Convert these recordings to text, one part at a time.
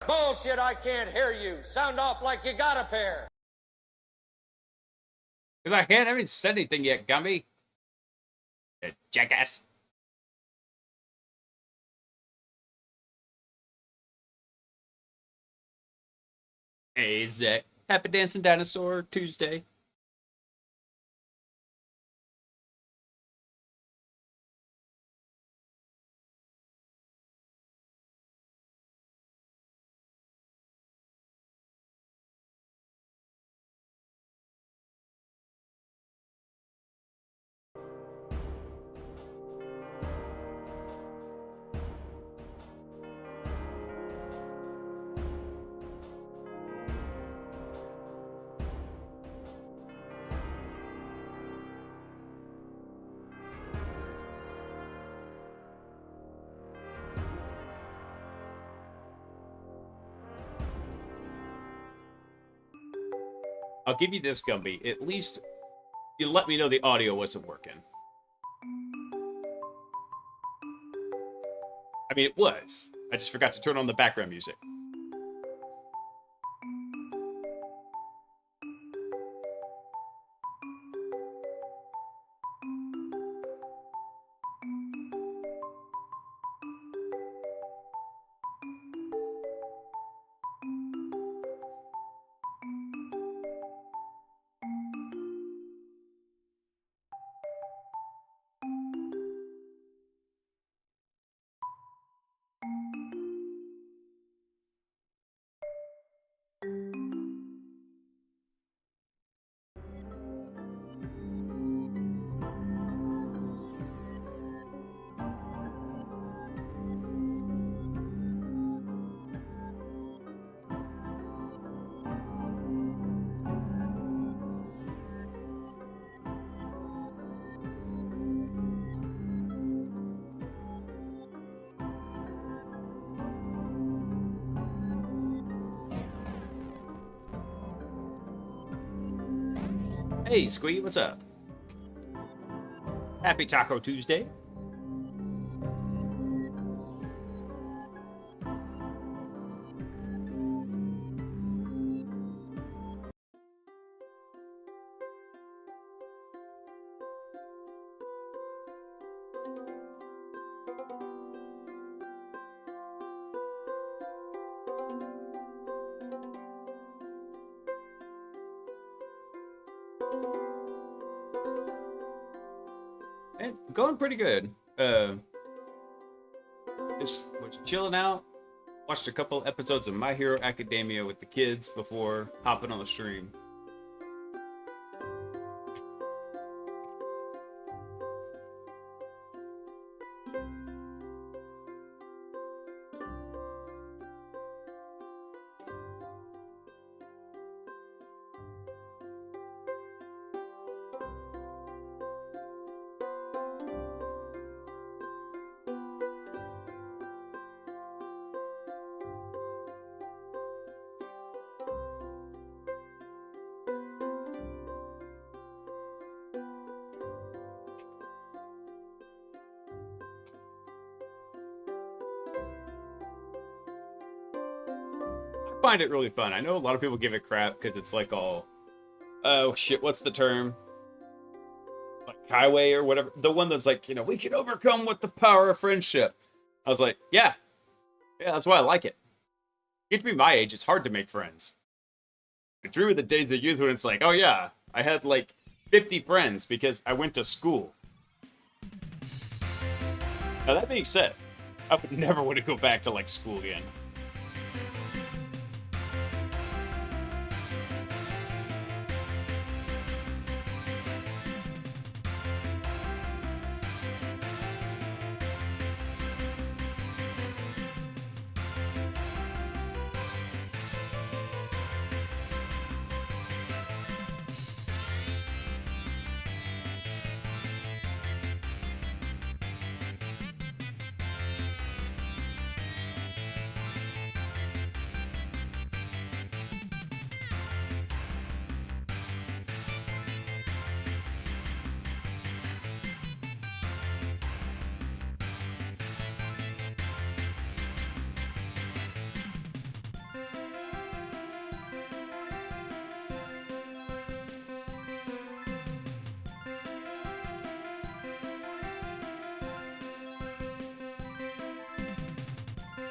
Bullshit, I can't hear you. Sound off like you got a pair. Because I haven't said anything yet, Gumby. Jackass. Hey, Zach. Happy Dancing Dinosaur Tuesday. I'll give you this, Gumby. At least you let me know the audio wasn't working. I mean, it was. I just forgot to turn on the background music. Hey, Squee, what's up? Happy Taco Tuesday. And going pretty good. Just was chilling out. Watched a couple episodes of My Hero Academia with the kids before hopping on the stream. Find it really fun. I know a lot of people give it crap because it's like all, oh shit, what's the term? Like highway or whatever. The one that's like, we can overcome with the power of friendship. I was like, yeah, that's why I like it. Get to be my age, it's hard to make friends. I drew the days of youth when it's like, oh yeah, I had like 50 friends because I went to school. Now that being said, I would never want to go back to like school again.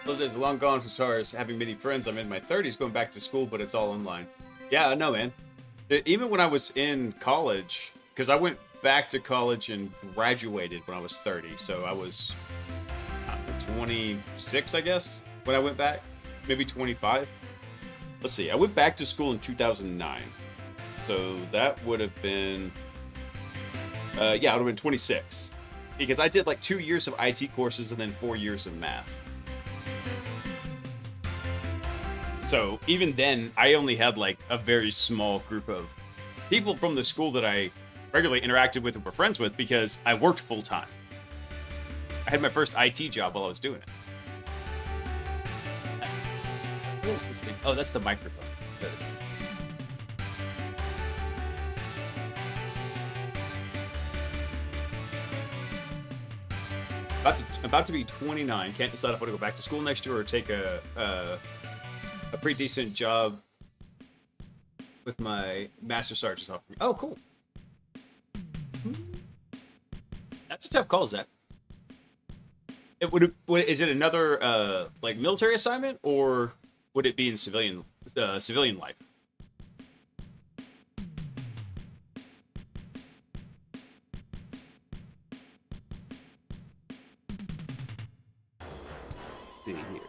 Those days are long gone as far as having many friends. I'm in my 30s going back to school, but it's all online. Yeah, I know, man. Even when I was in college, because I went back to college and graduated when I was 30, so I was 26, I guess, when I went back. Maybe 25. Let's see, I went back to school in 2009. So that would have been, yeah, it would have been 26. Because I did like 2 years of IT courses and then 4 years of math. So even then, I only had like a very small group of people from the school that I regularly interacted with and were friends with because I worked full time. I had my first IT job while I was doing it. What is this thing? Oh, that's the microphone. That is. About to be 29. Can't decide if I want to go back to school next year or take a pretty decent job with my master sergeant's offer me. Oh, cool. That's a tough call, Zach. Is it another like military assignment, or would it be in civilian life? Let's see here.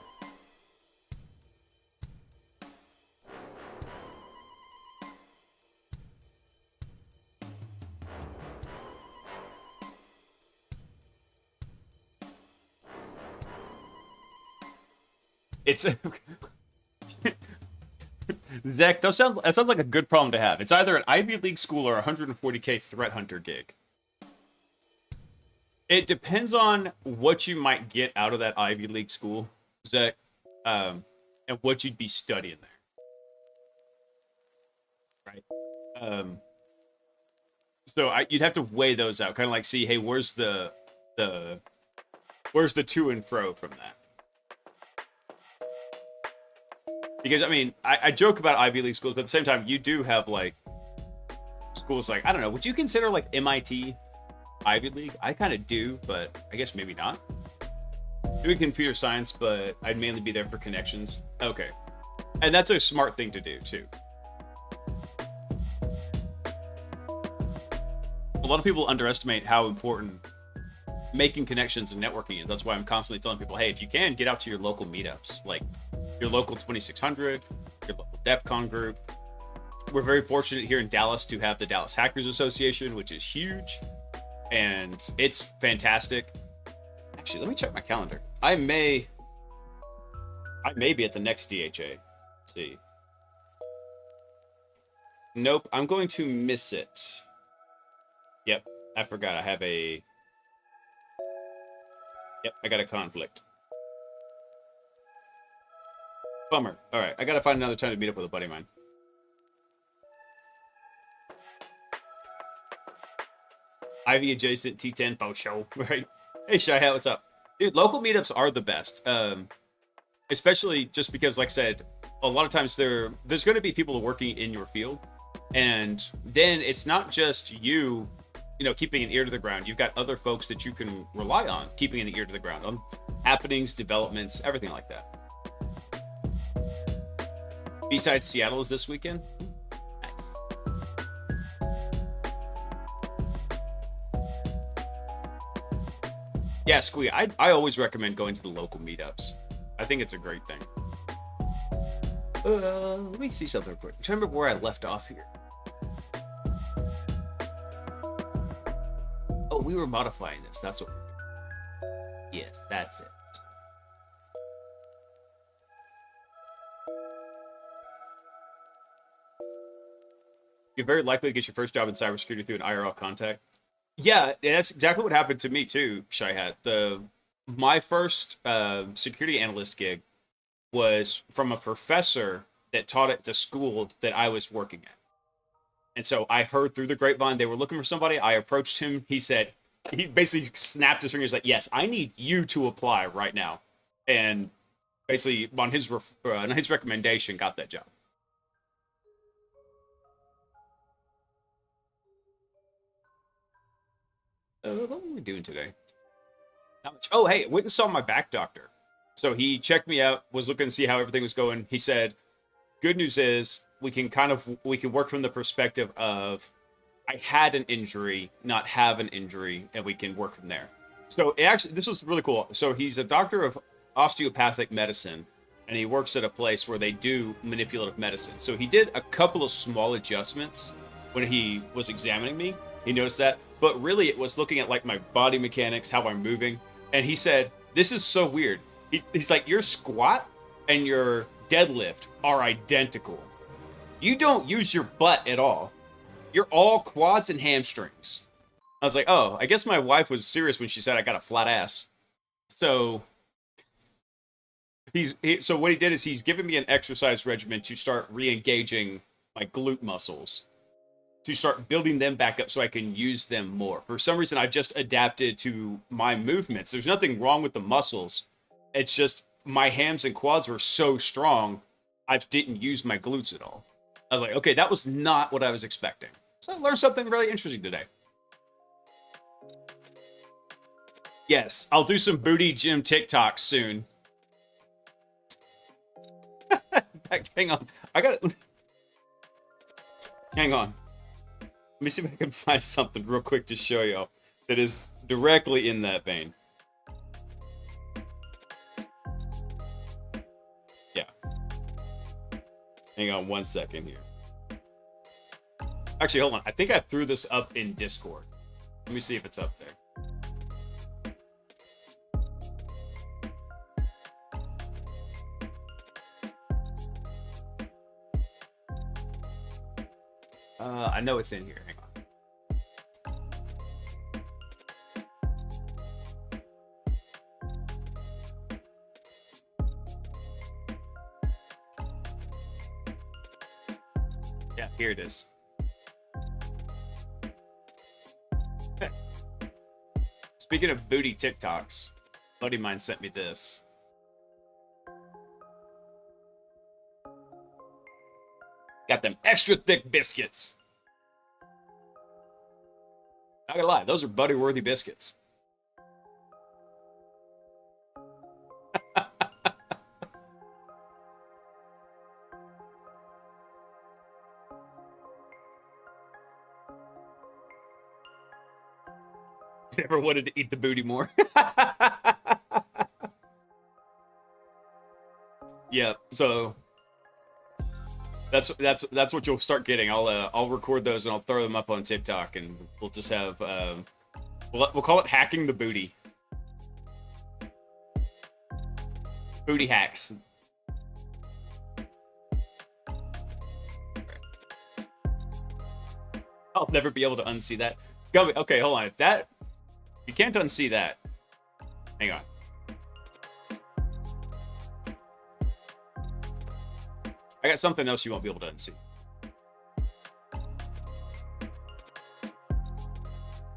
It's Zach. That sounds like a good problem to have. It's either an Ivy League school or a 140K threat hunter gig. It depends on what you might get out of that Ivy League school, Zach, and what you'd be studying there, right? So you'd have to weigh those out, kind of like see, hey, where's the to and fro from that? Because, I mean, I joke about Ivy League schools, but at the same time, you do have, like, schools like, I don't know, would you consider, like, MIT Ivy League? I kind of do, but I guess maybe not. Doing computer science, but I'd mainly be there for connections. Okay. And that's a smart thing to do, too. A lot of people underestimate how important making connections and networking is. That's why I'm constantly telling people, hey, if you can, get out to your local meetups. Like, your local 2600, your local DEF CON group. We're very fortunate here in Dallas to have the Dallas Hackers Association, which is huge, and it's fantastic. Actually, let me check my calendar. I may be at the next DHA. Let's see. Nope, I'm going to miss it. Yep, I forgot. I got a conflict. Bummer. All right, I gotta find another time to meet up with a buddy of mine. Ivy adjacent T10 faux show, right? Hey, Shy Hat, what's up? Dude, local meetups are the best. Especially just because, like I said, a lot of times there's going to be people working in your field, and then it's not just you keeping an ear to the ground. You've got other folks that you can rely on keeping an ear to the ground on happenings, developments, everything like that. Besides, Seattle is this weekend. Nice. Yeah, Squee, I always recommend going to the local meetups. I think it's a great thing. Let me see something real quick. I'm trying to remember where I left off here. Oh, we were modifying this. That's what. Yes, that's it. You're very likely to get your first job in cybersecurity through an IRL contact. Yeah, that's exactly what happened to me too, Shy Hat. My first security analyst gig was from a professor that taught at the school that I was working at. And so I heard through the grapevine they were looking for somebody. I approached him. He basically snapped his fingers like, yes, I need you to apply right now. And basically on his recommendation got that job. What are we doing today? Not much. Oh, hey, went and saw my back doctor. So he checked me out, was looking to see how everything was going. He said, "Good news is we can work from the perspective of I had an injury, not have an injury, and we can work from there." So this was really cool. So he's a doctor of osteopathic medicine, and he works at a place where they do manipulative medicine. So he did a couple of small adjustments when he was examining me. He noticed that, but really it was looking at like my body mechanics, how I'm moving, and he said, "This is so weird." He's like, "Your squat and your deadlift are identical. You don't use your butt at all. You're all quads and hamstrings." I was like, "Oh, I guess my wife was serious when she said I got a flat ass." So so what he did is he's given me an exercise regimen to start re-engaging my glute muscles, to start building them back up so I can use them more. For some reason, I've just adapted to my movements. There's nothing wrong with the muscles. It's just my hams and quads were so strong, I didn't use my glutes at all. I was like, okay, that was not what I was expecting. So I learned something really interesting today. Yes, I'll do some booty gym TikToks soon. Hang on. Hang on. Let me see if I can find something real quick to show y'all that is directly in that vein. Yeah. Hang on one second here. Actually, hold on. I think I threw this up in Discord. Let me see if it's up there. I know it's in here. Hang on. Yeah, here it is. Speaking of booty TikToks, a buddy of mine sent me this. Got them extra thick biscuits. Not gonna lie, those are buddy-worthy biscuits. Never wanted to eat the booty more. Yeah, so that's what you'll start getting. I'll record those and I'll throw them up on TikTok, and we'll just have we'll call it hacking the booty. Booty hacks. I'll never be able to unsee that. Okay, hold on. If that you can't unsee that. Hang on. I got something else you won't be able to unsee.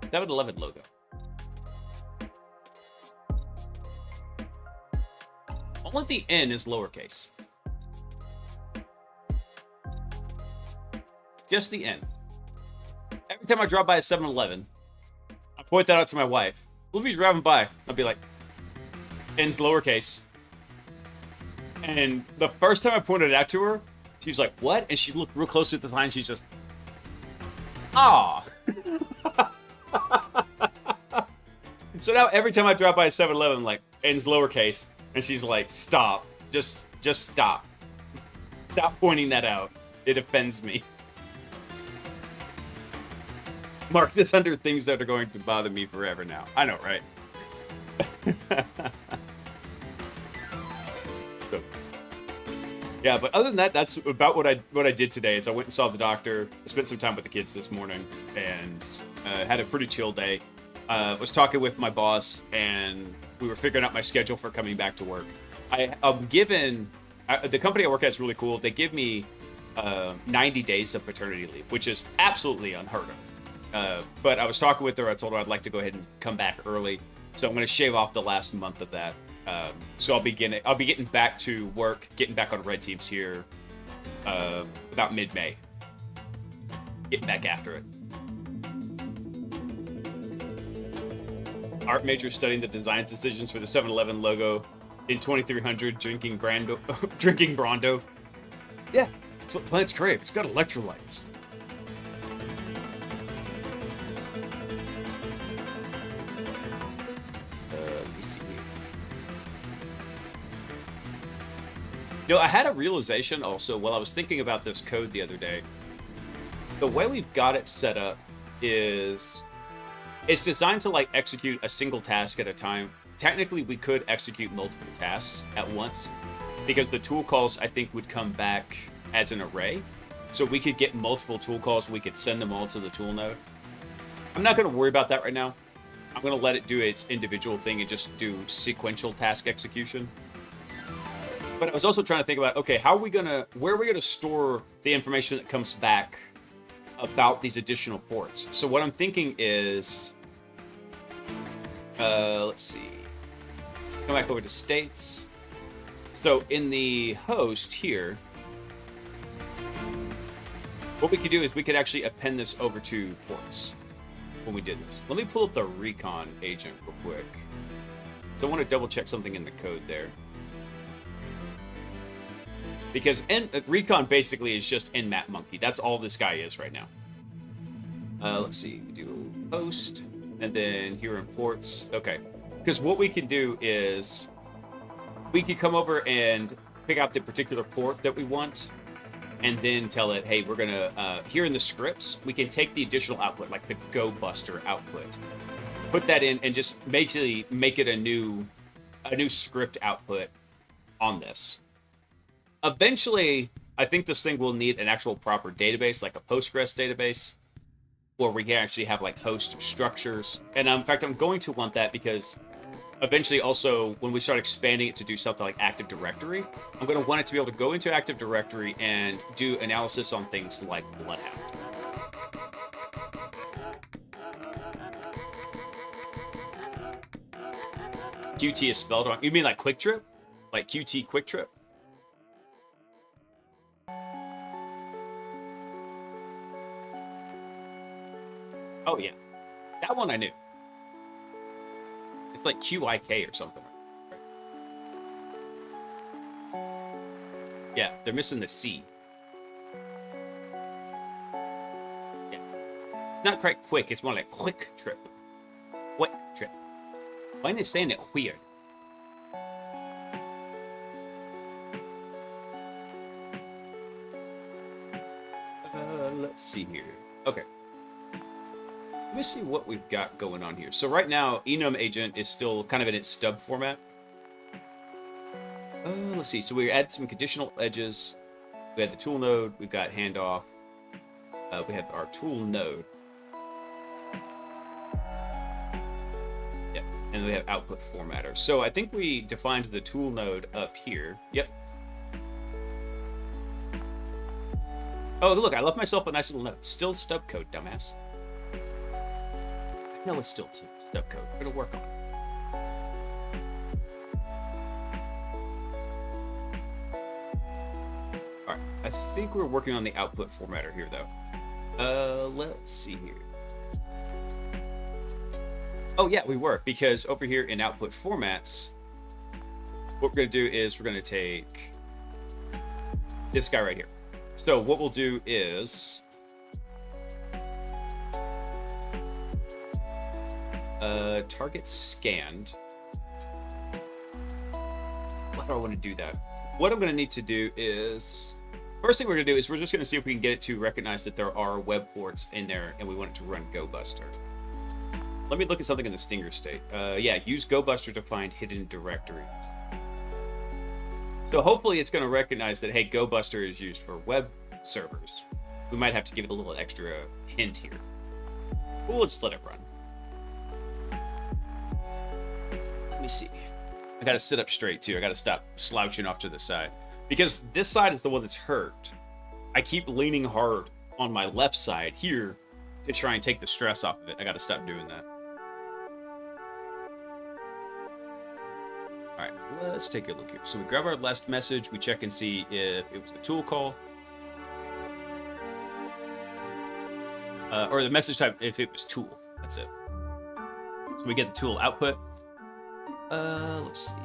7-Eleven logo. Only the N is lowercase. Just the N. Every time I drive by a 7-Eleven, I point that out to my wife. We'll be driving by. I'll be like, N's lowercase. And the first time I pointed it out to her, she was like, "What?" And she looked real closely at the sign. She's just, "Ah." So now every time I drive by a 7-Eleven, like, N's lowercase. And she's like, "Stop. Just stop. Stop pointing that out. It offends me. Mark this under things that are going to bother me forever now." I know, right? So, yeah, but other than that, that's about what I did today. Is I went and saw the doctor. I spent some time with the kids this morning, and had a pretty chill day. Was talking with my boss, and we were figuring out my schedule for coming back to work. I'm given the company I work at is really cool. They give me 90 days of paternity leave, which is absolutely unheard of. But I was talking with her. I told her I'd like to go ahead and come back early, so I'm going to shave off the last month of that. So I'll be getting back to work, getting back on red teams here about mid-May. Getting back after it. Art major studying the design decisions for the 7-Eleven logo. in 2300 drinking Brando, drinking Brando. Yeah, that's what plants crave. It's got electrolytes. Let me see here. No, I had a realization also while I was thinking about this code the other day. The way we've got it set up is it's designed to like execute a single task at a time. Technically, we could execute multiple tasks at once because the tool calls, I think, would come back as an array. So we could get multiple tool calls. We could send them all to the tool node. I'm not going to worry about that right now. I'm going to let it do its individual thing and just do sequential task execution. But I was also trying to think about, okay, where are we going to store the information that comes back about these additional ports? So what I'm thinking is, let's see. Come back over to states. So in the host here, what we could do is we could actually append this over to ports when we did this. Let me pull up the recon agent real quick. So I want to double check something in the code there. Because recon basically is just nmap monkey. That's all this guy is right now. Let's see, we do host, and then here in ports. Okay, because what we can do is we can come over and pick out the particular port that we want, and then tell it, hey, we're gonna here in the scripts we can take the additional output, like the Go Buster output, put that in, and just basically make it a new script output on this. Eventually, I think this thing will need an actual proper database, like a Postgres database, where we can actually have like host structures. And in fact, I'm going to want that because eventually also when we start expanding it to do something like Active Directory, I'm going to want it to be able to go into Active Directory and do analysis on things like Bloodhound. QT is spelled wrong. You mean like Quick Trip? Like QT Quick Trip? Oh, yeah. That one I knew. It's like QIK or something. Yeah, they're missing the C. Yeah. It's not quite quick. It's more like Quick Trip. Quick Trip. Why are they saying it weird? Let's see here. Okay. Let me see what we've got going on here. So right now, enum agent is still kind of in its stub format. Let's see. So we add some conditional edges. We had the tool node. We've got handoff. We have our tool node. Yep. And we have output formatter. So I think we defined the tool node up here. Yep. Oh, look, I left myself a nice little note. Still stub code, dumbass. No, it's still stub code. We're gonna work on it. All right, I think we're working on the output formatter here, though. Let's see here. Oh yeah, we were, because over here in output formats, what we're gonna do is we're gonna take this guy right here. So what we'll do is target scanned. Why do I want to do that? What I'm going to need to do is, first thing we're going to do is we're just going to see if we can get it to recognize that there are web ports in there and we want it to run GoBuster. Let me look at something in the Stinger state. Yeah, use GoBuster to find hidden directories. So hopefully it's going to recognize that, hey, GoBuster is used for web servers. We might have to give it a little extra hint here. Well, let's let it run. Let me see. I got to sit up straight, too. I got to stop slouching off to the side. Because this side is the one that's hurt. I keep leaning hard on my left side here to try and take the stress off of it. I got to stop doing that. All right, let's take a look here. So we grab our last message. We check and see if it was a tool call. Or the message type, if it was tool. That's it. So we get the tool output. Let's see.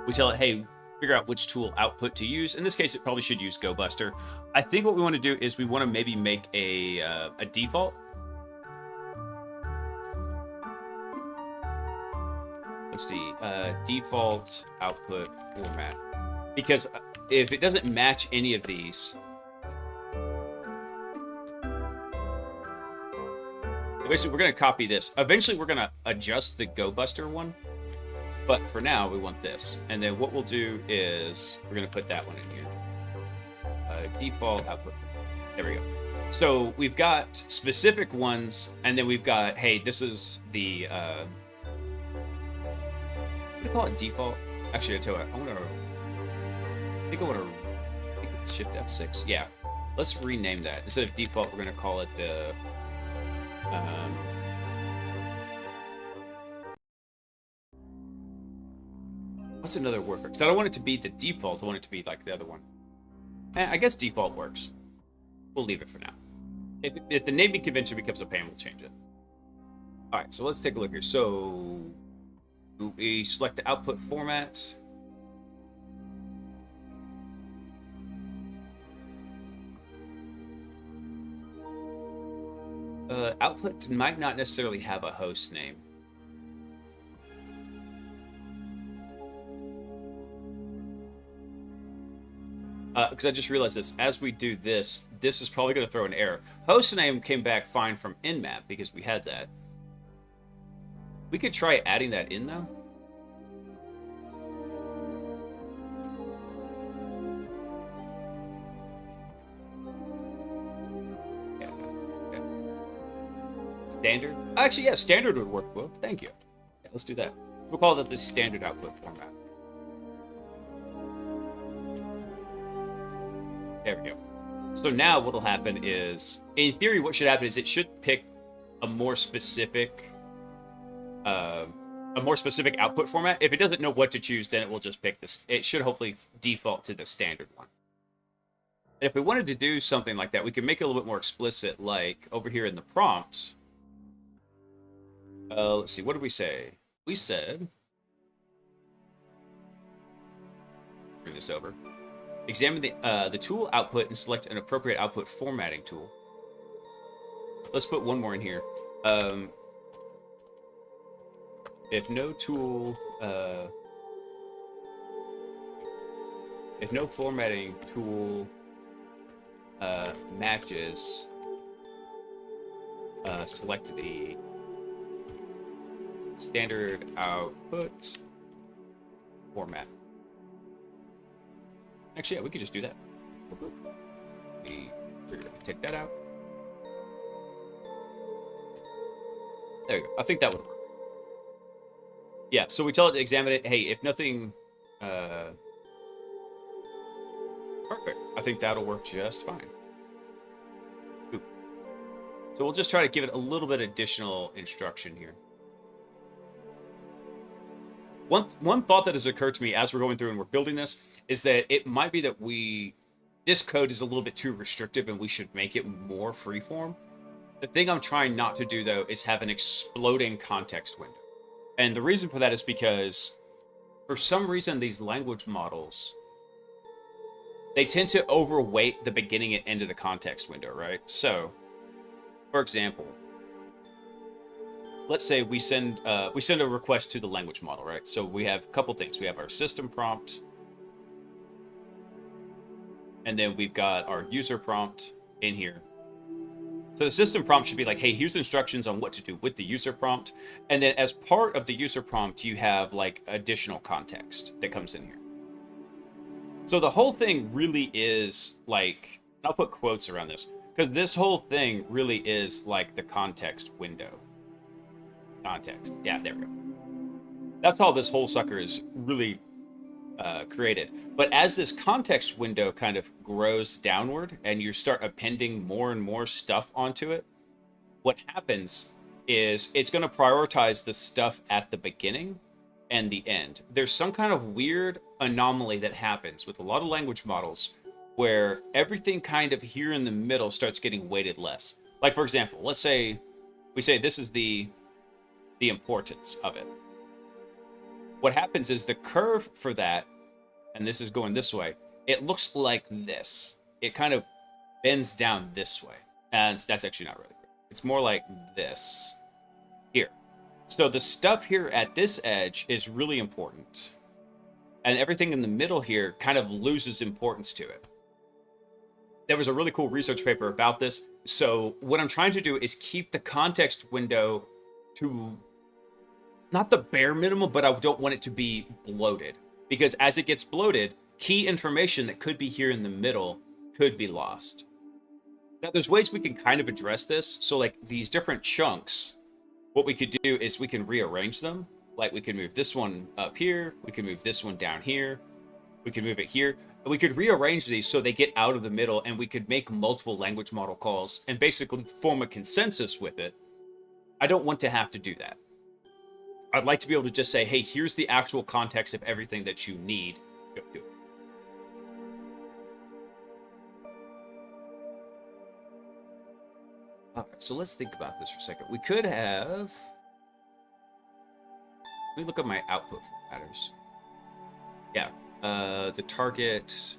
We tell it, hey, figure out which tool output to use. In this case, it probably should use GoBuster. I think what we want to do is we want to maybe make a default. Let's see, default output format. Because if it doesn't match any of these, basically we're going to copy this. Eventually we're going to adjust the GoBuster one. But for now, we want this. And then what we'll do is we're going to put that one in here. Default output. There we go. So we've got specific ones, and then we've got, hey, this is the... what do you call it? Default? Actually, I tell you what, I think it's Shift F6. Yeah. Let's rename that. Instead of default, we're going to call it the... what's another word for it? Because I don't want it to be the default. I want it to be like the other one. I guess default works. We'll leave it for now. If the naming convention becomes a pain, we'll change it. All right, so let's take a look here. So we select the output format. Output might not necessarily have a host name. Because I just realized this. As we do this, this is probably going to throw an error. Host name came back fine from nmap because we had that. We could try adding that in, though. Yeah. Standard? Actually, yeah, standard would work well. Thank you. Yeah, let's do that. We'll call it the standard output format. There we go. So now what'll happen is, in theory, what should happen is it should pick a more specific output format. If it doesn't know what to choose, then it will just pick this. It should hopefully default to the standard one. And if we wanted to do something like that, we could make it a little bit more explicit, like over here in the prompt. Let's see, what did we say? We said, bring this over. Examine the tool output and select an appropriate output formatting tool. Let's put one more in here. If no formatting tool matches, select the standard output format. Actually, yeah, we could just do that. We're gonna take that out. There you go. I think that would work. Yeah, so we tell it to examine it. Hey, if nothing... perfect. I think that'll work just fine. Ooh. So we'll just try to give it a little bit additional instruction here. One thought that has occurred to me as we're going through and we're building this is that it might be that this code is a little bit too restrictive and we should make it more freeform. The thing I'm trying not to do, though, is have an exploding context window. And the reason for that is because, for some reason, these language models, they tend to overweight the beginning and end of the context window, right? So, for example, let's say we send a request to the language model, right? So we have a couple things. We have our system prompt, and then we've got our user prompt in here. So the system prompt should be like, hey, here's instructions on what to do with the user prompt. And then as part of the user prompt, you have like additional context that comes in here. So the whole thing really is like, I'll put quotes around this, because this whole thing really is like the context window. Context. Yeah, there we go. That's how this whole sucker is really created. But as this context window kind of grows downward and you start appending more and more stuff onto it, what happens is it's going to prioritize the stuff at the beginning and the end. There's some kind of weird anomaly that happens with a lot of language models where everything kind of here in the middle starts getting weighted less. Like, for example, let's say we say this is the importance of it. What happens is the curve for that, and this is going this way, it looks like this. It kind of bends down this way. And that's actually not really good. It's more like this here. So the stuff here at this edge is really important. And everything in the middle here kind of loses importance to it. There was a really cool research paper about this. So what I'm trying to do is keep the context window to not the bare minimum, but I don't want it to be bloated. Because as it gets bloated, key information that could be here in the middle could be lost. Now, there's ways we can kind of address this. So like these different chunks, what we could do is we can rearrange them. Like we can move this one up here. We can move this one down here. We can move it here. We could rearrange these so they get out of the middle, and we could make multiple language model calls and basically form a consensus with it. I don't want to have to do that. I'd like to be able to just say, hey, here's the actual context of everything that you need. Go do it. All right, so let's think about this for a second. We could have... Let me look at my output formatters. Yeah, the target...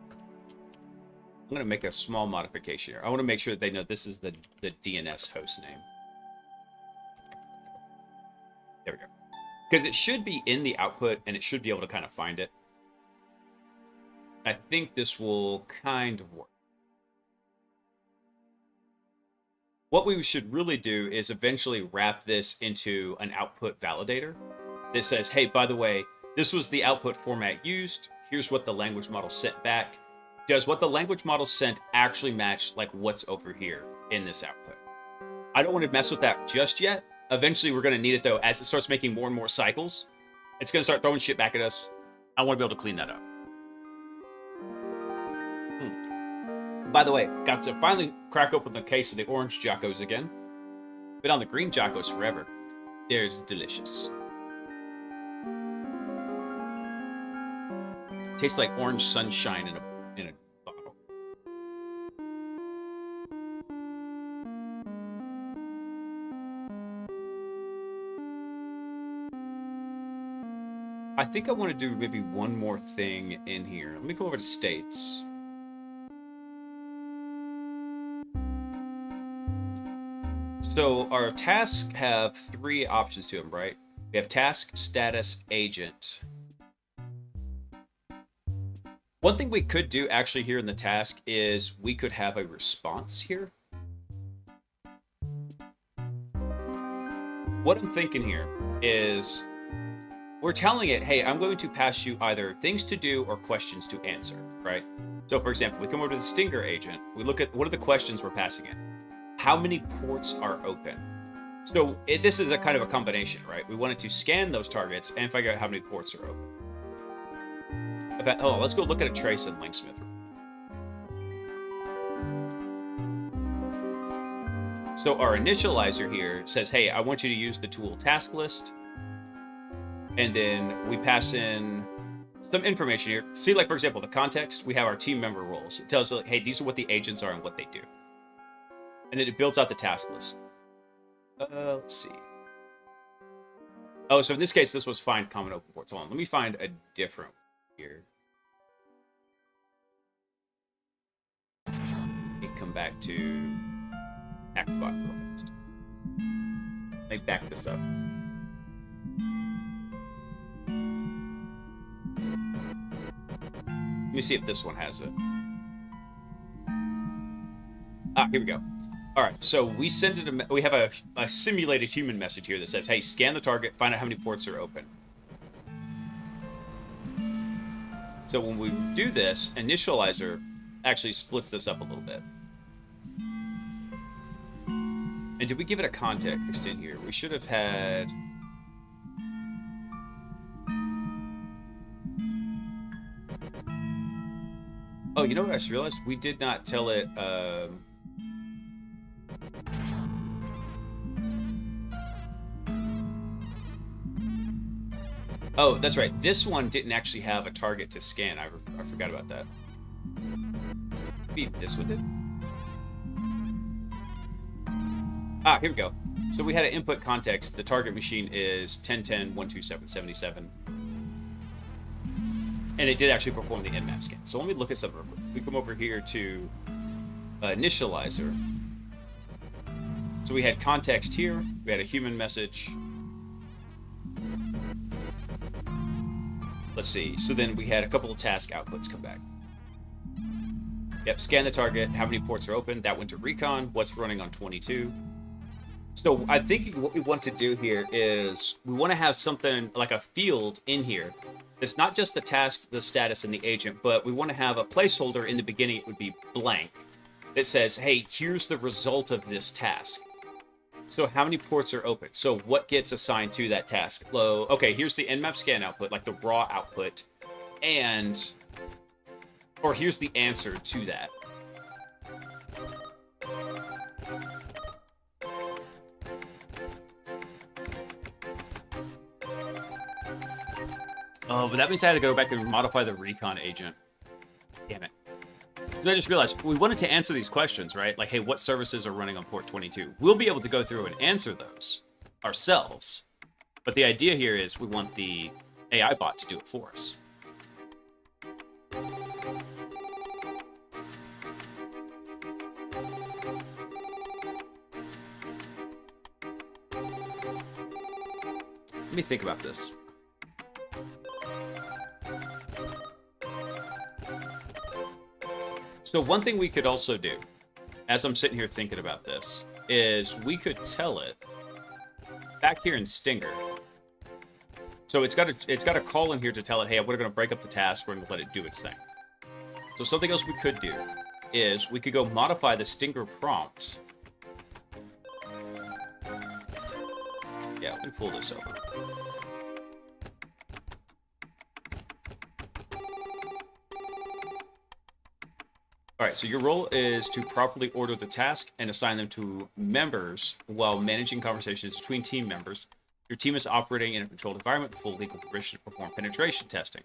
I'm going to make a small modification here. I want to make sure that they know this is the DNS host name. There we go. Because it should be in the output, and it should be able to kind of find it. I think this will kind of work. What we should really do is eventually wrap this into an output validator that says, hey, by the way, this was the output format used. Here's what the language model sent back. Does what the language model sent actually match like what's over here in this output? I don't want to mess with that just yet. Eventually, we're going to need it, though, as it starts making more and more cycles. It's going to start throwing shit back at us. I want to be able to clean that up. By the way, got to finally crack open the case of the orange Jackos again. Been on the green Jackos forever. There's delicious. Tastes like orange sunshine in a bottle. I think I want to do maybe one more thing in here. Let me go over to states. So our tasks have three options to them, right? We have task, status, agent. One thing we could do actually here in the task is we could have a response here. What I'm thinking here is we're telling it, hey, I'm going to pass you either things to do or questions to answer, right? So for example, we come over to the Stinger agent. We look at what are the questions we're passing in. How many ports are open? So this is a kind of a combination, right? We wanted to scan those targets and figure out how many ports are open. Let's go look at a trace in Linksmith. So our initializer here says, hey, I want you to use the tool task list. And then we pass in some information here. See, like, for example, the context, we have our team member roles. It tells us, like, hey, these are what the agents are and what they do. And then it builds out the task list. Let's see. Oh, so in this case, this was find common open ports. Hold on, let me find a different one here. Let me come back to Actbot real fast. Let me back this up. Let me see if this one has it. Ah, here we go. All right, so we send it. We have a simulated human message here that says, "Hey, scan the target, find out how many ports are open." So when we do this, initializer actually splits this up a little bit. And did we give it a context in here? We should have had. Oh, you know what I just realized? We did not tell it. Oh, that's right. This one didn't actually have a target to scan. I forgot about that. Maybe this one did. Ah, here we go. So we had an input context. The target machine is 1010.127.77. And it did actually perform the nmap scan. So let me look at something real quick. We come over here to initializer. So we had context here. We had a human message. Let's see. So then we had a couple of task outputs come back. Yep, scan the target. How many ports are open? That went to recon. What's running on 22? So I think what we want to do here is we want to have something like a field in here. It's not just the task, the status, and the agent, but we want to have a placeholder in the beginning. It would be blank that says, hey, here's the result of this task. So how many ports are open? So what gets assigned to that task? Okay, here's the nmap scan output, like the raw output, or here's the answer to that. Oh, but that means I had to go back and modify the recon agent. Damn it. So I just realized we wanted to answer these questions, right? Like, hey, what services are running on port 22? We'll be able to go through and answer those ourselves. But the idea here is we want the AI bot to do it for us. Let me think about this. So one thing we could also do, as I'm sitting here thinking about this, is we could tell it back here in Stinger. So it's got a call in here to tell it, hey, we're going to break up the task. We're going to let it do its thing. So something else we could do is we could go modify the Stinger prompt. Yeah, let me pull this over. All right, so your role is to properly order the task and assign them to members while managing conversations between team members. Your team is operating in a controlled environment with full legal permission to perform penetration testing.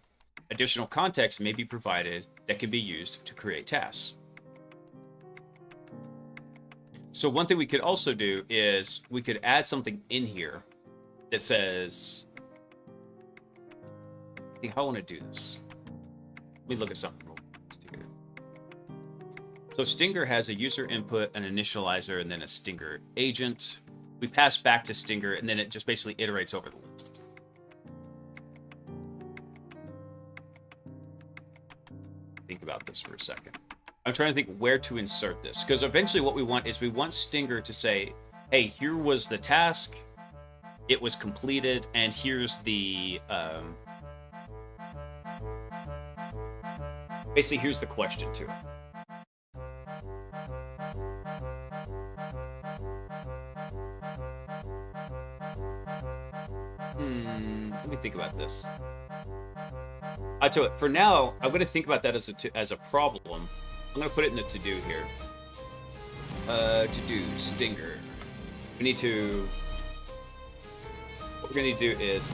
Additional context may be provided that can be used to create tasks. So one thing we could also do is we could add something in here that says, I think how I want to do this. Let me look at something real quick. So Stinger has a user input, an initializer, and then a Stinger agent. We pass back to Stinger, and then it just basically iterates over the list. Think about this for a second. I'm trying to think where to insert this, because eventually what we want is we want Stinger to say, hey, here was the task, it was completed, and here's the... basically, here's the question to it. Let me think about this. I tell you what, for now, I'm going to think about that as a problem. I'm going to put it in the to-do here. To-do, Stinger. We need to... What we're going to do is...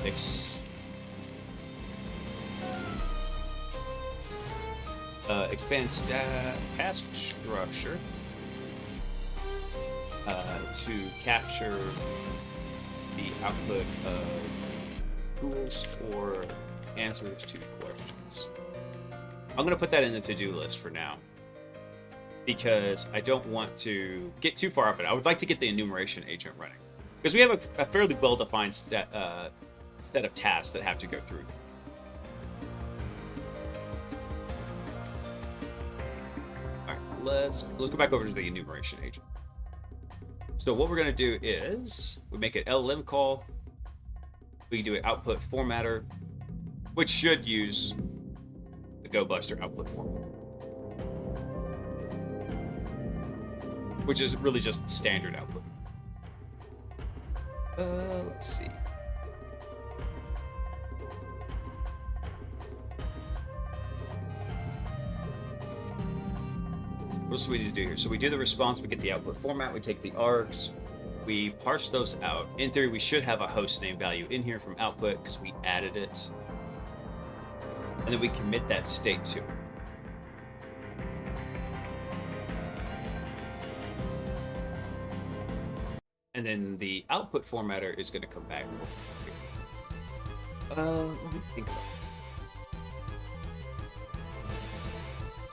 expand task structure to capture the output of tools or answers to questions. I'm going to put that in the to-do list for now because I don't want to get too far off it. I would like to get the enumeration agent running because we have a fairly well-defined set of tasks that have to go through. All right, let's go back over to the enumeration agent. So what we're going to do is we make an LLM call. We do an output formatter, which should use the GoBuster output format, which is really just standard output. Let's see. What else do we need to do here? So we do the response, we get the output format, we take the args, we parse those out. In theory, we should have a host name value in here from output because we added it. And then we commit that state to it. And then the output formatter is going to come back. Let me think about this.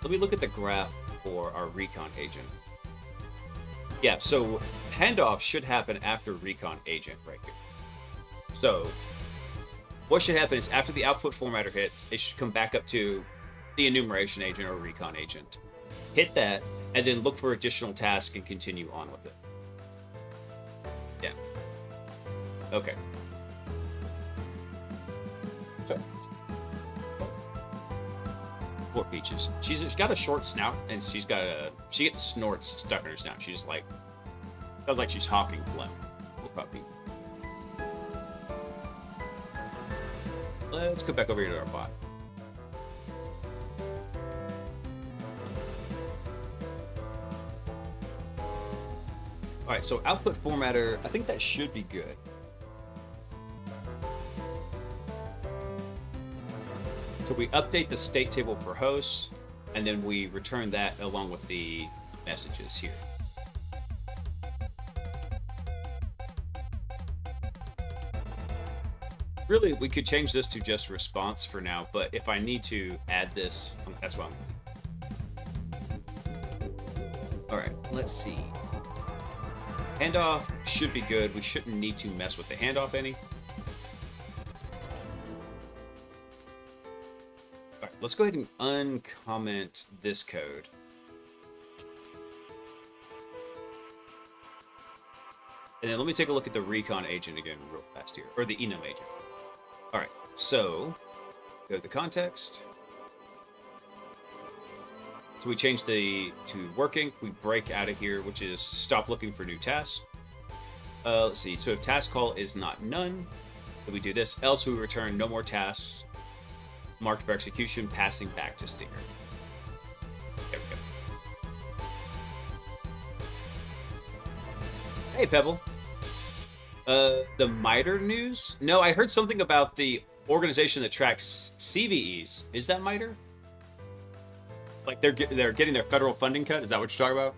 Let me look at the graph for our recon agent. Yeah, so handoff should happen after recon agent right here. So what should happen is after the output formatter hits, it should come back up to the enumeration agent or recon agent. Hit that, and then look for additional tasks and continue on with it. Yeah. Okay. So, poor Peaches. She's got a short snout, and she gets snorts stuck in her snout. She's like, sounds like she's hawking phlegm. Poor puppy. Let's go back over here to our bot. All right, so output formatter, I think that should be good. So we update the state table for hosts, and then we return that along with the messages here. Really, we could change this to just response for now, but if I need to add this, that's what I'm... All right, let's see. Handoff should be good. We shouldn't need to mess with the handoff any. All right, let's go ahead and uncomment this code. And then let me take a look at the recon agent again real fast here, or the enum agent. All right, so go to the context. So we change to working. We break out of here, which is stop looking for new tasks. Let's see. So if task call is not none, then we do this. Else we return no more tasks marked for execution, passing back to Stinger. There we go. Hey, Pebble. The MITRE news? No, I heard something about the organization that tracks CVEs. Is that MITRE? Like they're getting their federal funding cut? Is that what you're talking about?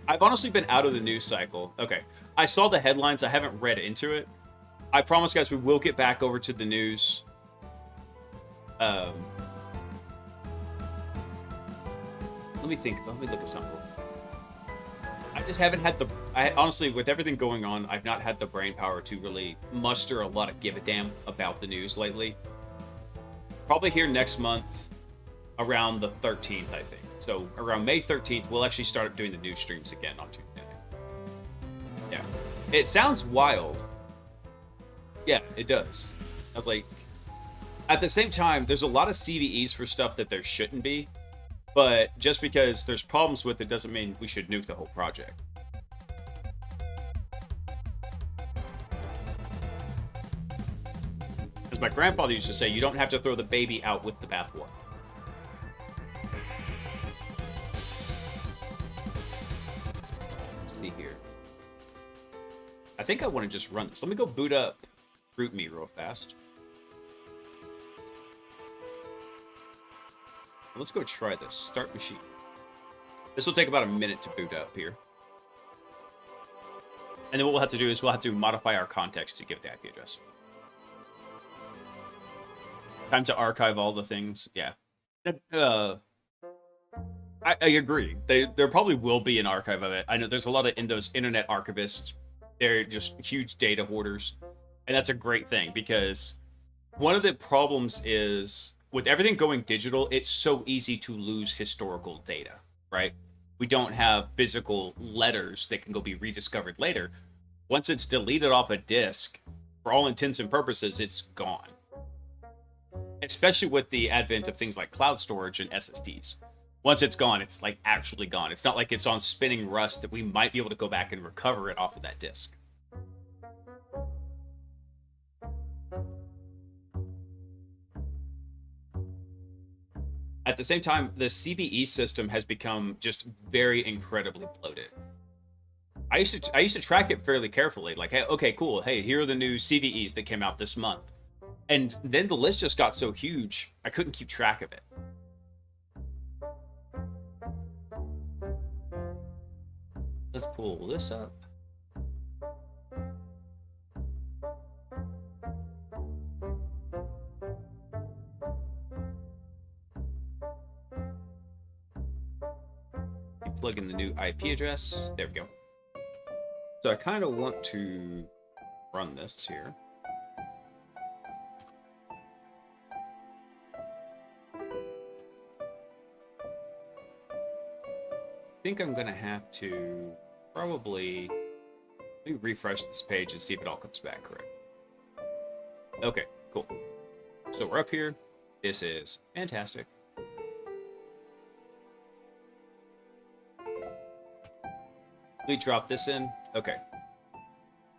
I've honestly been out of the news cycle. Okay. I saw the headlines. I haven't read into it. I promise, guys, we will get back over to the news. Let me think. Let me look at something. I just haven't had honestly, with everything going on, I've not had the brain power to really muster a lot of give a damn about the news lately. Probably here next month, around the 13th, I think. So around May 13th, we'll actually start doing the news streams again on Tuesday. Yeah. It sounds wild. Yeah, it does. I was like, at the same time, there's a lot of CVEs for stuff that there shouldn't be. But just because there's problems with it doesn't mean we should nuke the whole project. As my grandfather used to say, you don't have to throw the baby out with the bathwater. Let's see here. I think I want to just run this. Let me go boot up RootMe real fast. Let's go try this. Start machine. This will take about a minute to boot up here. And then what we'll have to do is we'll have to modify our context to give the IP address. Time to archive all the things. Yeah. I agree. There probably will be an archive of it. I know there's a lot of those internet archivists. They're just huge data hoarders. And that's a great thing because one of the problems is with everything going digital, it's so easy to lose historical data, right? We don't have physical letters that can go be rediscovered later. Once it's deleted off a disk, for all intents and purposes, it's gone. Especially with the advent of things like cloud storage and SSDs. Once it's gone, it's like actually gone. It's not like it's on spinning rust that we might be able to go back and recover it off of that disk. At the same time, the CVE system has become just very incredibly bloated. I used to track it fairly carefully. Like, hey, okay, cool. Hey, here are the new CVEs that came out this month. And then the list just got so huge, I couldn't keep track of it. Let's pull this up. plug in the new IP address. There we go. So I kind of want to run this here. I think I'm gonna have to probably let me refresh this page and see if it all comes back correct. Okay, cool. So we're up here. This is fantastic. We drop this in. Okay.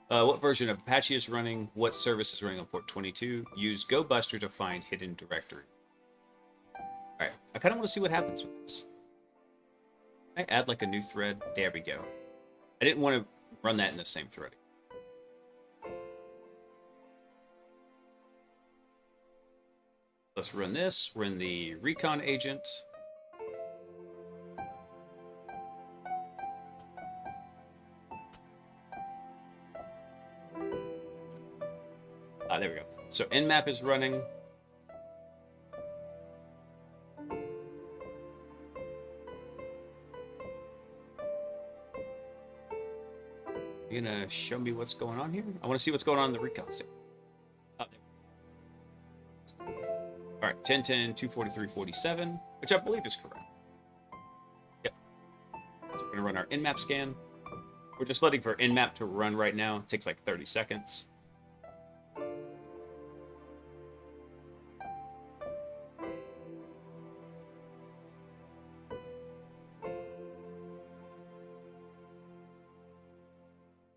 What version of Apache is running? What service is running on port 22? Use GoBuster to find hidden directory. Alright, I kind of want to see what happens with this. Can I add like a new thread? There we go. I didn't want to run that in the same thread. Let's run this. Run the recon agent. There we go. So Nmap is running. You gonna show me what's going on here? I want to see what's going on in the recon state. Oh, there. All right, 1010 243.47, which I believe is correct. Yep. So we're gonna run our Nmap scan. We're just letting for Nmap to run right now. It takes like 30 seconds.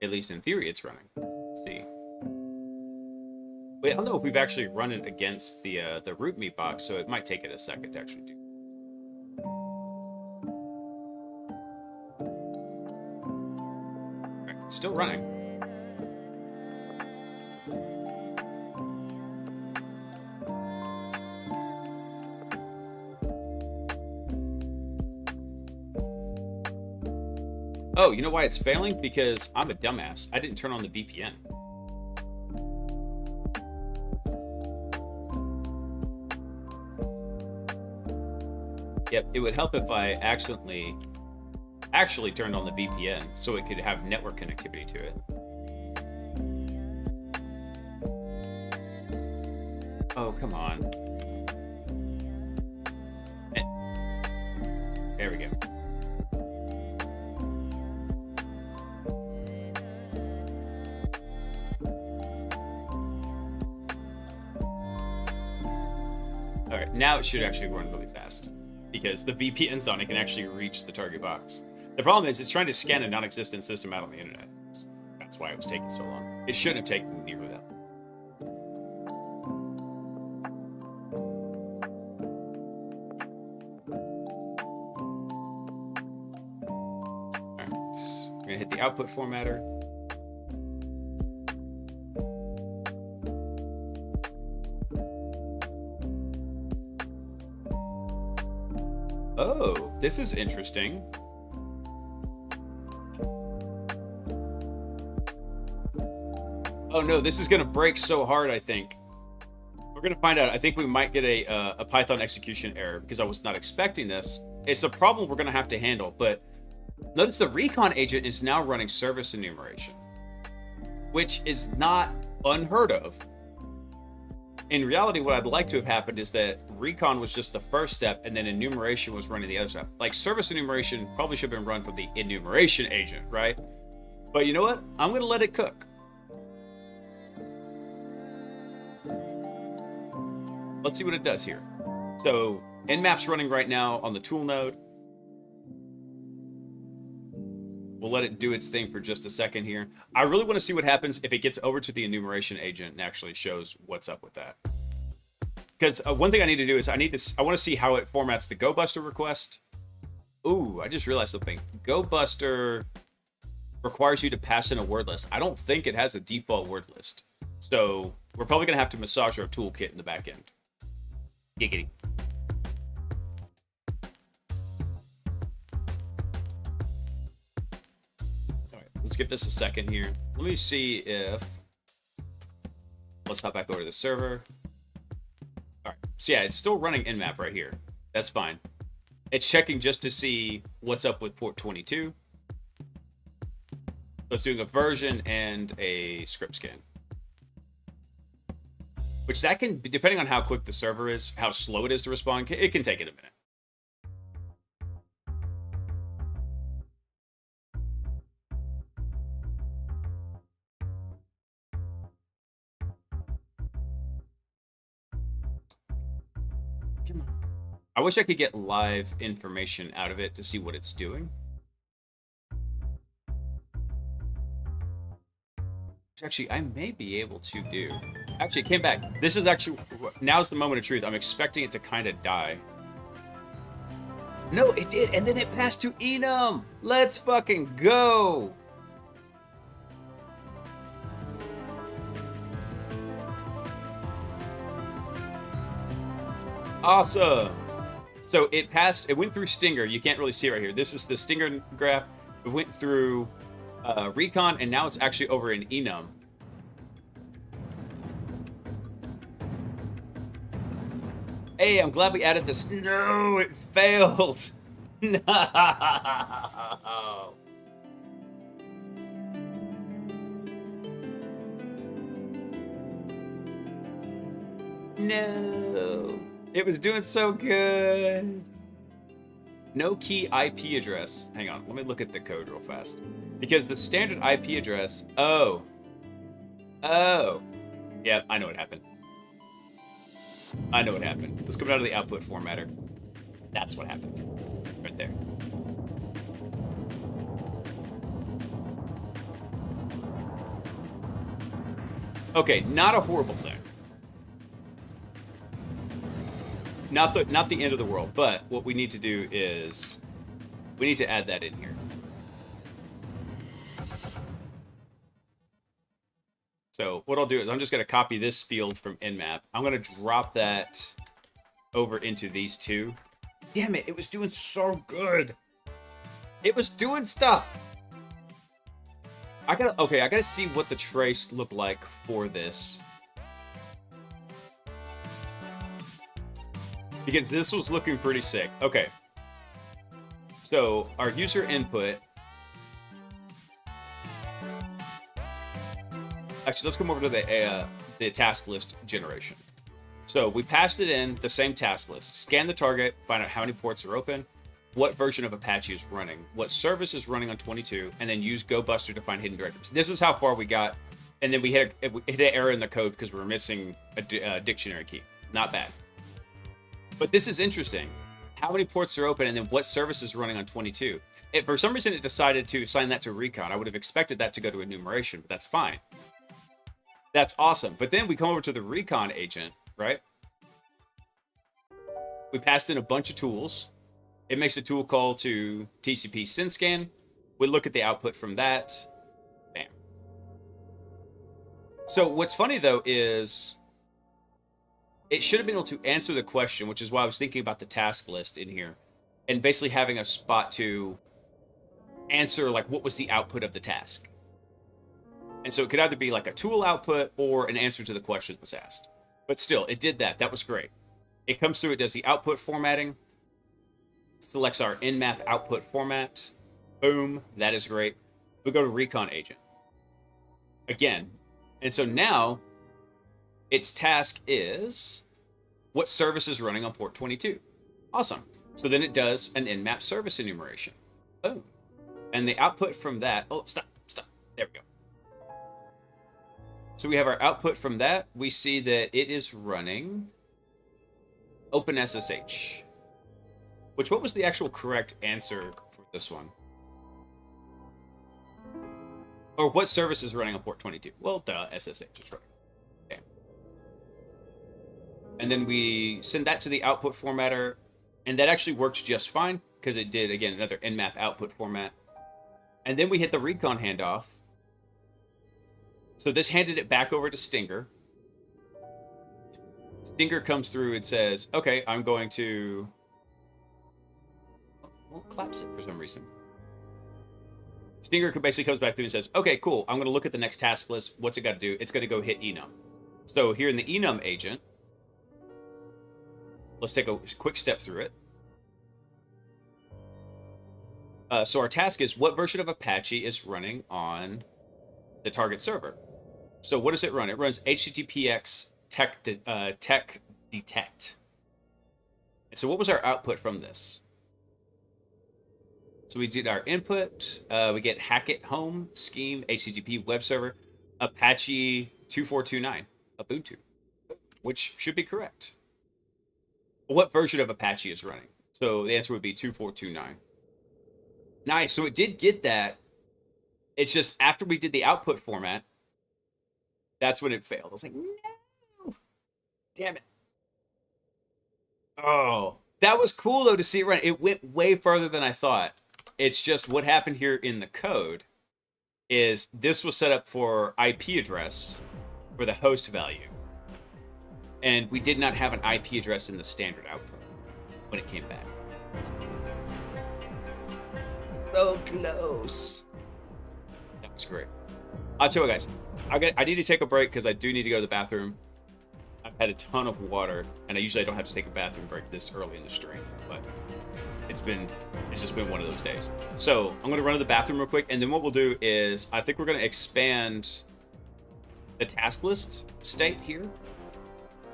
At least in theory, it's running. Let's see. Wait, I don't know if we've actually run it against the root meat box, so it might take it a second to actually do. All right, still running. Oh, you know why it's failing? Because I'm a dumbass. I didn't turn on the VPN. Yep, it would help if I actually turned on the VPN so it could have network connectivity to it. Oh, come on. There we go. Alright, now it should actually run really fast, because the VPN's on, it can actually reach the target box. The problem is, it's trying to scan a non-existent system out on the internet. That's why it was taking so long. It shouldn't have taken nearly that long. Alright, we're gonna hit the output formatter. Oh, this is interesting. Oh no, this is gonna break so hard, I think. We're gonna find out. I think we might get a Python execution error because I was not expecting this. It's a problem we're gonna have to handle, but notice the recon agent is now running service enumeration, which is not unheard of. In reality, what I'd like to have happened is that recon was just the first step, and then enumeration was running the other step. Like, service enumeration probably should have been run from the enumeration agent, right? But you know what? I'm going to let it cook. Let's see what it does here. So, Nmap's running right now on the tool node. We'll let it do its thing for just a second here. I really want to see what happens if it gets over to the enumeration agent and actually shows what's up with that. Because one thing I need to do is I want to see how it formats the GoBuster request. Ooh, I just realized something. GoBuster requires you to pass in a word list. I don't think it has a default word list. So we're probably going to have to massage our toolkit in the back end. Giggity. Let's give this a second here. Let me see if... Let's hop back over to the server. All right. So yeah, it's still running Nmap right here. That's fine. It's checking just to see what's up with port 22. So it's doing a version and a script scan. Which that can, depending on how quick the server is, how slow it is to respond, it can take it a minute. Come on. I wish I could get live information out of it to see what it's doing. Which actually, I may be able to do. Actually, it came back. This is actually, now's the moment of truth. I'm expecting it to kind of die. No, it did, and then it passed to Enum. Let's fucking go. Awesome. So it passed, it went through Stinger. You can't really see right here. This is the Stinger graph. It went through Recon, and now it's actually over in Enum. Hey, I'm glad we added this. No, it failed. No. No. It was doing so good. No key IP address. Hang on, let me look at the code real fast. Because the standard IP address... Oh. Yeah, I know what happened. I know what happened. Let's come out of the output formatter. That's what happened. Right there. Okay, not a horrible thing. Not the end of the world, but what we need to do is we need to add that in here. So what I'll do is I'm just going to copy this field from Nmap. I'm going to drop that over into these two. Damn it, it was doing so good. It was doing stuff. I gotta see what the trace looked like for this. Because this was looking pretty sick. Okay. So our user input. Actually, let's come over to the task list generation. So we passed it in the same task list. Scan the target, find out how many ports are open, what version of Apache is running, what service is running on 22, and then use GoBuster to find hidden directives. This is how far we got, and then we hit an error in the code because we were missing a dictionary key. Not bad. But this is interesting. How many ports are open, and then what service is running on 22? If for some reason it decided to assign that to recon, I would have expected that to go to enumeration, but that's fine. That's awesome. But then we come over to the recon agent, right? We passed in a bunch of tools. It makes a tool call to TCP SynScan. We look at the output from that. Bam. So what's funny, though, is it should have been able to answer the question, which is why I was thinking about the task list in here, and basically having a spot to answer, like, what was the output of the task. And so it could either be like a tool output or an answer to the question that was asked. But still, it did that. That was great. It comes through, it does the output formatting, selects our Nmap output format. Boom. That is great. We go to Recon Agent. Again. And so now, its task is, what service is running on port 22? Awesome. So then it does an Nmap service enumeration. Boom. And the output from that... Oh, stop. There we go. So we have our output from that. We see that it is running OpenSSH. Which, what was the actual correct answer for this one? Or what service is running on port 22? Well, duh, SSH is running. Okay. And then we send that to the output formatter, and that actually works just fine, because it did, again, another Nmap output format. And then we hit the recon handoff. So this handed it back over to Stinger. Stinger comes through and says, okay, I'm going to... Well, collapse it for some reason. Stinger basically comes back through and says, okay, cool, I'm going to look at the next task list. What's it got to do? It's going to go hit enum. So here in the enum agent, let's take a quick step through it. So our task is what version of Apache is running on the target server. So what does it run? It runs HTTPX tech detect. And so what was our output from this? So we did our input. We get Hackett home scheme HTTP web server Apache 2429 Ubuntu, which should be correct. What version of Apache is running? So the answer would be 2429. Nice. So it did get that. It's just after we did the output format, that's when it failed. I was like, no, damn it. Oh, that was cool though to see it run. It went way further than I thought. It's just what happened here in the code is this was set up for IP address for the host value. And we did not have an IP address in the standard output when it came back. So close. That was great. I'll tell you what, guys. I need to take a break because I do need to go to the bathroom. I've had a ton of water, and I usually don't have to take a bathroom break this early in the stream, but it's just been one of those days. So I'm gonna run to the bathroom real quick, and then what we'll do is I think we're gonna expand the task list state here,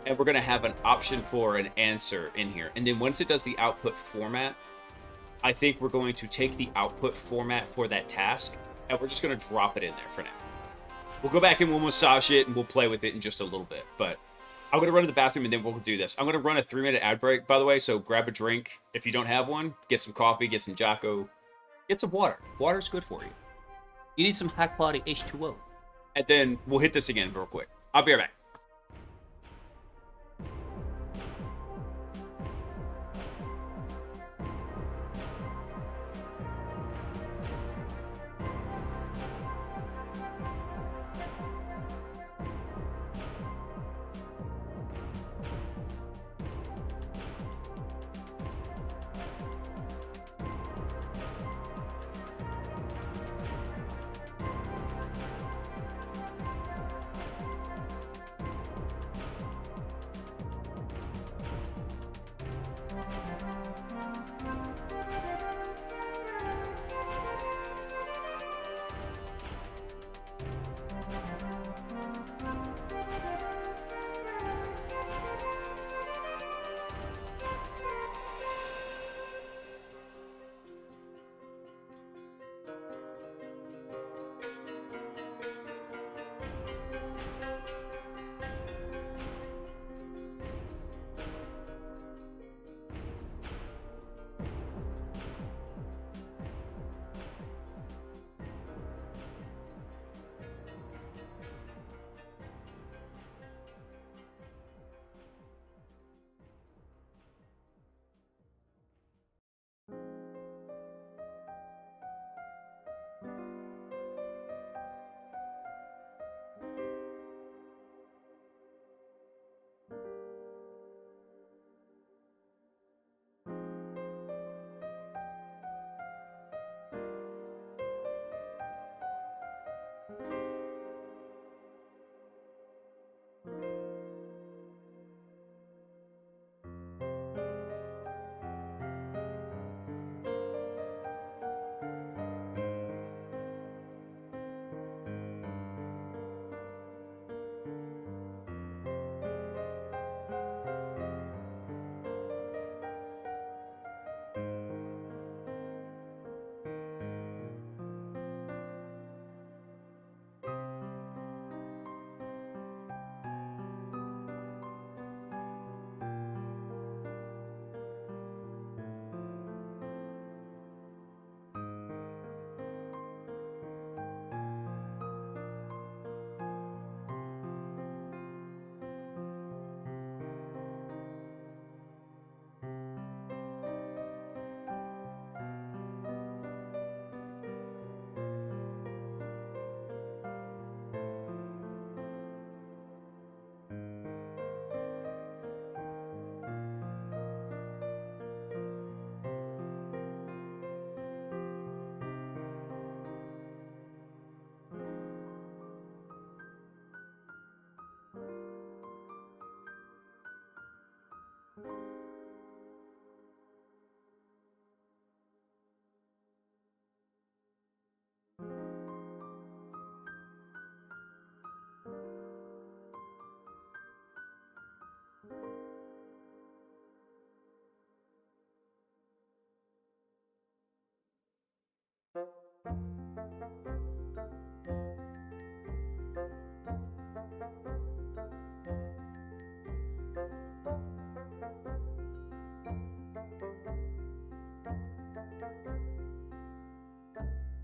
and we're gonna have an option for an answer in here. And then once it does the output format, I think we're going to take the output format for that task, and we're just gonna drop it in there for now. We'll go back and we'll massage it, and we'll play with it in just a little bit, but I'm going to run to the bathroom, and then we'll do this. I'm going to run a 3-minute ad break, by the way, so grab a drink. If you don't have one, get some coffee, get some Jocko, get some water. Water's good for you. You need some high-quality H2O. And then we'll hit this again real quick. I'll be right back.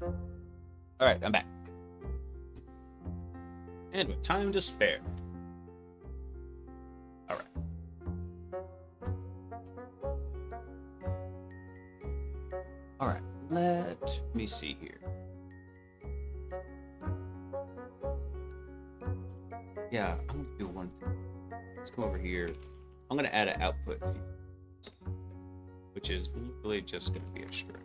All right, I'm back. And with time to spare. All right. All right, let me see here. Yeah, I'm gonna do one thing. Let's come over here. I'm gonna add an output field, which is literally just gonna be a string.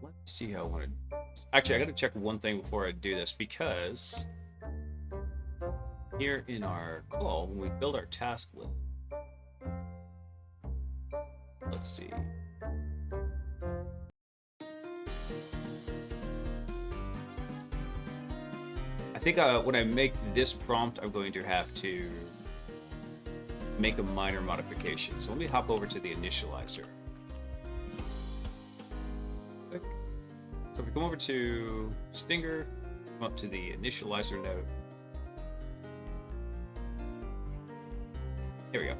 Let's see how I want to. Actually, I gotta check one thing before I do this, because here in our call, when we build our task list, let's see. I think when I make this prompt, I'm going to have to make a minor modification. So let me hop over to the initializer. Click. So if we come over to Stinger, come up to the initializer node. Here we go.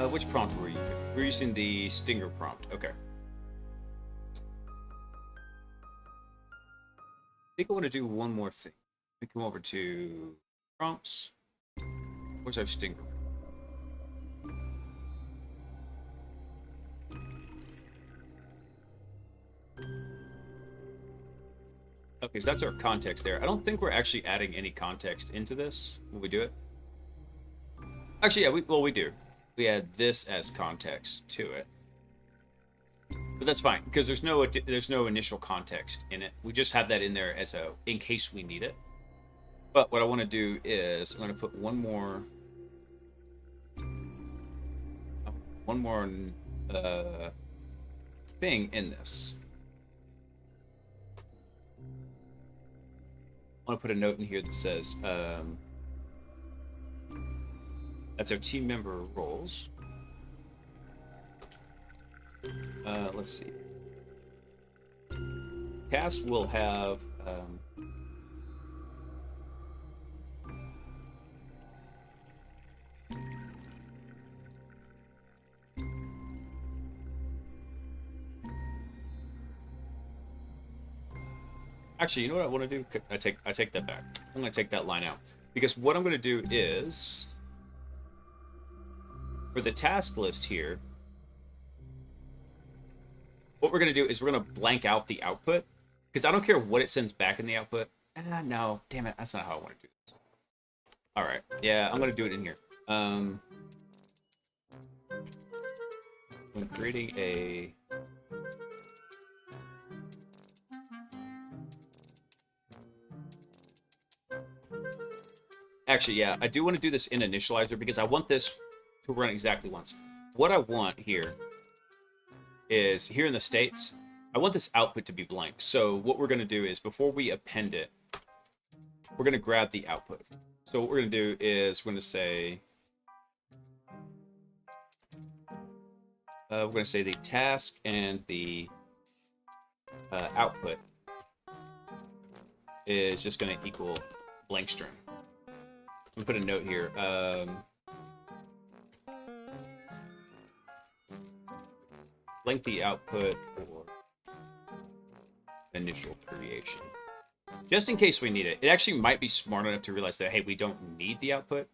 Which prompt were you using? We're using the Stinger prompt. Okay. I think I want to do one more thing. We come over to prompts. Where's our Stinger? Okay, so that's our context there. I don't think we're actually adding any context into this when we do it. Actually, yeah, we do. We add this as context to it. But that's fine, because there's no initial context in it. We just have that in there as in case we need it. But what I want to do is I'm going to put one more thing in this. I want to put a note in here that says that's our team member roles. Let's see. Cast will have actually, you know what I want to do? I take that back. I'm going to take that line out, because what I'm going to do is for the task list here, what we're going to do is we're going to blank out the output, because I don't care what it sends back in the output. No, damn it, that's not how I want to do this. All right, yeah, I'm going to do it in here. When creating a actually, yeah, I do want to do this in initializer, because I want this to run exactly once. What I want here is, here in the states, I want this output to be blank. So what we're going to do is, before we append it, we're going to grab the output. So what we're going to do is we're going to say, the task and the output is just going to equal blank string. I'm going to put a note here. Blank the output for initial creation. Just in case we need it. It actually might be smart enough to realize that, hey, we don't need the output.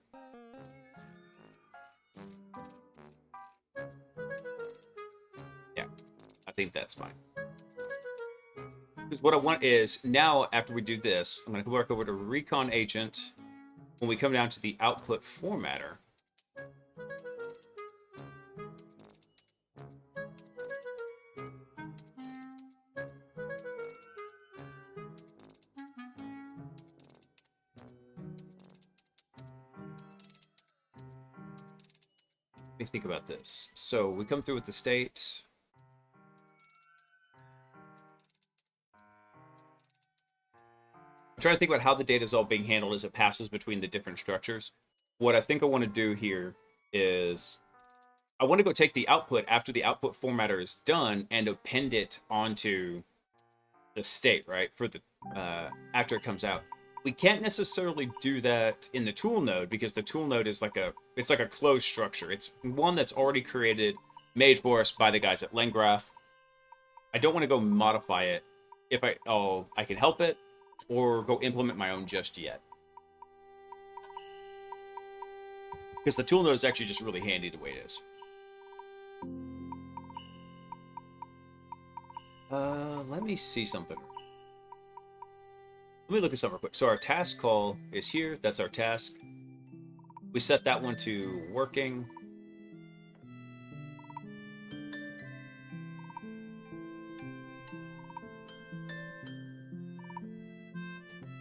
Yeah, I think that's fine. Because what I want is, now after we do this, I'm going to go back over to Recon Agent. When we come down to the output formatter, let me think about this. So we come through with the state. I'm trying to think about how the data is all being handled as it passes between the different structures. what I think I want to do here is I want to go take the output after the output formatter is done and append it onto the state, right? For the after it comes out. We can't necessarily do that in the tool node because the tool node is like a closed structure. It's one that's already created, made for us by the guys at LangGraph. I don't want to go modify it if I can help it or go implement my own just yet. Because the tool node is actually just really handy the way it is. Let me see something. Let me look at something real quick. So our task call is here. That's our task. We set that one to working.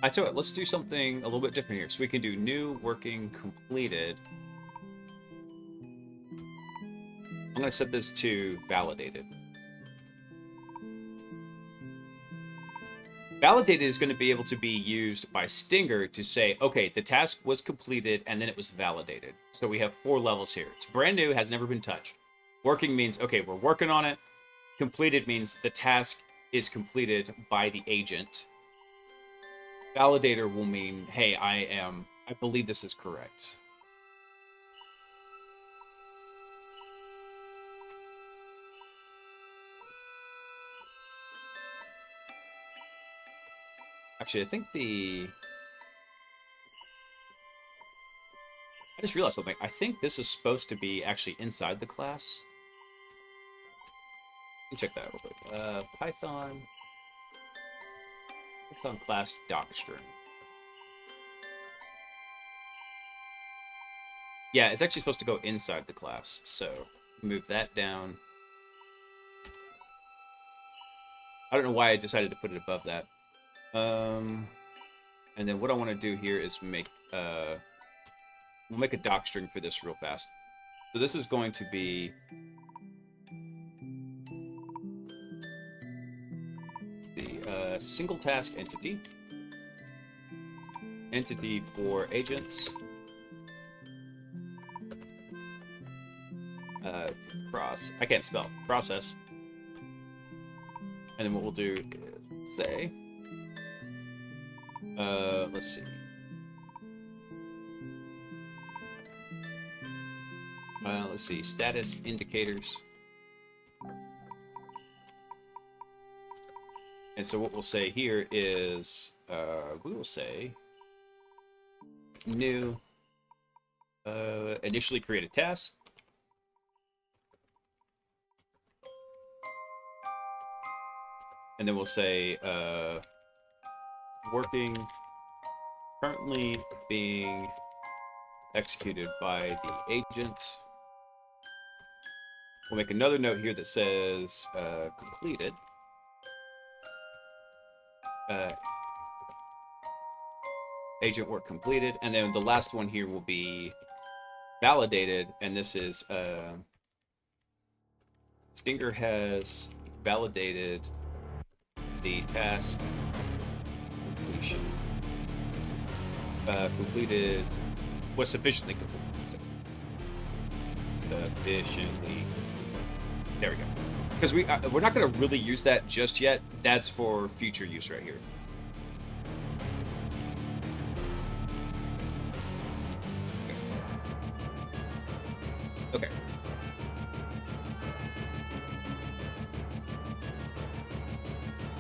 I tell you what, let's do something a little bit different here. So we can do new, working, completed. I'm going to set this to validated. Validated is going to be able to be used by Stinger to say, okay, the task was completed and then it was validated. So we have 4 levels here. It's brand new, has never been touched. Working means, okay, we're working on it. Completed means the task is completed by the agent. Validator will mean, hey, I believe this is correct. Actually, I think I just realized something. I think this is supposed to be actually inside the class. Let me check that real quick. Python class docstring. Yeah, it's actually supposed to go inside the class. So move that down. I don't know why I decided to put it above that. And then what I want to do here is we'll make a doc string for this real fast. So this is going to be the single task entity for agents, I can't spell process, and then what we'll do is say. Let's see. Let's see, status indicators. And so what we'll say here is, we will say new, initially create a task. And then we'll say, working, currently being executed by the agent. We'll make another note here that says completed. Agent work completed. And then the last one here will be validated. And this is Stinger has validated the task completion. Completed was sufficiently complete. Sufficiently. There we go. Because we're not going to really use that just yet. That's for future use right here. Okay.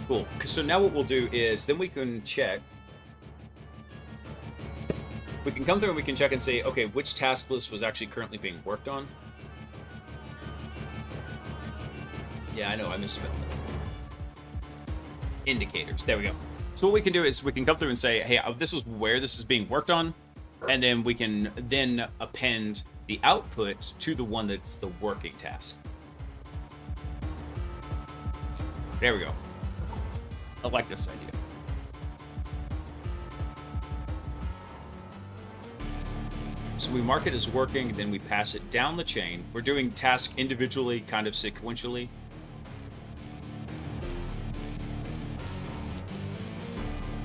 Cool. So now what we'll do is then we can check. We can come through and we can check and say, okay, which task list was actually currently being worked on? Yeah, I know, I misspelled it. Indicators. There we go. So what we can do is we can come through and say, hey, this is where this is being worked on. And then we can then append the output to the one that's the working task. There we go. I like this idea. So we mark it as working, then we pass it down the chain. We're doing tasks individually, kind of sequentially.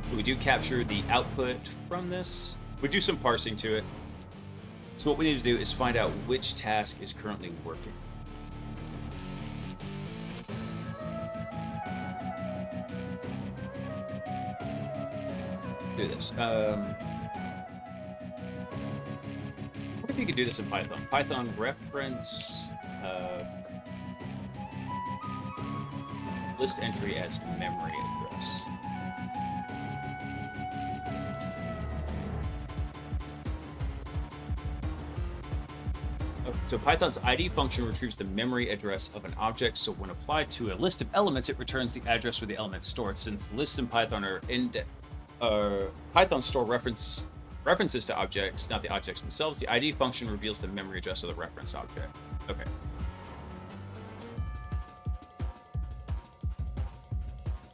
So we do capture the output from this. We do some parsing to it. So what we need to do is find out which task is currently working. Do this. I wonder if you could do this in Python. Python reference list entry as memory address. Okay, so Python's ID function retrieves the memory address of an object. So when applied to a list of elements, it returns the address where the element stored. Since lists in Python are Python store references to objects, not the objects themselves. The ID function reveals the memory address of the reference object. Okay.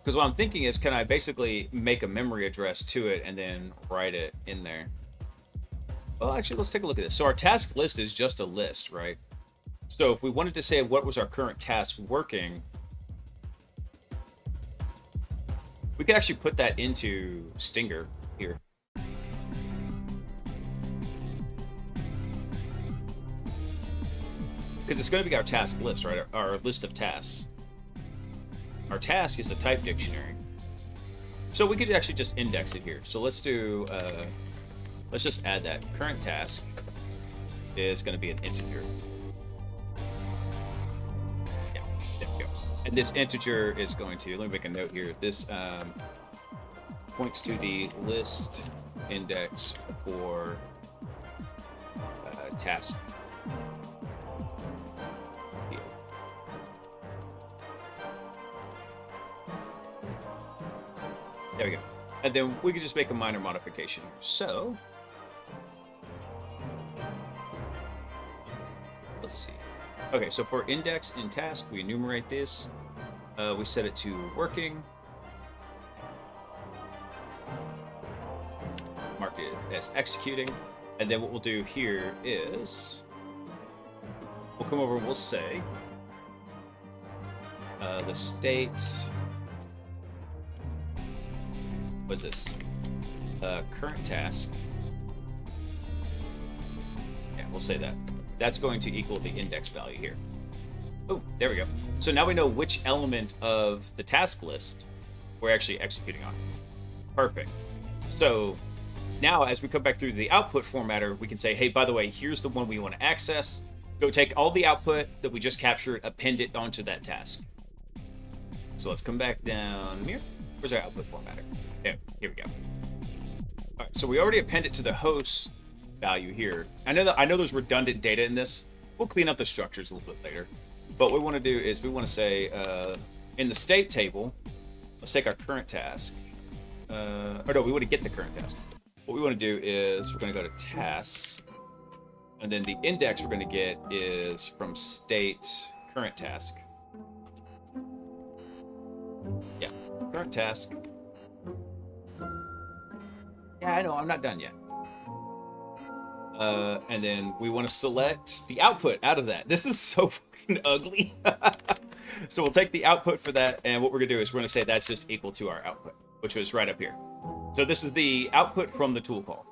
Because what I'm thinking is, can I basically make a memory address to it and then write it in there? Well, actually, let's take a look at this. So our task list is just a list, right? So if we wanted to say what was our current task working, we could actually put that into Stinger here. Because it's going to be our task list, right? Our list of tasks. Our task is a type dictionary. So we could actually just index it here. So let's do, let's just add that. Current task is going to be an integer. Yeah, there we go. And this integer is going to, let me make a note here. This points to the list index for task. There we go. And then we could just make a minor modification here. So, let's see. Okay, so for index in task, we enumerate this. We set it to working. Mark it as executing. And then what we'll do here is we'll come over and we'll say the state. What's this? Current task. Yeah, we'll say that. That's going to equal the index value here. Oh, there we go. So now we know which element of the task list we're actually executing on. Perfect. So now as we come back through the output formatter, we can say, hey, by the way, here's the one we want to access. Go take all the output that we just captured, append it onto that task. So let's come back down here. Where's our output formatter? Yeah, here we go. All right, so we already append it to the host value here. I know there's redundant data in this. We'll clean up the structures a little bit later. But what we want to do is we want to say in the state table, let's take our current task. Or no, we want to get the current task. What we want to do is we're going to go to tasks, and then the index we're going to get is from state current task. Yeah, current task. Yeah, I know, I'm not done yet. And then we want to select the output out of that. This is so fucking ugly. So we'll take the output for that, and what we're going to do is we're going to say that's just equal to our output, which was right up here. So this is the output from the tool call.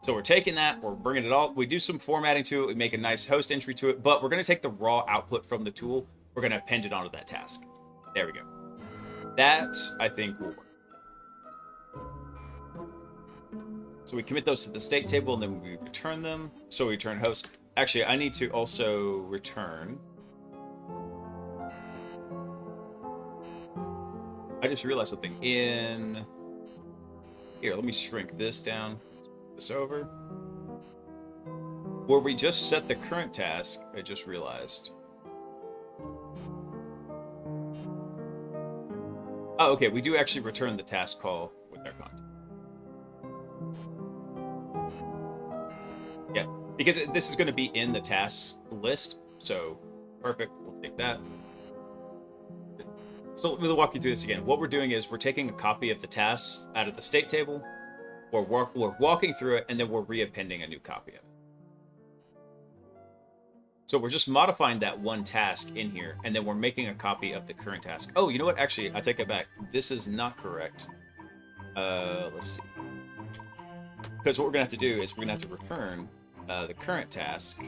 So we're taking that, we're bringing it all, we do some formatting to it, we make a nice host entry to it, but we're going to take the raw output from the tool, we're going to append it onto that task. There we go. That, I think, will work. So we commit those to the state table, and then we return them. So we return host. Actually, I need to also return. I just realized something. In here, let me shrink this down. This over. Where we just set the current task, I just realized. Oh, okay. We do actually return the task call with our content. Yeah, because this is going to be in the tasks list, so perfect. We'll take that. So let me walk you through this again. What we're doing is we're taking a copy of the tasks out of the state table, we're walking through it, and then we're reappending a new copy of it. So we're just modifying that one task in here, and then we're making a copy of the current task. Oh, you know what? Actually, I take it back. This is not correct. Let's see. Because what we're going to have to do is we're going to have to return the current task.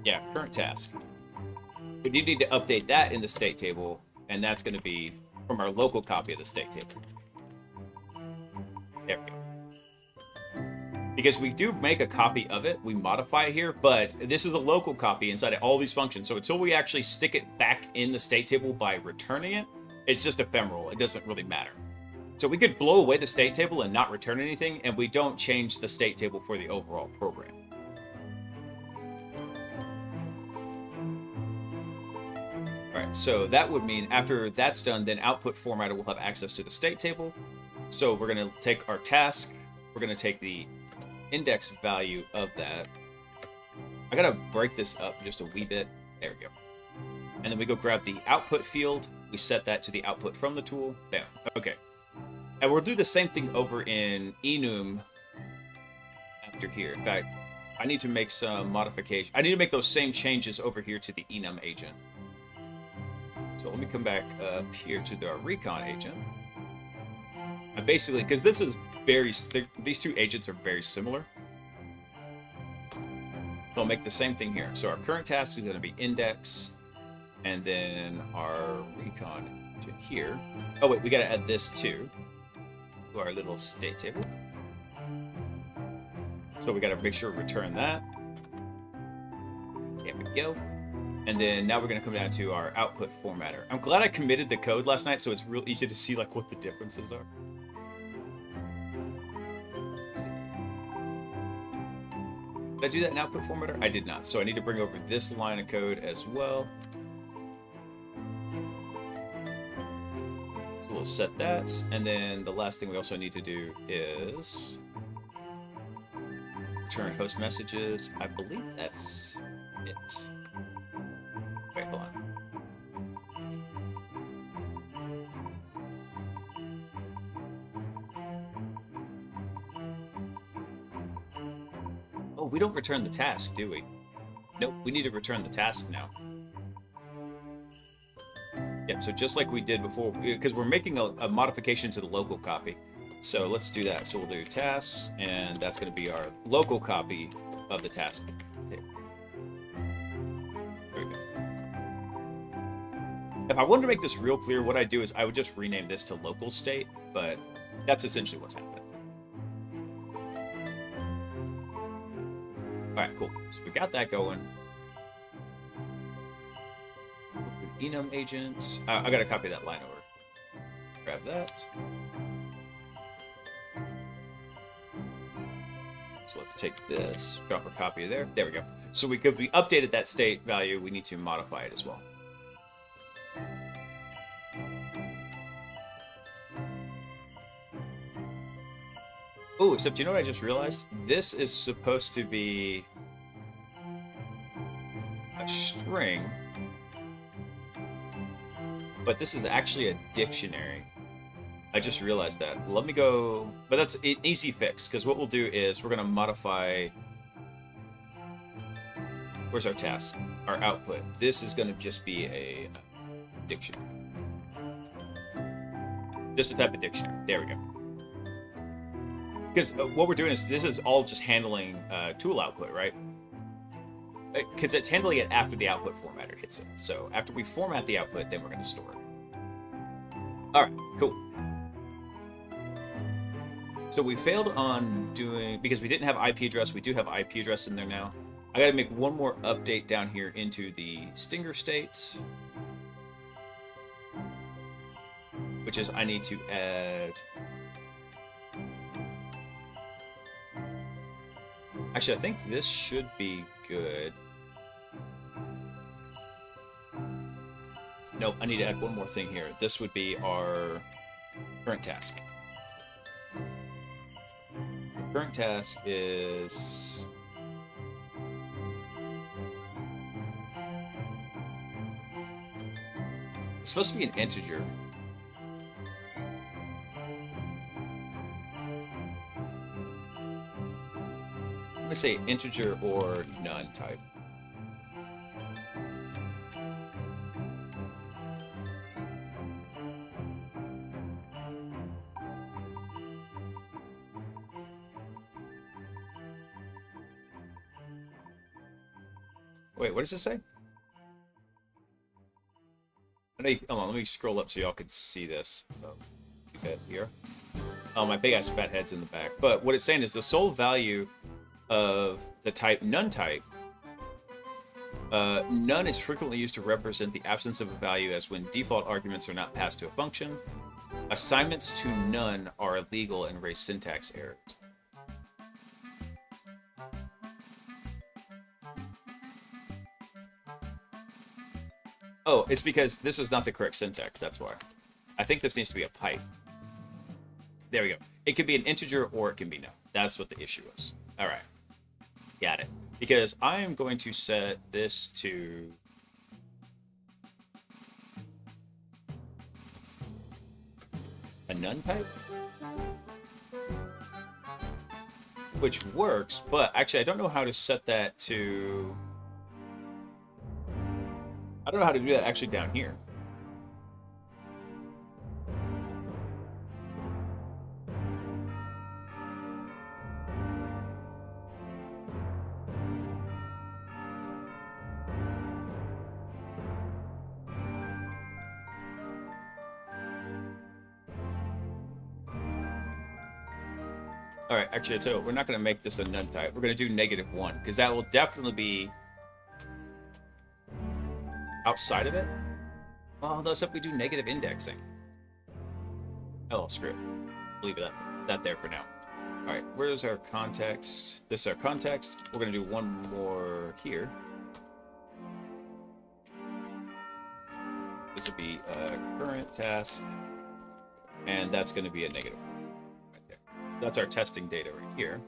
Yeah, current task. We do need to update that in the state table, and that's going to be from our local copy of the state table. There we go. Because we do make a copy of it, we modify it here, but this is a local copy inside of all these functions. So until we actually stick it back in the state table by returning it, it's just ephemeral. It doesn't really matter. So we could blow away the state table and not return anything, and we don't change the state table for the overall program. All right, so that would mean after that's done, then output formatter will have access to the state table. So we're going to take our task, we're going to take the index value of that. I got to break this up just a wee bit. There we go. And then we go grab the output field, we set that to the output from the tool. Bam. Okay. And we'll do the same thing over in enum after here. In fact, I need to make some modification. I need to make those same changes over here to the enum agent. So let me come back up here to the recon agent. And basically, because this is these two agents are very similar. So I'll make the same thing here. So our current task is going to be index, and then our recon agent here. Oh wait, we got to add this too to our little state table. So we got to make sure to return that. There we go. And then now we're going to come down to our output formatter. I'm glad I committed the code last night, so it's real easy to see like what the differences are. Did I do that in output formatter? I did not. So I need to bring over this line of code as well. So we'll set that. And then the last thing we also need to do is return host messages. I believe that's it. Wait, hold on. Oh, we don't return the task, do we? Nope, we need to return the task now. Yep, so just like we did before, because we're making a modification to the local copy. So let's do that. So we'll do tasks, and that's going to be our local copy of the task. There we go. If I wanted to make this real clear, what I'd do is I would just rename this to local state, but that's essentially what's happening. All right, cool. So we got that going. Enum agent. I got to copy that line over. Grab that. So let's take this, drop our copy there. There we go. So we updated that state value. We need to modify it as well. Oh, except you know what I just realized? This is supposed to be a string, but this is actually a dictionary. I just realized that. Let me go, but that's an easy fix, because what we'll do is we're going to modify, where's our task? Our output. This is going to just be a dictionary. Just a type of dictionary. There we go. Because what we're doing is, this is all just handling tool output, right? Because it's handling it after the output formatter hits it. So after we format the output, then we're going to store it. All right, cool. So we failed on doing, because we didn't have IP address, we do have IP address in there now. I got to make one more update down here into the Stinger state, which is I need to add. Actually, I think this should be good. Nope, I need to add one more thing here. This would be our current task. Current task is it's supposed to be an integer. I'm gonna say integer or none type. Wait, what does it say? Hold on, let me scroll up so y'all can see this. Oh, a bit here. Oh, my big ass fat head's in the back. But what it's saying is the sole value of the type none type. None is frequently used to represent the absence of a value, as when default arguments are not passed to a function. Assignments to none are illegal and raise syntax errors. Oh, it's because this is not the correct syntax, that's why. I think this needs to be a pipe. There we go. It could be an integer or it can be no. That's what the issue is. All right. Got it. Because I am going to set this to... a none type? Which works, but actually I don't know how to set that to... I don't know how to do that actually down here. All right, actually, so we're not going to make this a none type. We're going to do -1, because that will definitely be outside of it. Well, though, except we do negative indexing. Oh, screw it. Leave that there for now. All right, where's our context? This is our context. We're going to do one more here. This will be a current task, and that's going to be a -1 right there. That's our testing data right here.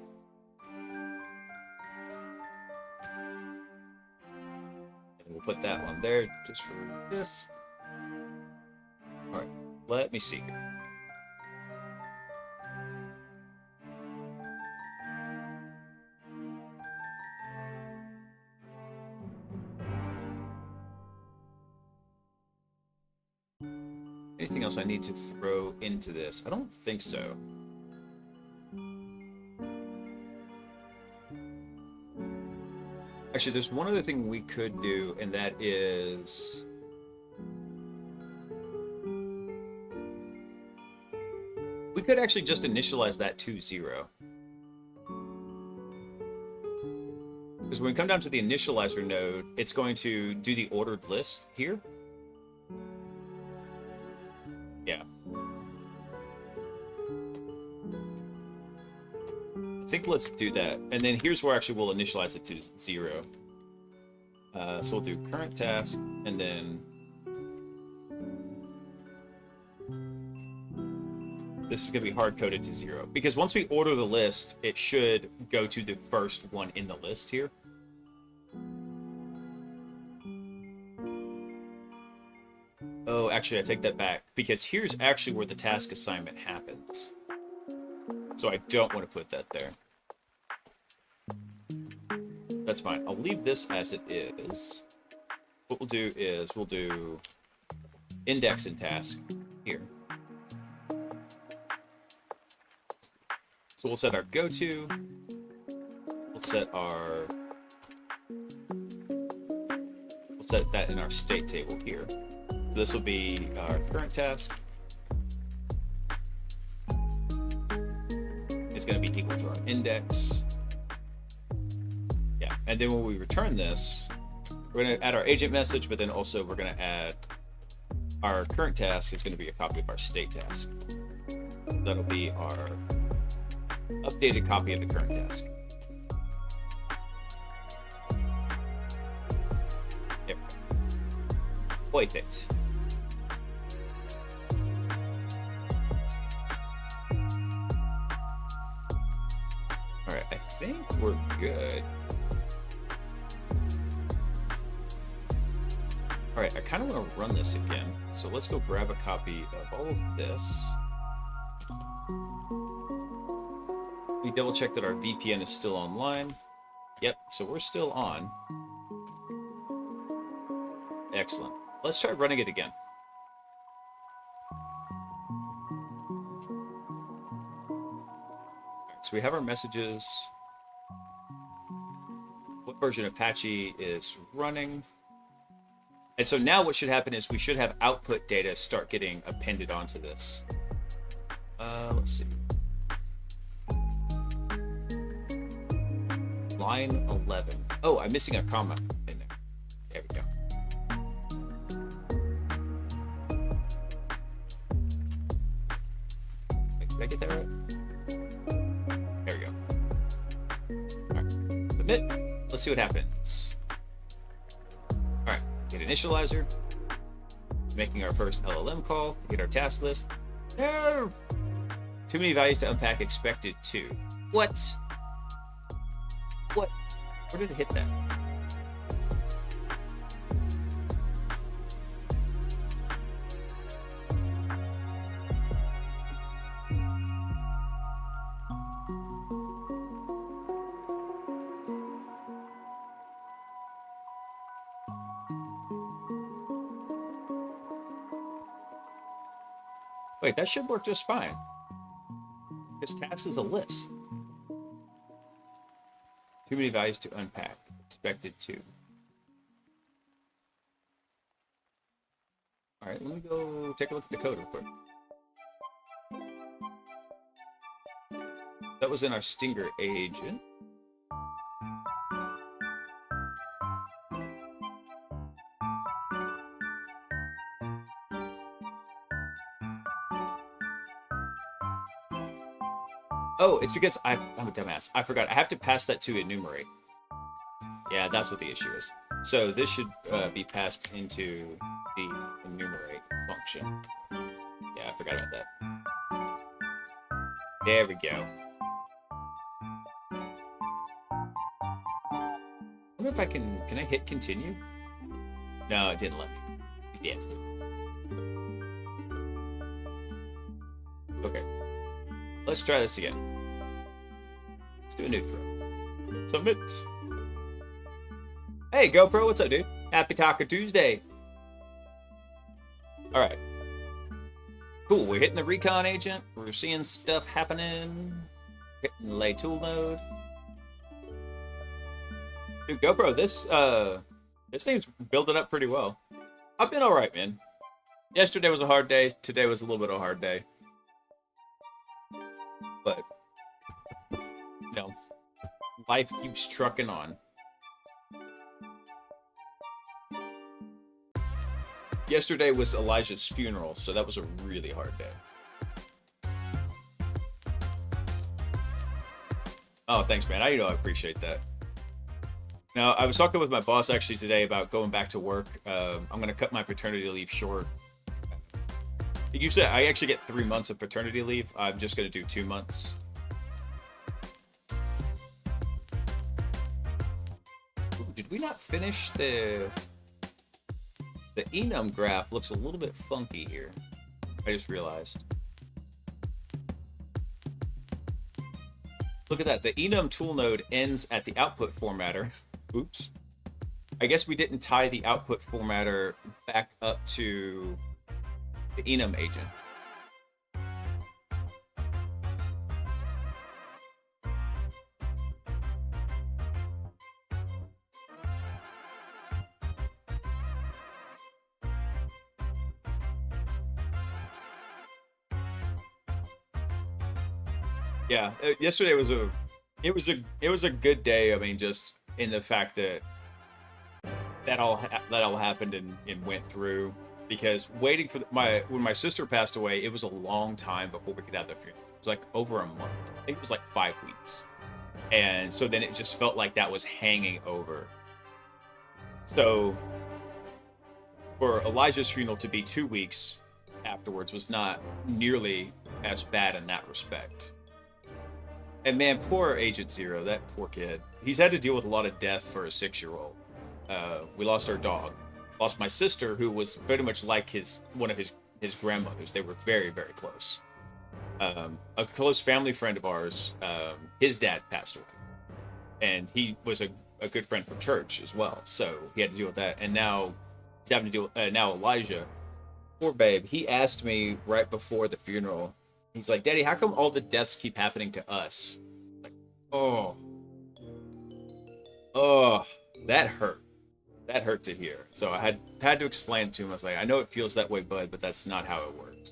And we'll put that one there just for this. All right, let me see here. Anything else I need to throw into this? I don't think so. Actually, there's one other thing we could do, and that is... we could actually just initialize that to 0. Because when we come down to the initializer node, it's going to do the ordered list here. Yeah. I think let's do that. And then here's where actually we'll initialize it to 0. So we'll do current task, and then this is going to be hard-coded to 0. Because once we order the list, it should go to the first one in the list here. Oh, actually, I take that back. Because here's actually where the task assignment happens. So I don't want to put that there. That's fine. I'll leave this as it is. What we'll do is we'll do index and task here. So we'll set our go-to. We'll set that in our state table here. So this will be our current task. It's going to be equal to our index. Yeah, and then when we return this, we're going to add our agent message, but then also we're going to add our current task is going to be a copy of our state task. That'll be our updated copy of the current task. Yep. Perfect. All right, I think we're good. All right, I kind of want to run this again. So let's go grab a copy of all of this. We double check that our VPN is still online. Yep, so we're still on. Excellent. Let's try running it again. So we have our messages. What version Apache is running. And so now what should happen is we should have output data start getting appended onto this. Let's see. Line 11. Oh, I'm missing a comma in there. There we go. Wait, did I get that right? There we go. All right. Submit. Let's see what happens. All right. Get initializer. Making our first LLM call. Get our task list. No! Too many values to unpack. Expected to. What? What? Where did it hit that? Wait, that should work just fine. This task is a list. Too many values to unpack. Expected to. All right, let me go take a look at the code real quick. That was in our Stinger agent. Oh, it's because I'm a dumbass. I forgot. I have to pass that to enumerate. Yeah, that's what the issue is. So this should be passed into the enumerate function. Yeah, I forgot about that. There we go. I wonder if I can I hit continue? No, it didn't let me. Yes, it did. Okay. Let's try this again. Let's do a new throw. Submit. Hey, GoPro, what's up, dude? Happy Taco Tuesday. All right. Cool, we're hitting the recon agent. We're seeing stuff happening. Hitting the lay tool node. Dude, GoPro, this thing's building up pretty well. I've been all right, man. Yesterday was a hard day. Today was a little bit of a hard day. But, you know, life keeps trucking on. Yesterday was Elijah's funeral, so that was a really hard day. Oh, thanks, man. I appreciate that. Now, I was talking with my boss actually today about going back to work. I'm going to cut my paternity leave short. Usually, I actually get 3 months of paternity leave. I'm just going to do 2 months. Ooh, did we not finish the enum graph? Looks a little bit funky here. I just realized. Look at that. The enum tool node ends at the output formatter. Oops. I guess we didn't tie the output formatter back up to the enum agent. Yeah, yesterday was a good day. I mean, just in the fact that all happened and went through. Because waiting for when my sister passed away, it was a long time before we could have the funeral. It was like over a month. I think it was like 5 weeks. And so then it just felt like that was hanging over. So for Elijah's funeral to be 2 weeks afterwards was not nearly as bad in that respect. And man, poor Agent Zero, that poor kid. He's had to deal with a lot of death for a 6-year-old. We lost our dog. Lost my sister, who was pretty much like one of his grandmothers. They were very, very close. A close family friend of ours, his dad passed away. And he was a good friend from church as well. So he had to deal with that. And now he's having to deal with now Elijah. Poor babe. He asked me right before the funeral, he's like, Daddy, how come all the deaths keep happening to us? Like, oh. Oh, that hurt. That hurt to hear. So I had to explain it to him. I was like, I know it feels that way, bud, but that's not how it works.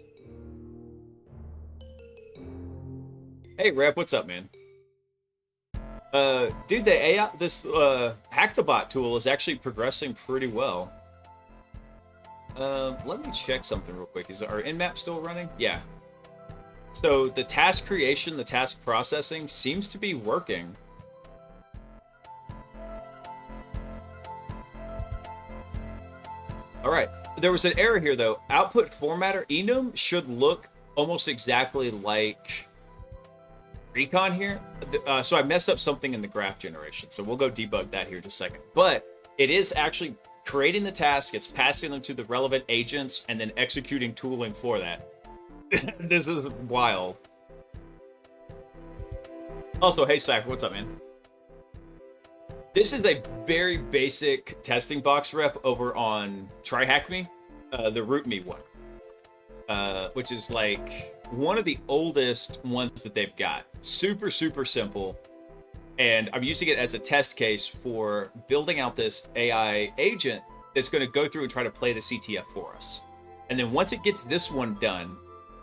Hey, Rep, what's up, man? Dude, the AI, this hack the bot tool is actually progressing pretty well. Let me check something real quick. Is our in-map still running? Yeah. So the task creation, the task processing seems to be working. All right. There was an error here, though. Output formatter enum should look almost exactly like Recon here. So I messed up something in the graph generation. So we'll go debug that here in just a second. But it is actually creating the task. It's passing them to the relevant agents and then executing tooling for that. This is wild. Also, hey, Cypher, what's up, man? This is a very basic testing box rep over on TryHackMe, the RootMe one, which is like one of the oldest ones that they've got. Super, super simple. And I'm using it as a test case for building out this AI agent that's going to go through and try to play the CTF for us. And then once it gets this one done,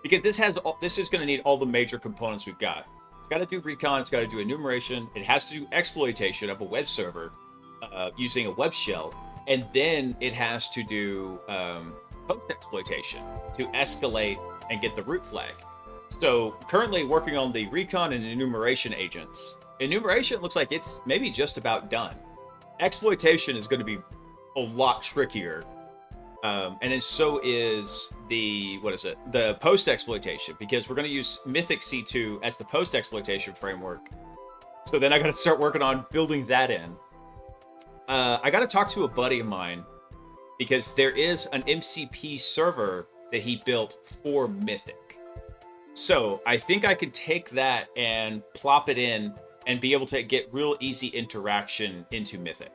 because this is going to need all the major components we've got. It's got to do recon, it's got to do enumeration, it has to do exploitation of a web server using a web shell, and then it has to do post exploitation to escalate and get the root flag. So currently working on the recon and enumeration agents. Enumeration looks like it's maybe just about done. Exploitation is going to be a lot trickier. And then so is the post exploitation, because we're going to use Mythic C2 as the post exploitation framework. So then I got to start working on building that in. I got to talk to a buddy of mine because there is an MCP server that he built for Mythic. So I think I could take that and plop it in and be able to get real easy interaction into Mythic.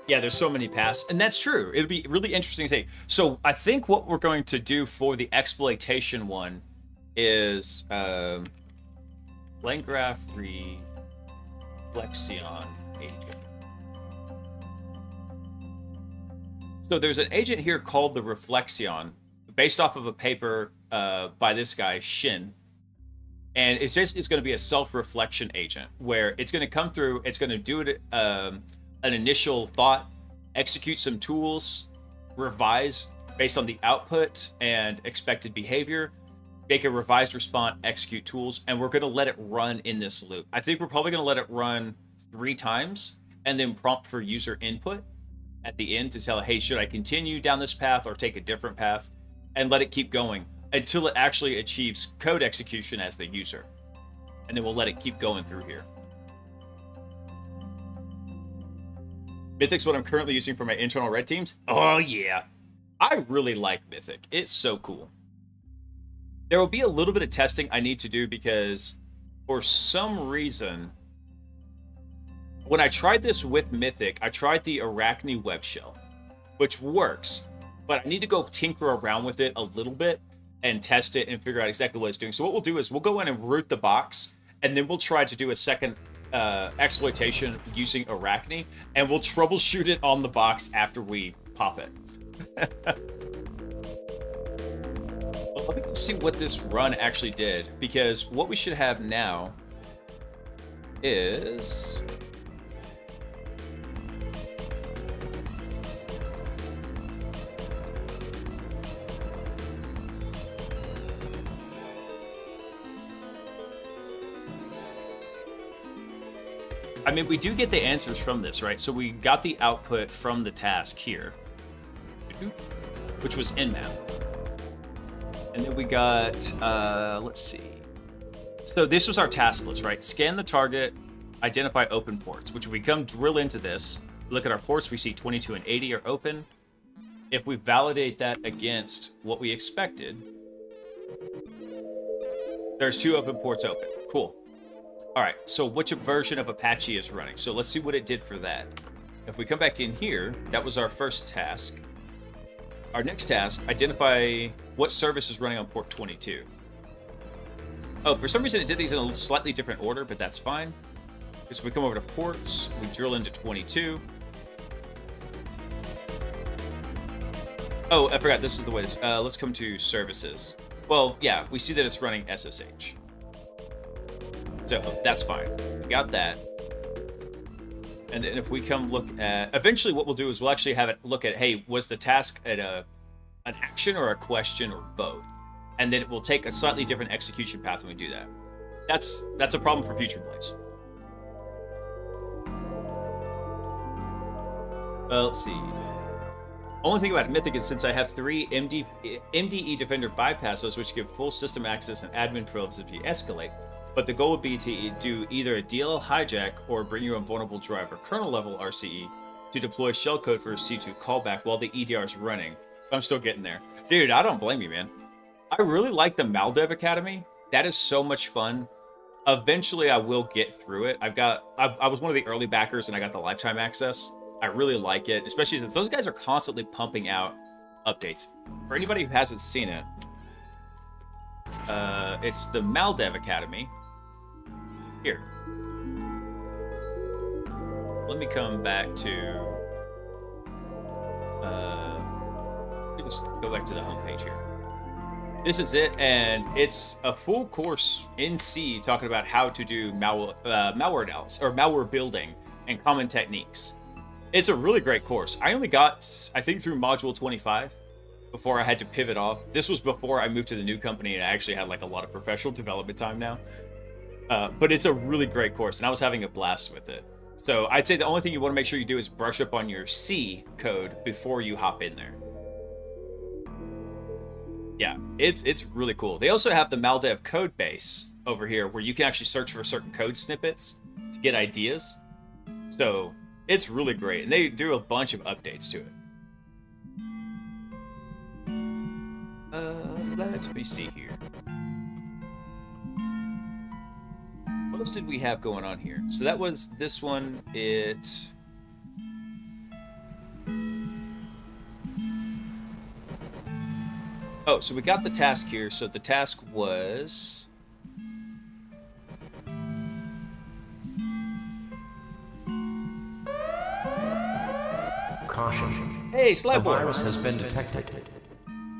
Yeah, there's so many paths, and that's true. It'll be really interesting to see. So I think what we're going to do for the exploitation one is LangGraph reflexion agent. So there's an agent here called the reflexion, based off of a paper by this guy Shin, and it's going to be a self-reflection agent where it's going to come through. It's going to do it. An initial thought, execute some tools, revise based on the output and expected behavior, make a revised response, execute tools, and we're going to let it run in this loop. I think we're probably going to let it run 3 times and then prompt for user input at the end to tell it, hey, should I continue down this path or take a different path, and let it keep going until it actually achieves code execution as the user. And then we'll let it keep going through here. Mythic's what I'm currently using for my internal red teams. Oh, yeah. I really like Mythic. It's so cool. There will be a little bit of testing I need to do because for some reason, when I tried this with Mythic, I tried the Arachne web shell, which works, but I need to go tinker around with it a little bit and test it and figure out exactly what it's doing. So what we'll do is we'll go in and root the box, and then we'll try to do a second exploitation using Arachne, and we'll troubleshoot it on the box after we pop it. Well, let me go see what this run actually did, because what we should have now is I mean, we do get the answers from this, right? So we got the output from the task here, which was nmap. And then we got, let's see. So this was our task list, right? Scan the target, identify open ports, which we come drill into this. Look at our ports, we see 22 and 80 are open. If we validate that against what we expected, there's 2 open ports open. Cool. All right, so which version of Apache is running? So let's see what it did for that. If we come back in here, that was our first task. Our next task, identify what service is running on port 22. Oh, for some reason it did these in a slightly different order, but that's fine. So we come over to ports, we drill into 22. Oh, I forgot, this is the way this, let's come to services. Well, yeah, we see that it's running SSH. So, that's fine. We got that. And then if we come look at... Eventually what we'll do is we'll actually have it look at, hey, was the task at an action or a question or both? And then it will take a slightly different execution path when we do that. That's a problem for future plays. Let's see. Only thing about Mythic is since I have 3 MDE Defender bypasses, which give full system access and admin privileges if you escalate, but the goal would be to do either a DLL hijack or bring your own vulnerable drive or kernel level RCE to deploy shellcode for a C2 callback while the EDR is running. I'm still getting there. Dude, I don't blame you, man. I really like the Maldev Academy. That is so much fun. Eventually, I will get through it. I was one of the early backers and I got the lifetime access. I really like it, especially since those guys are constantly pumping out updates. For anybody who hasn't seen it, it's the Maldev Academy. Here. Let me come back to... let me just go back to the homepage here. This is it, and it's a full course in C talking about how to do malware analysis, or malware building, and common techniques. It's a really great course. I only got, I think, through module 25 before I had to pivot off. This was before I moved to the new company, and I actually had like a lot of professional development time now. But it's a really great course, and I was having a blast with it. So I'd say the only thing you want to make sure you do is brush up on your C code before you hop in there. Yeah, it's really cool. They also have the Maldev code base over here where you can actually search for certain code snippets to get ideas. So it's really great, and they do a bunch of updates to it. Let me see here. What else did we have going on here? So that was this one. Oh, so we got the task here. So the task was... Caution. Hey, The Slapboard! virus has been detected.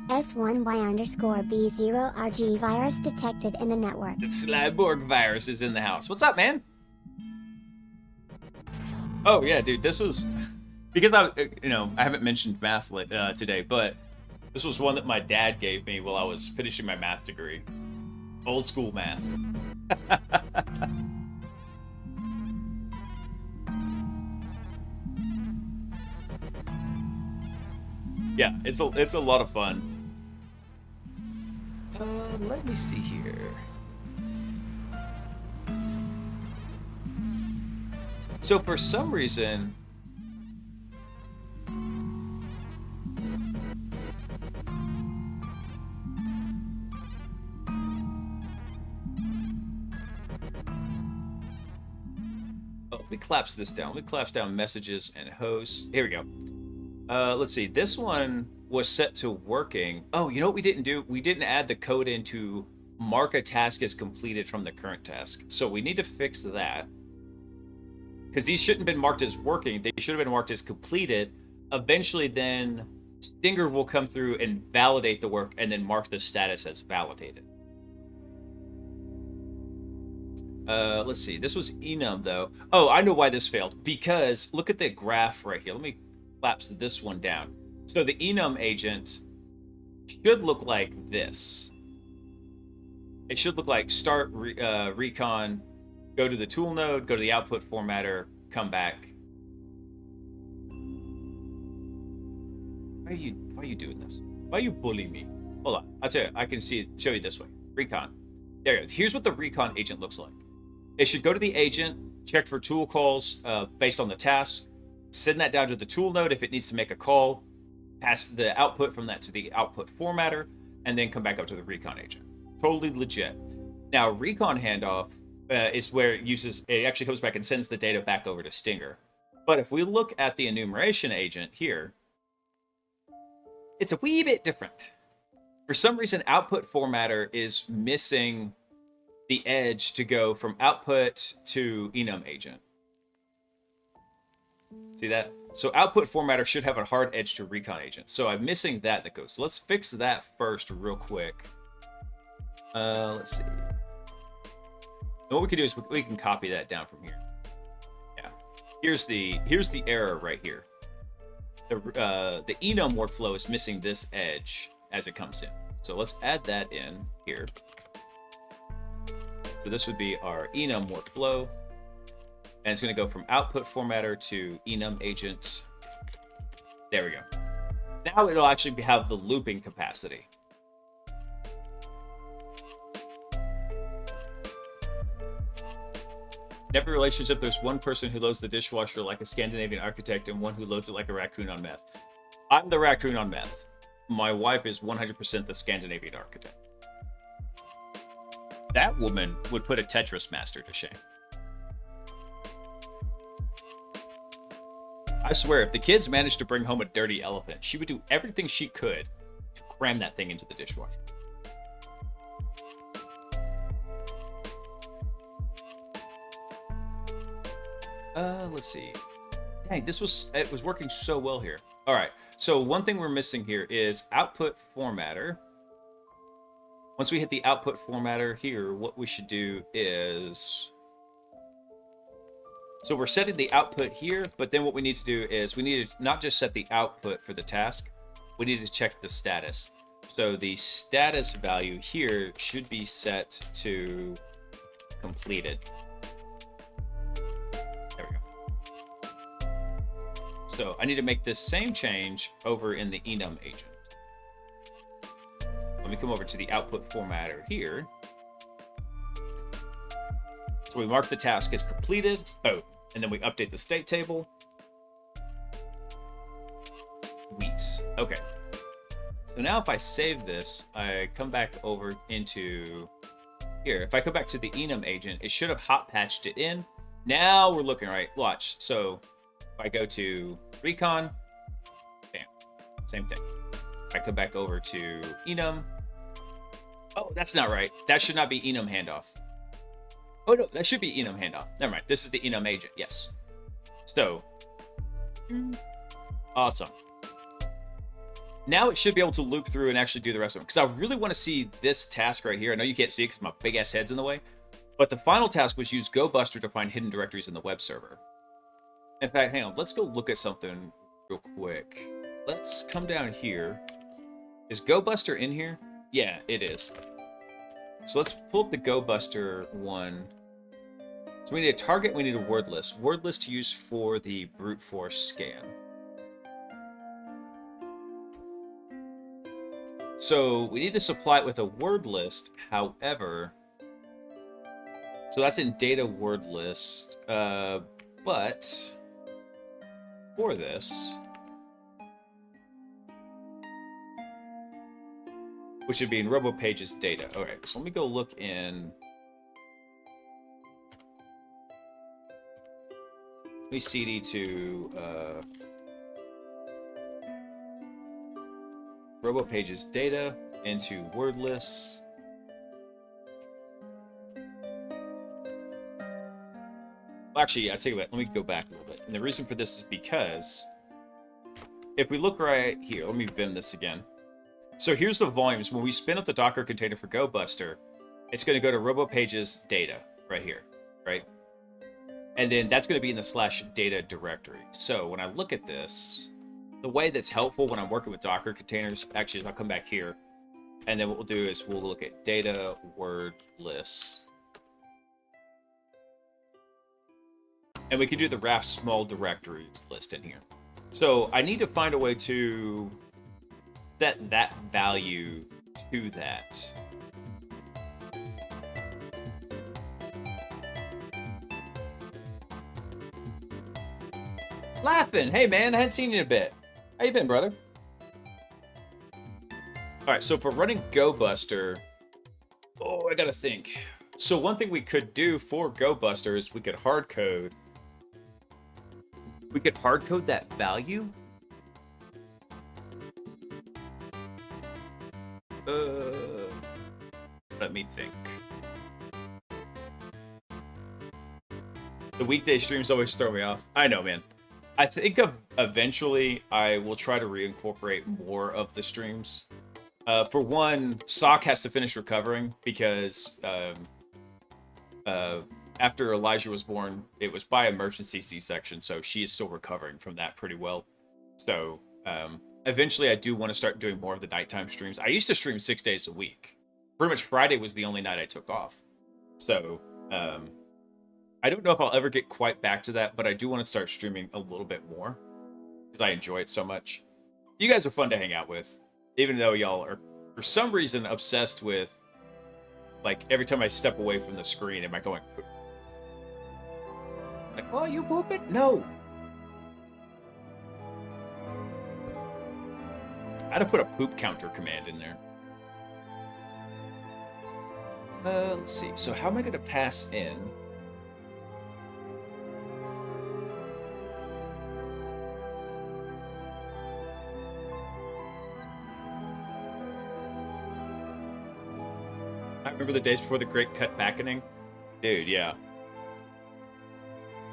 S1Y_B0RG virus detected in the network. The Slapborg virus is in the house. What's up, man? Oh, yeah, dude, this was... Because I haven't mentioned math today, but this was one that my dad gave me while I was finishing my math degree. Old school math. Yeah, it's a lot of fun. Let me see here. So for some reason... Oh, let me collapse this down. Let me collapse down messages and hosts. Here we go. Let's see. This one was set to working. Oh, you know what we didn't do? We didn't add the code in to mark a task as completed from the current task. So we need to fix that. Because these shouldn't have been marked as working. They should have been marked as completed. Eventually, then Stinger will come through and validate the work and then mark the status as validated. Let's see. This was enum, though. Oh, I know why this failed. Because look at the graph right here. Let me collapse this one down. So the enum agent should look like this. It should look like start recon, go to the tool node, go to the output formatter, come back. Why are you doing this? Why are you bullying me? Hold on. I'll tell you. I can show you this way. Recon. There you go. Here's what the recon agent looks like. It should go to the agent, check for tool calls based on the task, send that down to the tool node if it needs to make a call, pass the output from that to the output formatter, and then come back up to the recon agent. Totally legit. Now, recon handoff is where it actually comes back and sends the data back over to Stinger. But if we look at the enumeration agent here, it's a wee bit different. For some reason, output formatter is missing the edge to go from output to enum agent. See that? So output formatter should have a hard edge to recon agent. So I'm missing that goes. So let's fix that first real quick. Let's see. And what we can do is we can copy that down from here. Yeah. Here's the error right here. The enum workflow is missing this edge as it comes in. So let's add that in here. So this would be our enum workflow. And it's going to go from output formatter to enum agent. There we go. Now it'll actually have the looping capacity. In every relationship, there's one person who loads the dishwasher like a Scandinavian architect and one who loads it like a raccoon on meth. I'm the raccoon on meth. My wife is 100% the Scandinavian architect. That woman would put a Tetris master to shame. I swear, if the kids managed to bring home a dirty elephant, she would do everything she could to cram that thing into the dishwasher. Let's see. Dang, it was working so well here. All right, so one thing we're missing here is output formatter. Once we hit the output formatter here, what we should do is... So we're setting the output here, but then what we need to do is we need to not just set the output for the task, we need to check the status. So the status value here should be set to completed. There we go. So I need to make this same change over in the enum agent. Let me come over to the output formatter here. So we mark the task as completed. Oh, and then we update the state table. Weeks. Okay. So now if I save this, I come back over into here. If I come back to the enum agent, it should have hot patched it in. Now we're looking right. Watch. So if I go to recon, bam, same thing. If I come back over to enum, oh, that's not right. That should not be enum handoff. Oh no, that should be enum handoff. Never mind. This is the enum agent. Yes. So, awesome. Now it should be able to loop through and actually do the rest of them. Because I really want to see this task right here. I know you can't see it because my big ass head's in the way. But the final task was use GoBuster to find hidden directories in the web server. In fact, hang on. Let's go look at something real quick. Let's come down here. Is GoBuster in here? Yeah, it is. So let's pull up the GoBuster one. So we need a target, we need a word list. Word list to use for the brute force scan. So we need to supply it with a word list. However, so that's in data word list. But for this, which would be in RoboPage's data. All right, so let me go look in. Let me CD to RoboPage's data into word lists. Well, actually, I take it back. Let me go back a little bit. And the reason for this is because if we look right here, let me vim this again. So here's the volumes. When we spin up the Docker container for GoBuster, it's going to go to RoboPage's data right here, right? And then that's going to be in the /data directory. So when I look at this, the way that's helpful when I'm working with Docker containers, actually, is I'll come back here. And then what we'll do is we'll look at data word lists. And we can do the RAF small directories list in here. So I need to find a way to set that value to that. Laughing. Hey, man, I hadn't seen you in a bit. How you been, brother? All right, so for running GoBuster, oh, I gotta think. So one thing we could do for GoBuster is we could hard code. We could hard code that value. Let me think. The weekday streams always throw me off. I know, man. I think eventually I will try to reincorporate more of the streams. For one, Sock has to finish recovering because after Elijah was born, it was by emergency C-section, so she is still recovering from that pretty well. So eventually I do want to start doing more of the nighttime streams. I used to stream 6 days a week. Pretty much Friday was the only night I took off. So I don't know if I'll ever get quite back to that, but I do want to start streaming a little bit more because I enjoy it so much. You guys are fun to hang out with, even though y'all are, for some reason, obsessed with, like, every time I step away from the screen, am I going poop? Like, oh, you poop it? No. I had to put a poop counter command in there. Let's see. So how am I going to pass in? I remember the days before the great cut backening. Dude, yeah.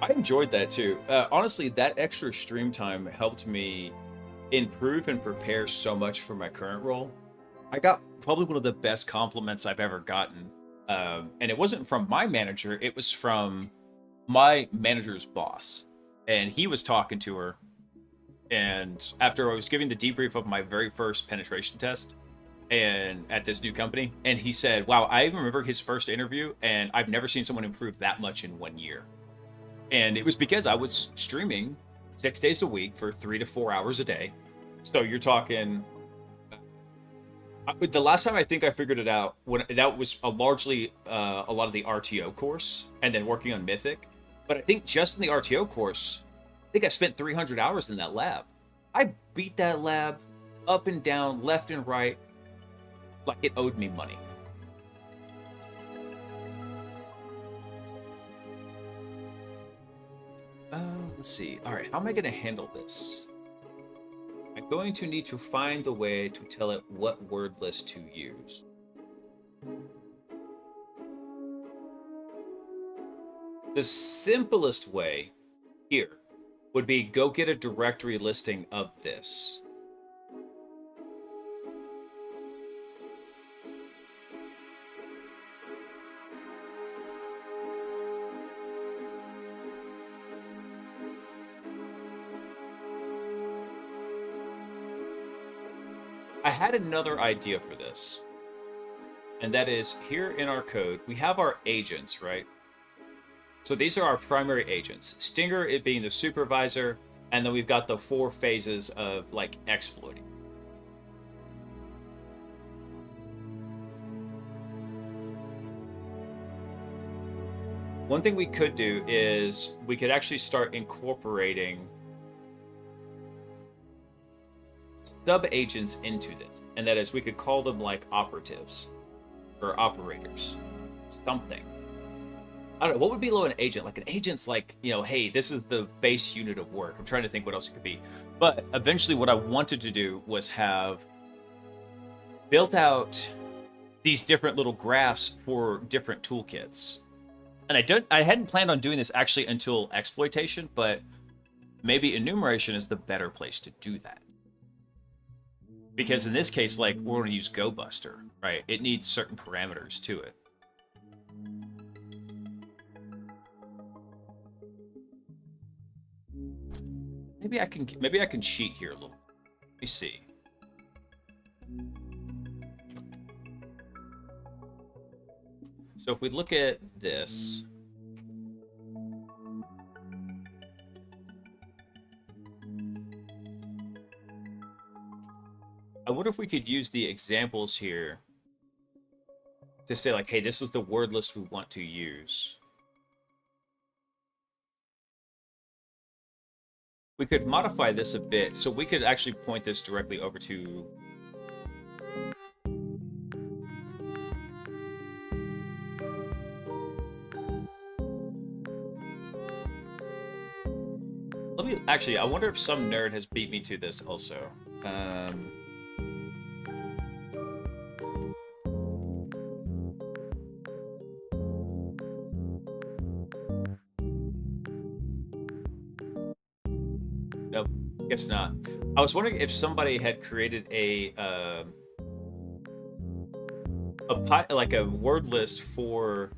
I enjoyed that too. Honestly, that extra stream time helped me improve and prepare so much for my current role. I got probably one of the best compliments I've ever gotten. And it wasn't from my manager, it was from my manager's boss. And he was talking to her. And after I was giving the debrief of my very first penetration test, and at this new company, and he said, wow, I remember his first interview and I've never seen someone improve that much in 1 year. And it was because I was streaming 6 days a week for 3 to 4 hours a day. So you're talking, the last time I think I figured it out, when that was largely a lot of the RTO course and then working on Mythic. But I think just in the RTO course, I think I spent 300 hours in that lab. I beat that lab up and down, left and right, like it owed me money. Let's see. All right, how am I going to handle this? I'm going to need to find a way to tell it what word list to use. The simplest way here would be go get a directory listing of this. I had another idea for this, and that is here in our code, we have our agents, right? So these are our primary agents. Stinger, it being the supervisor, and then we've got the 4 phases of like exploiting. One thing we could do is we could actually start incorporating sub-agents into this, and that is we could call them like operatives or operators, something. I don't know, what would be below an agent? Like an agent's like, you know, hey, this is the base unit of work. I'm trying to think what else it could be. But eventually what I wanted to do was have built out these different little graphs for different toolkits. And I hadn't planned on doing this actually until exploitation, but maybe enumeration is the better place to do that. Because in this case, like, we're going to use GoBuster, right? It needs certain parameters to it. Maybe I can cheat here a little. Let me see. So if we look at this, I wonder if we could use the examples here to say like, hey, this is the word list we want to use. We could modify this a bit, so we could actually point this directly over to actually, I wonder if some nerd has beat me to this also. Nope, guess not. I was wondering if somebody had created like a word list for.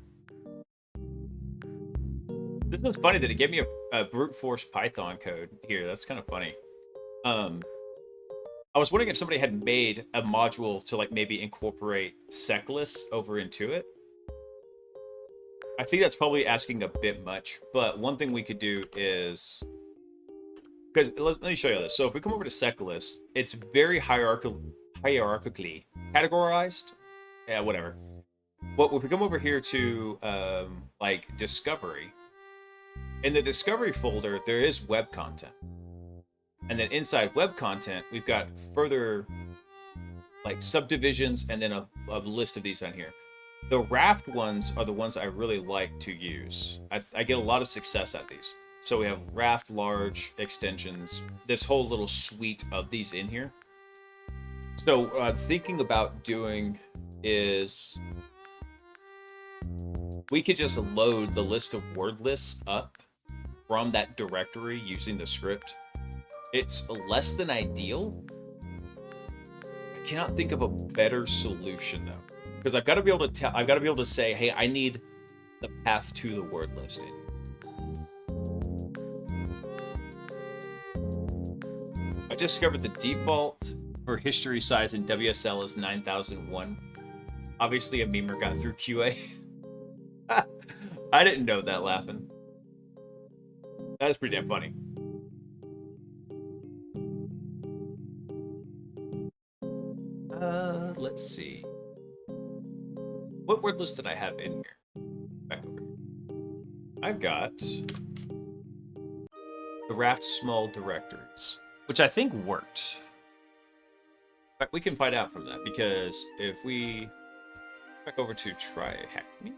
This is funny that it gave me a brute force Python code here. That's kind of funny. I was wondering if somebody had made a module to like maybe incorporate sec lists over into it. I think that's probably asking a bit much, but one thing we could do is, because let me show you this. So if we come over to sec list, it's very hierarchically categorized. Yeah, whatever. But if we come over here to like discovery, in the discovery folder, there is web content. And then inside web content, we've got further like subdivisions and then a list of these on here. The raft ones are the ones I really like to use. I get a lot of success at these. So we have raft large extensions, this whole little suite of these in here. So what I'm thinking about doing is we could just load the list of word lists up from that directory using the script. It's less than ideal. I cannot think of a better solution though, because I've got to be able to I've got to be able to say, hey, I need the path to the word list in. I discovered the default for history size in WSL is 9001. Obviously, a memer got through QA. I didn't know that, laughing. That is pretty damn funny. Let's see. What word list did I have in here? Back over here. I've got the raft small directories, which I think worked. In fact, we can find out from that, because if we back over to try hack me,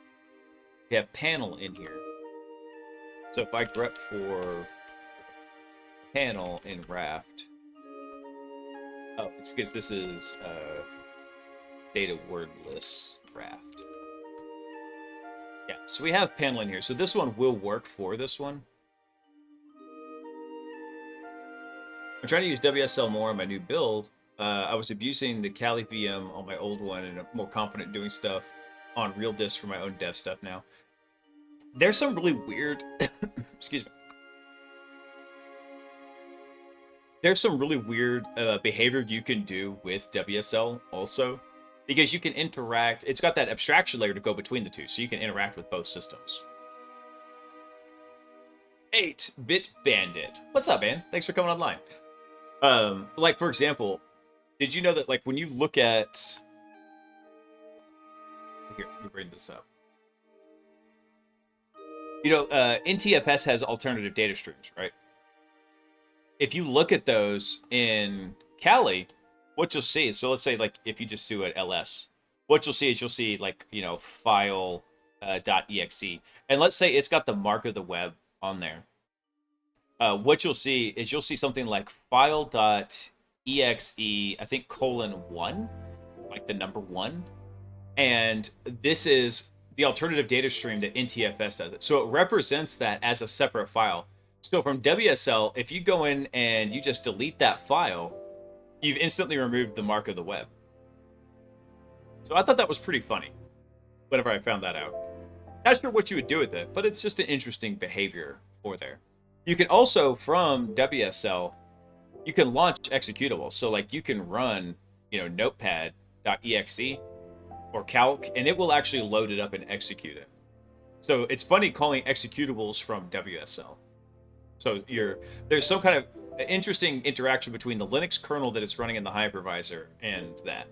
we have panel in here. So if I grep for panel in raft, oh, it's because this is data word list raft. Yeah, so we have panel in here. So this one will work for this one. I'm trying to use WSL more on my new build. I was abusing the Kali VM on my old one, and I'm more confident doing stuff on real disk for my own dev stuff now. There's some really weird excuse me. There's some really weird behavior you can do with WSL also, because you can interact. It's got that abstraction layer to go between the two, so you can interact with both systems. 8-Bit Bandit. What's up, man? Thanks for coming online. Like, for example, did you know that, like, when you look at... Here, let me bring this up. You know, NTFS has alternative data streams, right? If you look at those in Kali, what you'll see, so let's say, like, if you just do an ls, what you'll see is you'll see, like, you know, file .exe. And let's say it's got the mark of the web on there. What you'll see is you'll see something like file.exe, I think, :1, like the number 1. And this is the alternative data stream that NTFS does it. So it represents that as a separate file. So from WSL, if you go in and you just delete that file, you've instantly removed the mark of the web. So I thought that was pretty funny whenever I found that out. Not sure what you would do with it, but it's just an interesting behavior for there. You can also, from WSL, you can launch executables. So like you can run, you know, notepad.exe or calc, and it will actually load it up and execute it. So it's funny calling executables from WSL. So there's some kind of interesting interaction between the Linux kernel that it's running in the hypervisor and that.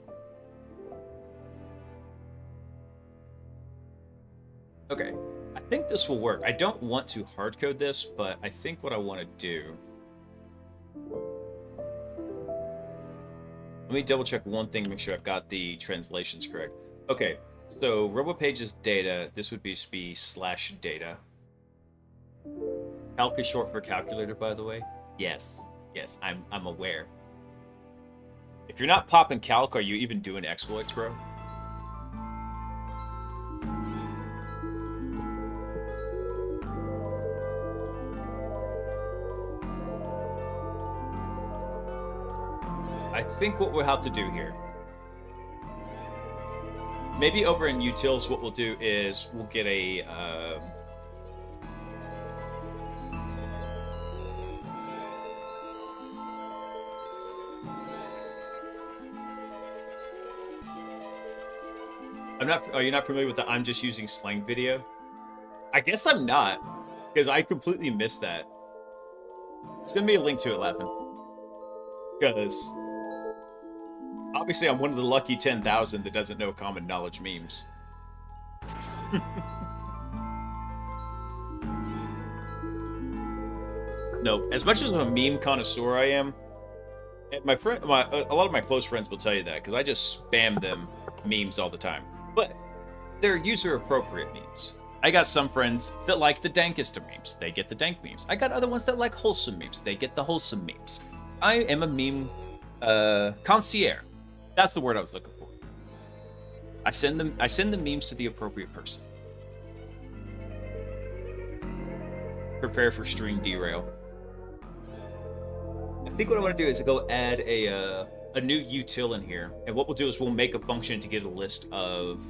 Okay, I think this will work. I don't want to hard code this, but I think what I want to do... Let me double check one thing, make sure I've got the translations correct. Okay, so RoboPage's data, this would be /data. Calc is short for calculator, by the way. Yes, I'm aware. If you're not popping calc, are you even doing exploits, bro? I think what we'll have to do here, maybe over in utils, what we'll do is we'll get a are you not familiar with the I'm just using slang video? I guess I'm not, because I completely missed that. Send me a link to it, Laughing. Because obviously I'm one of the lucky 10,000 that doesn't know common knowledge memes. No, as much as a meme connoisseur I am, and a lot of my close friends will tell you that, because I just spam them memes all the time. But they're user-appropriate memes. I got some friends that like the dankest of memes. They get the dank memes. I got other ones that like wholesome memes. They get the wholesome memes. I am a meme concierge. That's the word I was looking for. I send the memes to the appropriate person. Prepare for stream derail. I think what I want to do is go add a new util in here, and what we'll do is we'll make a function to get a list of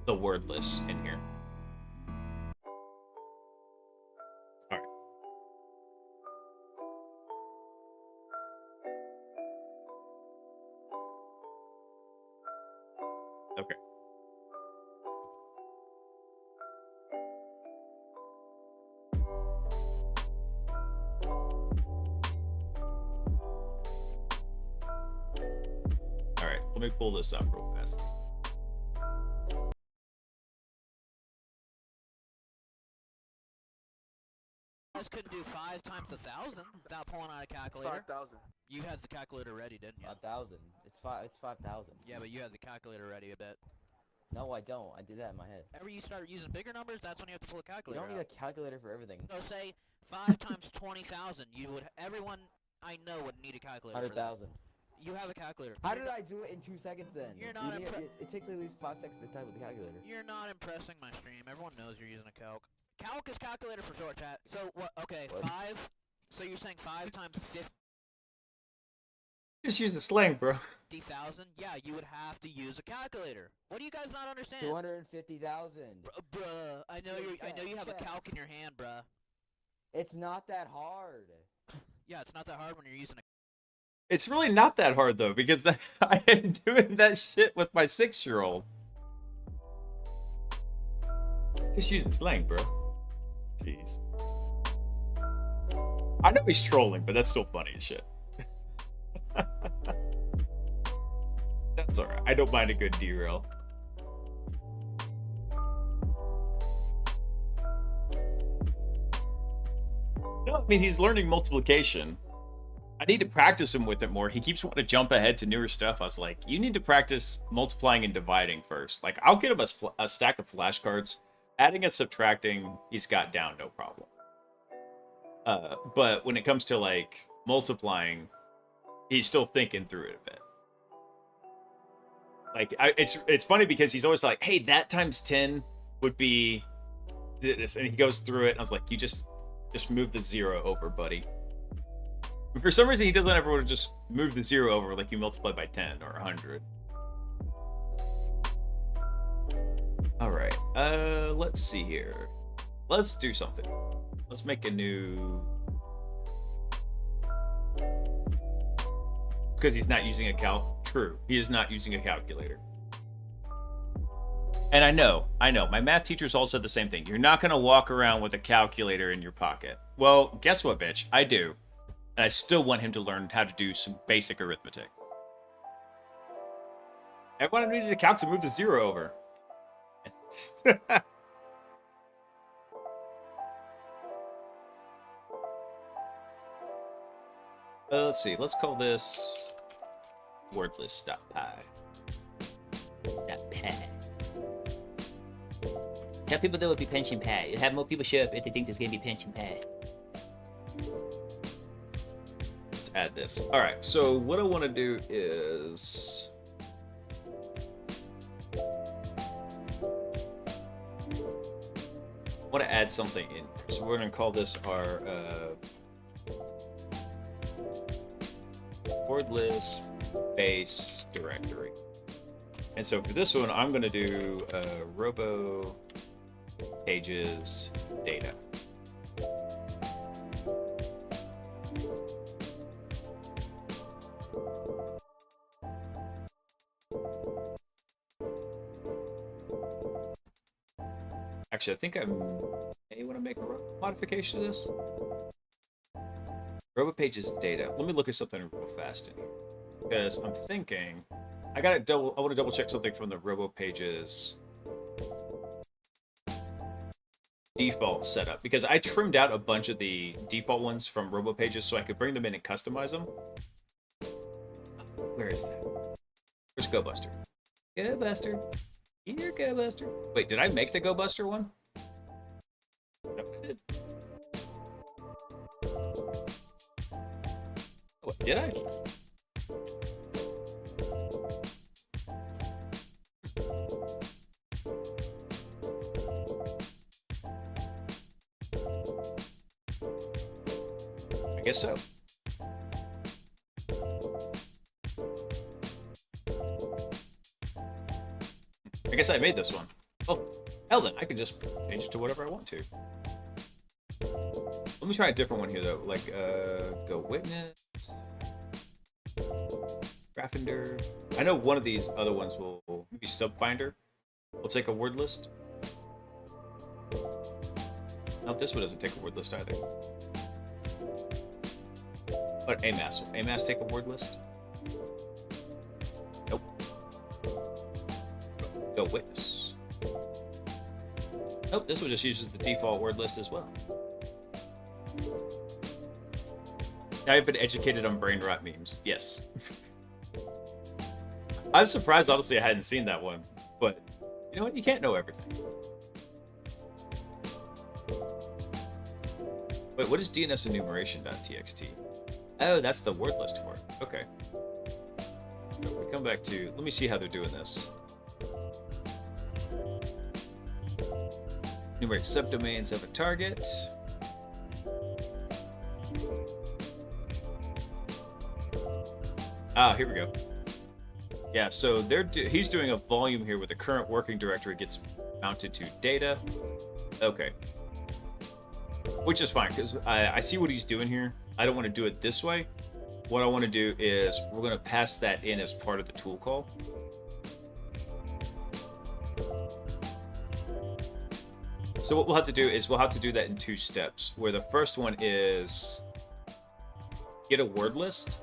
the word lists in here. All right. Okay. All right, let me pull this up real fast. You guys couldn't do 5 times 1,000 without pulling out a calculator. 5,000. You had the calculator ready, didn't you? 1,000. It's 5,000. Yeah, but you had the calculator ready a bit. No, I don't. I did that in my head. Whenever you start using bigger numbers, that's when you have to pull a You calculator don't need out. a calculator for everything. So say 5 times 20,000. Everyone I know would need a calculator for that. 100,000. You have a calculator. How did I do it in 2 seconds then? You're not it takes at least 5 seconds to type with the calculator. You're not impressing my stream. Everyone knows you're using a calc. Calc is calculator for short, chat. So what? Okay, What? 5. So you're saying 5 times Just use the slang, bro. 50,000? Yeah, you would have to use a calculator. What do you guys not understand? 250,000. Bruh, I know you have a Chess. calc in your hand, bruh. It's not that hard. Yeah, it's not that hard when you're using a. It's really not that hard though, because I am doing that shit with my 6-year-old. Just using slang, bro. Jeez. I know he's trolling, but that's still funny as shit. That's alright. I don't mind a good derail. No, I mean, he's learning multiplication. I need to practice him with it more. He keeps wanting to jump ahead to newer stuff. I was like, you need to practice multiplying and dividing first. Like, I'll get him a stack of flashcards. Adding and subtracting, he's got down, no problem. But when it comes to, like, multiplying, he's still thinking through it a bit. Like, it's funny because he's always like, hey, that times 10 would be this. And he goes through it, and I was like, you just move the 0 over, buddy. But for some reason, he doesn't ever want to just move the 0 over like you multiply by 10 or 100. All right, let's see here. Let's do something. Let's make a new... Because he's not using a True, he is not using a calculator. And I know, my math teachers all said the same thing. You're not going to walk around with a calculator in your pocket. Well, guess what, bitch? I do. And I still want him to learn how to do some basic arithmetic. Everyone needs a calc to move the 0 over. Let's see. Let's call this wordlist.py. .py. Tell people there will be pension pay. You'll have more people show up if they think there's gonna be pension pay. Let's add this. All right. So what I want to do is I want to add something in. So we're going to call this our word list base directory. And so for this one, I'm going to do robo pages data. Actually, I think I may want to make a modification to this. Robo pages data. Let me look at something real fast in here, because I'm thinking I want to double check something from the Robo pages default setup, because I trimmed out a bunch of the default ones from Robo pages so I could bring them in and customize them. Where is that? Where's GoBuster? GoBuster. Here, GoBuster. Wait, did I make the GoBuster one? No, I did. What, did I? I guess so. I guess I made this one. Oh, hell then, I can just change it to whatever I want to. Let me try a different one here, though. Like, go witness. Graffender. I know one of these other ones will maybe Subfinder. We'll take a word list. No, this one doesn't take a word list either. But AMAS. Will AMAS take a word list? Nope. Go witness. Nope, this one just uses the default word list as well. Now I've been educated on brain rot memes. Yes. I'm surprised, honestly, I hadn't seen that one. But, you know what? You can't know everything. Wait, what is DNS enumeration.txt? Oh, that's the word list for it. Okay. So we come back to... Let me see how they're doing this. Enumerate subdomains of a target. Ah, here we go. Yeah, so he's doing a volume here where the current working directory gets mounted to data. Okay. Which is fine, because I see what he's doing here. I don't want to do it this way. What I want to do is we're going to pass that in as part of the tool call. So what we'll have to do is we'll have to do that in 2 steps, where the first one is get a word list.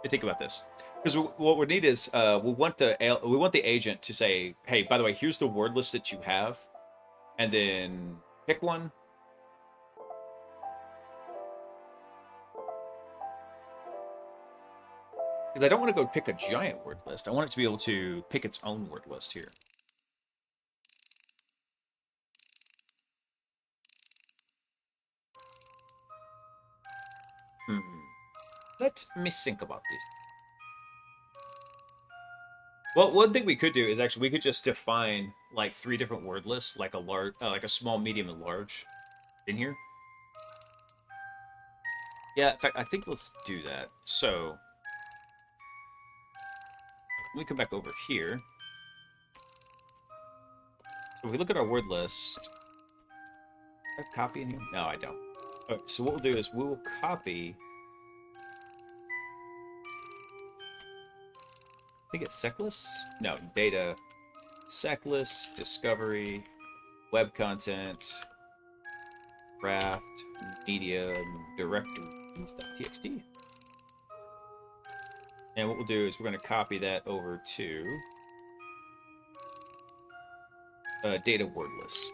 Think about this. Because what we need is we want the agent to say, hey, by the way, here's the word list that you have, and then pick one. Because I don't want to go pick a giant word list. I want it to be able to pick its own word list here. Let me think about this. Well, one thing we could do is actually we could just define like 3 different word lists, like a large, like a small, medium, and large, in here. Yeah, in fact, I think let's do that. So let me come back over here. So if we look at our word list, do I have copy in here? No, I don't. Okay, so what we'll do is we will copy. I think it's seclist? No, data, seclist, discovery, web content, craft, media, directories.txt. And what we'll do is we're going to copy that over to data word list.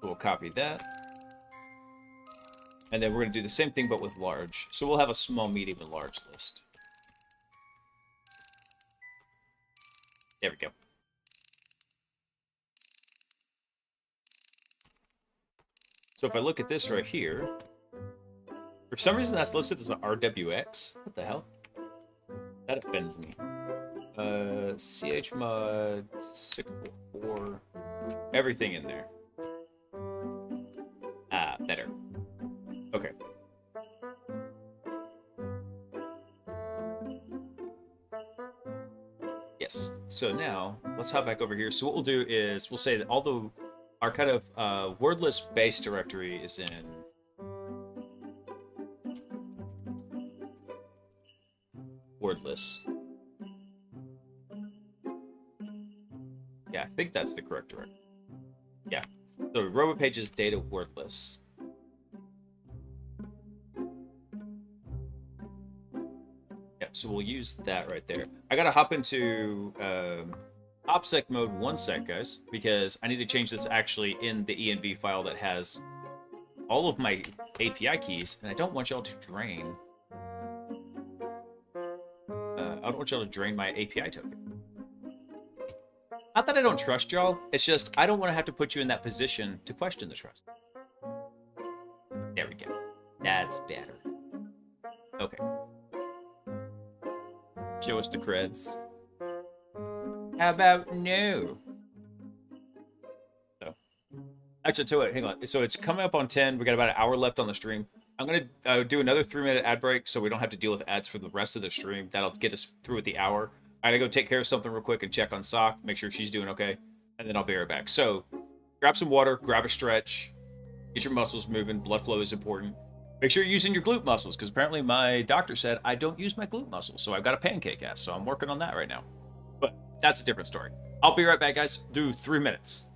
We'll copy that. And then we're going to do the same thing, but with large. So we'll have a small, medium, and large list. There we go. So if I look at this right here, for some reason that's listed as an RWX. What the hell? That offends me. chmod 644. Everything in there. Ah, better. Okay. so now let's hop back over here. So what we'll do is we'll say that although our kind of wordless base directory is in wordless. Yeah, I think that's the correct directory. Yeah. So robot pages data wordless. Yep, so we'll use that right there. I gotta hop into OPSEC mode 1 sec, guys, because I need to change this actually in the env file that has all of my API keys, and I don't want y'all to drain. I don't want y'all to drain my API token. Not that I don't trust y'all, it's just I don't want to have to put you in that position to question the trust. There we go. That's better. Okay. Show us the creds. How about no? So, actually, tell you what, hang on. So it's coming up on 10. We got about an hour left on the stream. I'm going to do another 3-minute ad break so we don't have to deal with ads for the rest of the stream. That'll get us through at the hour. I gotta go take care of something real quick and check on Sock, make sure she's doing okay, and then I'll be right back. So, grab some water, grab a stretch, get your muscles moving. Blood flow is important. Make sure you're using your glute muscles, because apparently my doctor said I don't use my glute muscles, so I've got a pancake ass, so I'm working on that right now. But that's a different story. I'll be right back, guys. Do 3 minutes.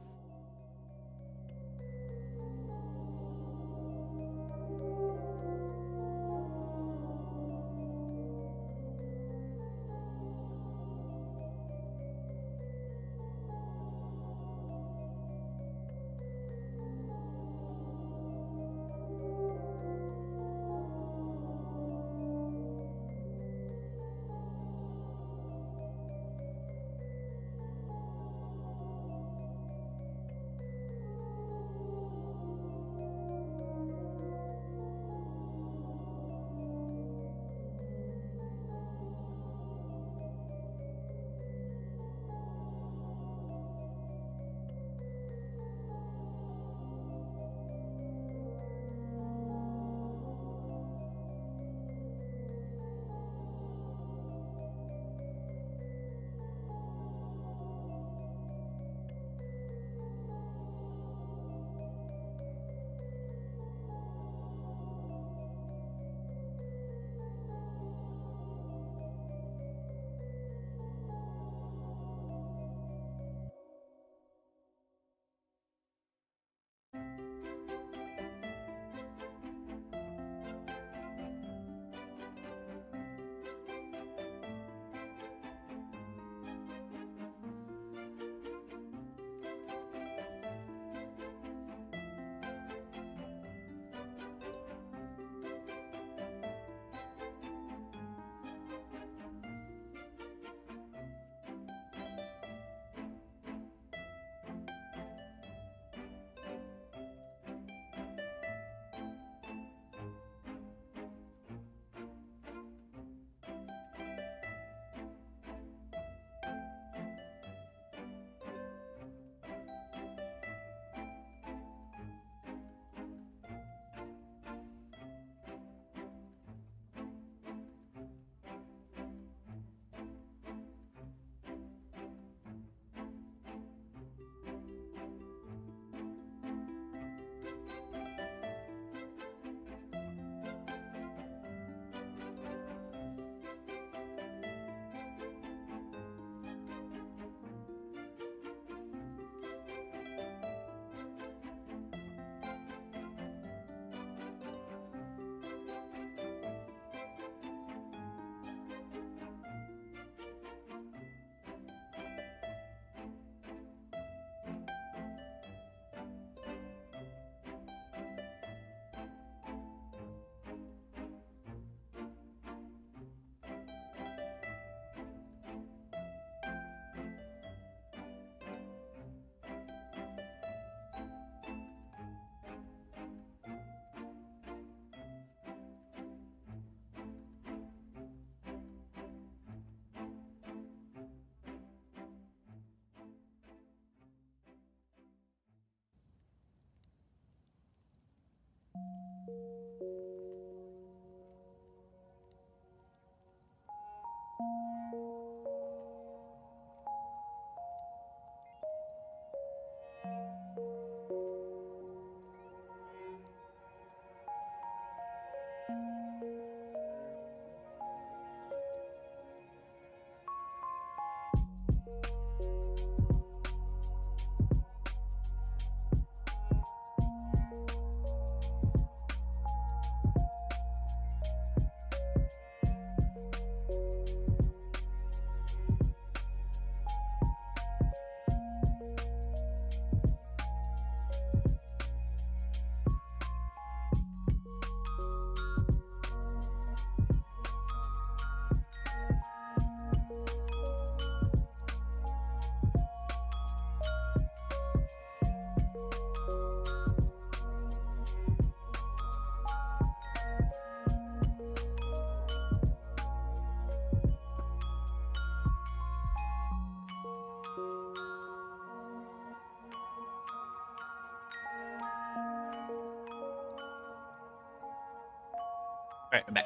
Alright, I'm back.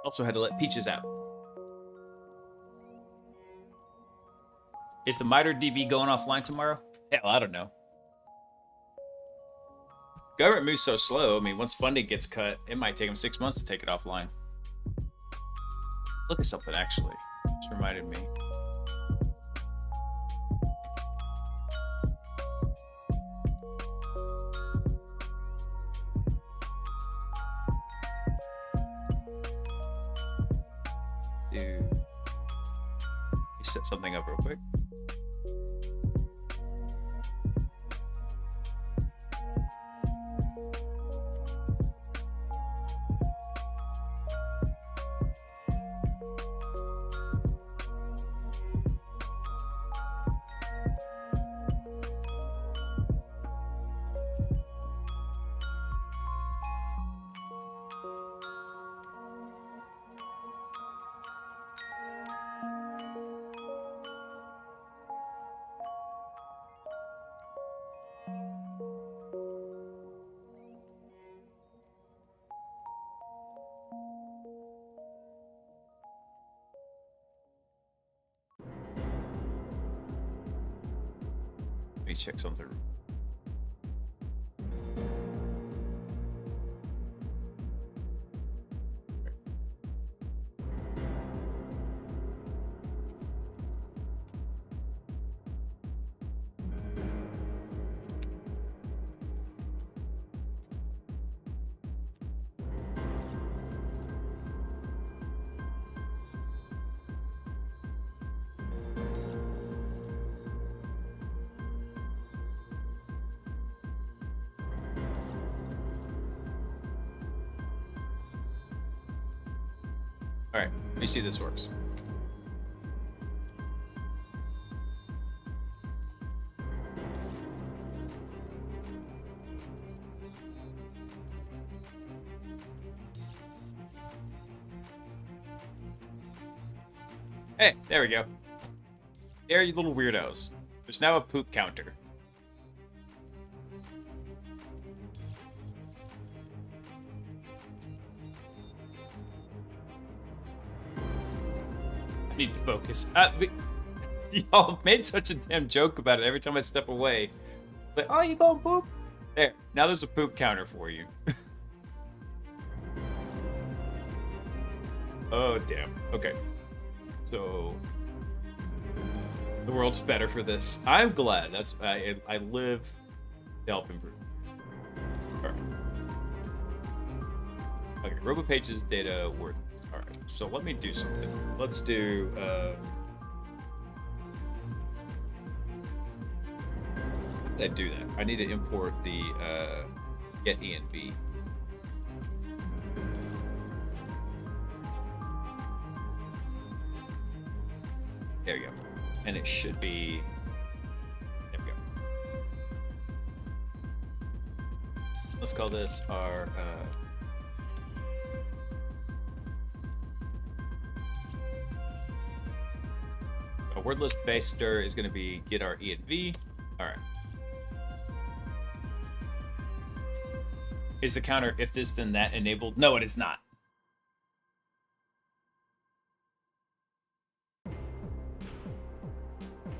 Also had to let Peaches out. Is the MITRE DB going offline tomorrow? Hell, I don't know. Government moves so slow. I mean, once funding gets cut, it might take them 6 months to take it offline. Look at something, actually. Just reminded me. Dude. Set something up real quick. Let me check something. Alright, let me see if this works. Hey, there we go. There, you little weirdos. There's now a poop counter. I need to focus. Y'all made such a damn joke about it every time I step away. Like, oh, you going poop? There, now there's a poop counter for you. Oh, damn. Okay. So, the world's better for this. I'm glad. That's I live to help improve. All right. Okay, RoboPage's data worth. All right. So let me do something. Let's do. How did I do that? I need to import the get env. There we go. And it should be. There we go. Let's call this our. A word list based stir is going to be get our env. All right. Is the counter if this then that enabled? No, it is not.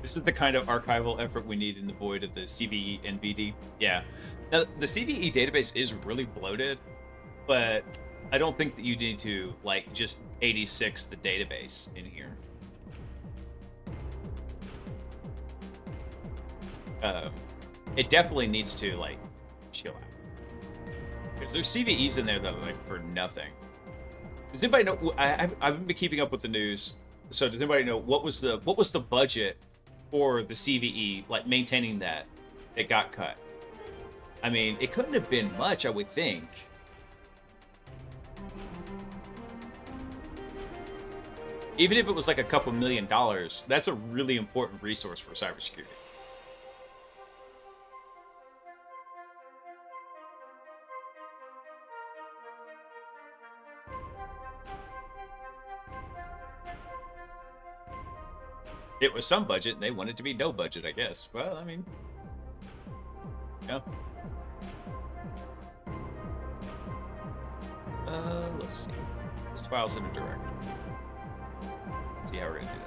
This is the kind of archival effort we need in the void of the CVE NVD. Yeah. Now, the CVE database is really bloated, but I don't think that you need to, like, just 86 the database in here. It definitely needs to, like, chill out. Because there's CVEs in there that are, like, for nothing. Does anybody know? I've been keeping up with the news. So does anybody know what was the budget for the CVE, like maintaining that, it got cut? I mean, it couldn't have been much, I would think. Even if it was like a couple $1 million, that's a really important resource for cybersecurity. It was some budget, and they wanted to be no budget, I guess. Well, I mean, yeah. Let's see. List files in a directory. See how we're gonna do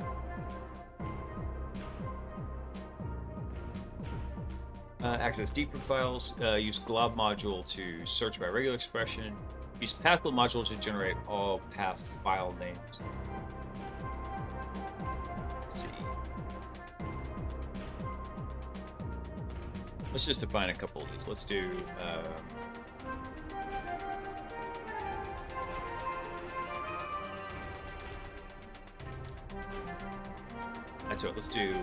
that. Access deeper files. Use glob module to search by regular expression. Use pathload module to generate all path file names. Let's see. Let's just define a couple of these. Let's do. That's what. Let's do.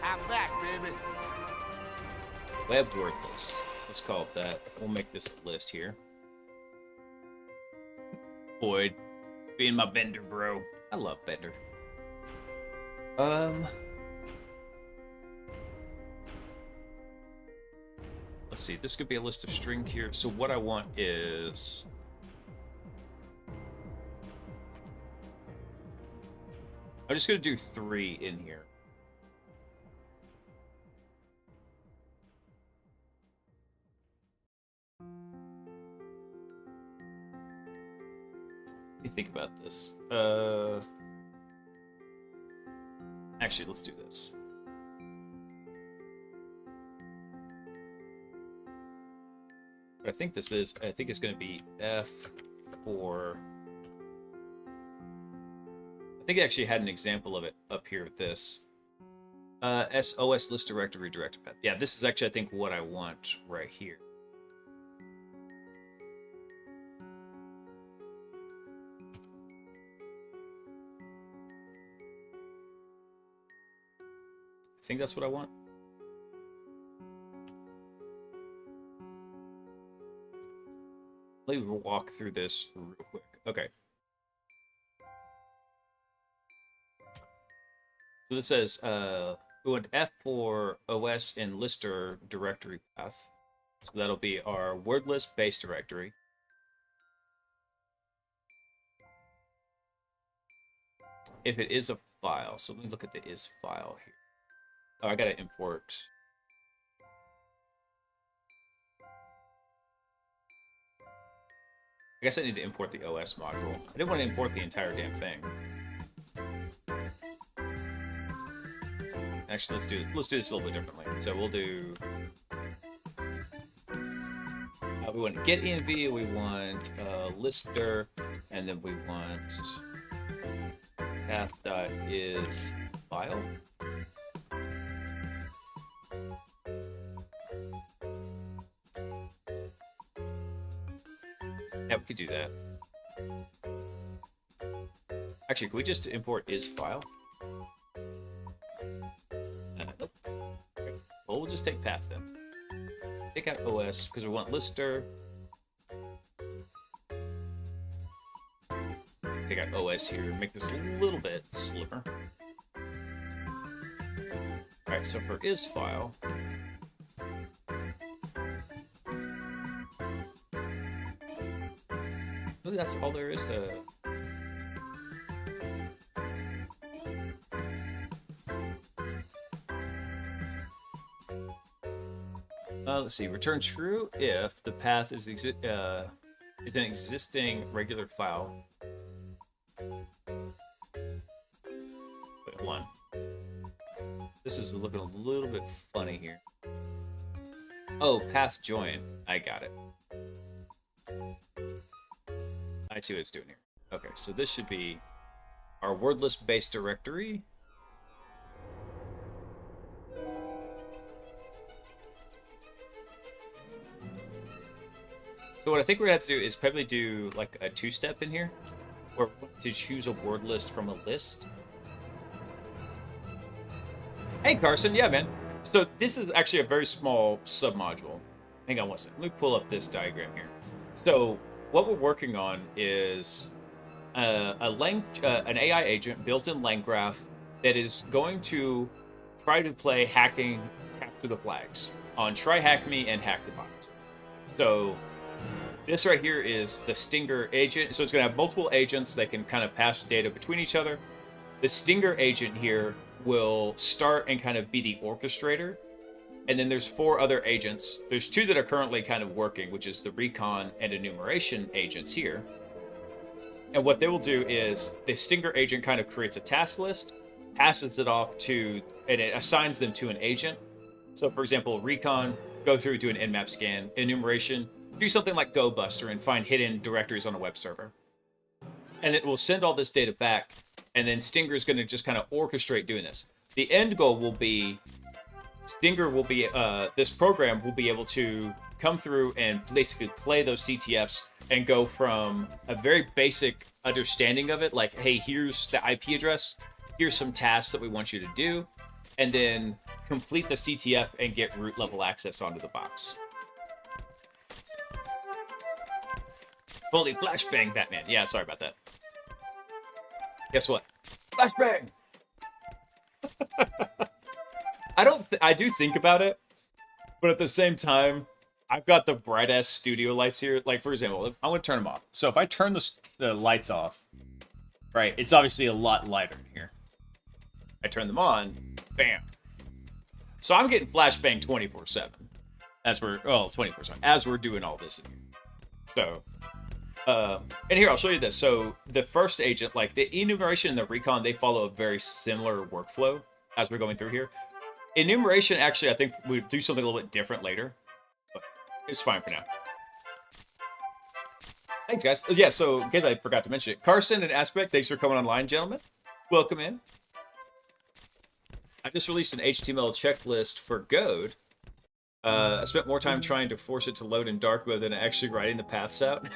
I'm back, baby. Web word list. Let's call it that. We'll make this a list here. Boyd, being my Bender bro. I love Bender. Let's see. This could be a list of string here. So what I want is. I'm just gonna do 3 in here. Let me think about this. Actually, let's do this. What I think this is, I think it's going to be F for. I think I actually had an example of it up here with this. SOS list directory redirected path. Yeah, this is actually, I think, what I want right here. I think that's what I want. Let me walk through this real quick. Okay. So this says we want F for OS and lister directory path. So that'll be our word list base directory. If it is a file, so let me look at the is file here. Oh, I gotta import. I guess I need to import the OS module. I didn't want to import the entire damn thing. Actually, let's do this a little bit differently. So we'll do. We want get env. We want lister, and then we want path.is file. Yeah, we could do that. Actually, can we just import is file? Nope. Okay. Well, we'll just take path then. Take out OS because we want lister. Take out OS here. Make this a little bit slimmer. All right. So for is file. Really, that's all there is to. Let's see. Return true if the path is an existing regular file. Wait, hold on. This is looking a little bit funny here. Oh, path join. I got it. I see what it's doing here. Okay, so this should be our wordless base directory. So what I think we're gonna have to do is probably do like a 2-step in here, or to choose a word list from a list. Hey Carson, yeah man. So this is actually a very small submodule. Hang on one second. Let me pull up this diagram here. So what we're working on is an AI agent built in LangGraph that is going to try to play hacking capture the flags on Try Hack Me and Hack the Box. So this right here is the Stinger agent. So it's going to have multiple agents that can kind of pass data between each other. The Stinger agent here will start and kind of be the orchestrator. And then there's 4 other agents. There's 2 that are currently kind of working, which is the recon and enumeration agents here. And what they will do is the Stinger agent kind of creates a task list, passes it off to, and it assigns them to an agent. So for example, recon, go through, do an nmap scan, enumeration, do something like GoBuster and find hidden directories on a web server. And it will send all this data back, and then Stinger is going to just kind of orchestrate doing this. The end goal will be, Stinger will be, this program will be able to come through and basically play those CTFs and go from a very basic understanding of it, like, hey, here's the IP address, here's some tasks that we want you to do, and then complete the CTF and get root level access onto the box. Holy flashbang, Batman. Yeah, sorry about that. Guess what? Flashbang! I do think about it, but at the same time, I've got the bright ass studio lights here. Like, for example, I'm going to turn them off. So if I turn the lights off, right, it's obviously a lot lighter in here. I turn them on, bam. So I'm getting flashbang 24/7 as we're, well, 24/7 as we're doing all this in here. So, and here I'll show you this. So the first agent, like the enumeration and the recon, they follow a very similar workflow as we're going through here. Enumeration, actually, I think we do something a little bit different later, but it's fine for now. Thanks, guys. Yeah, so in case I forgot to mention it, Carson and Aspect, thanks for coming online, gentlemen. Welcome in. I just released an HTML checklist for Goad. I spent more time trying to force it to load in dark mode than actually writing the paths out.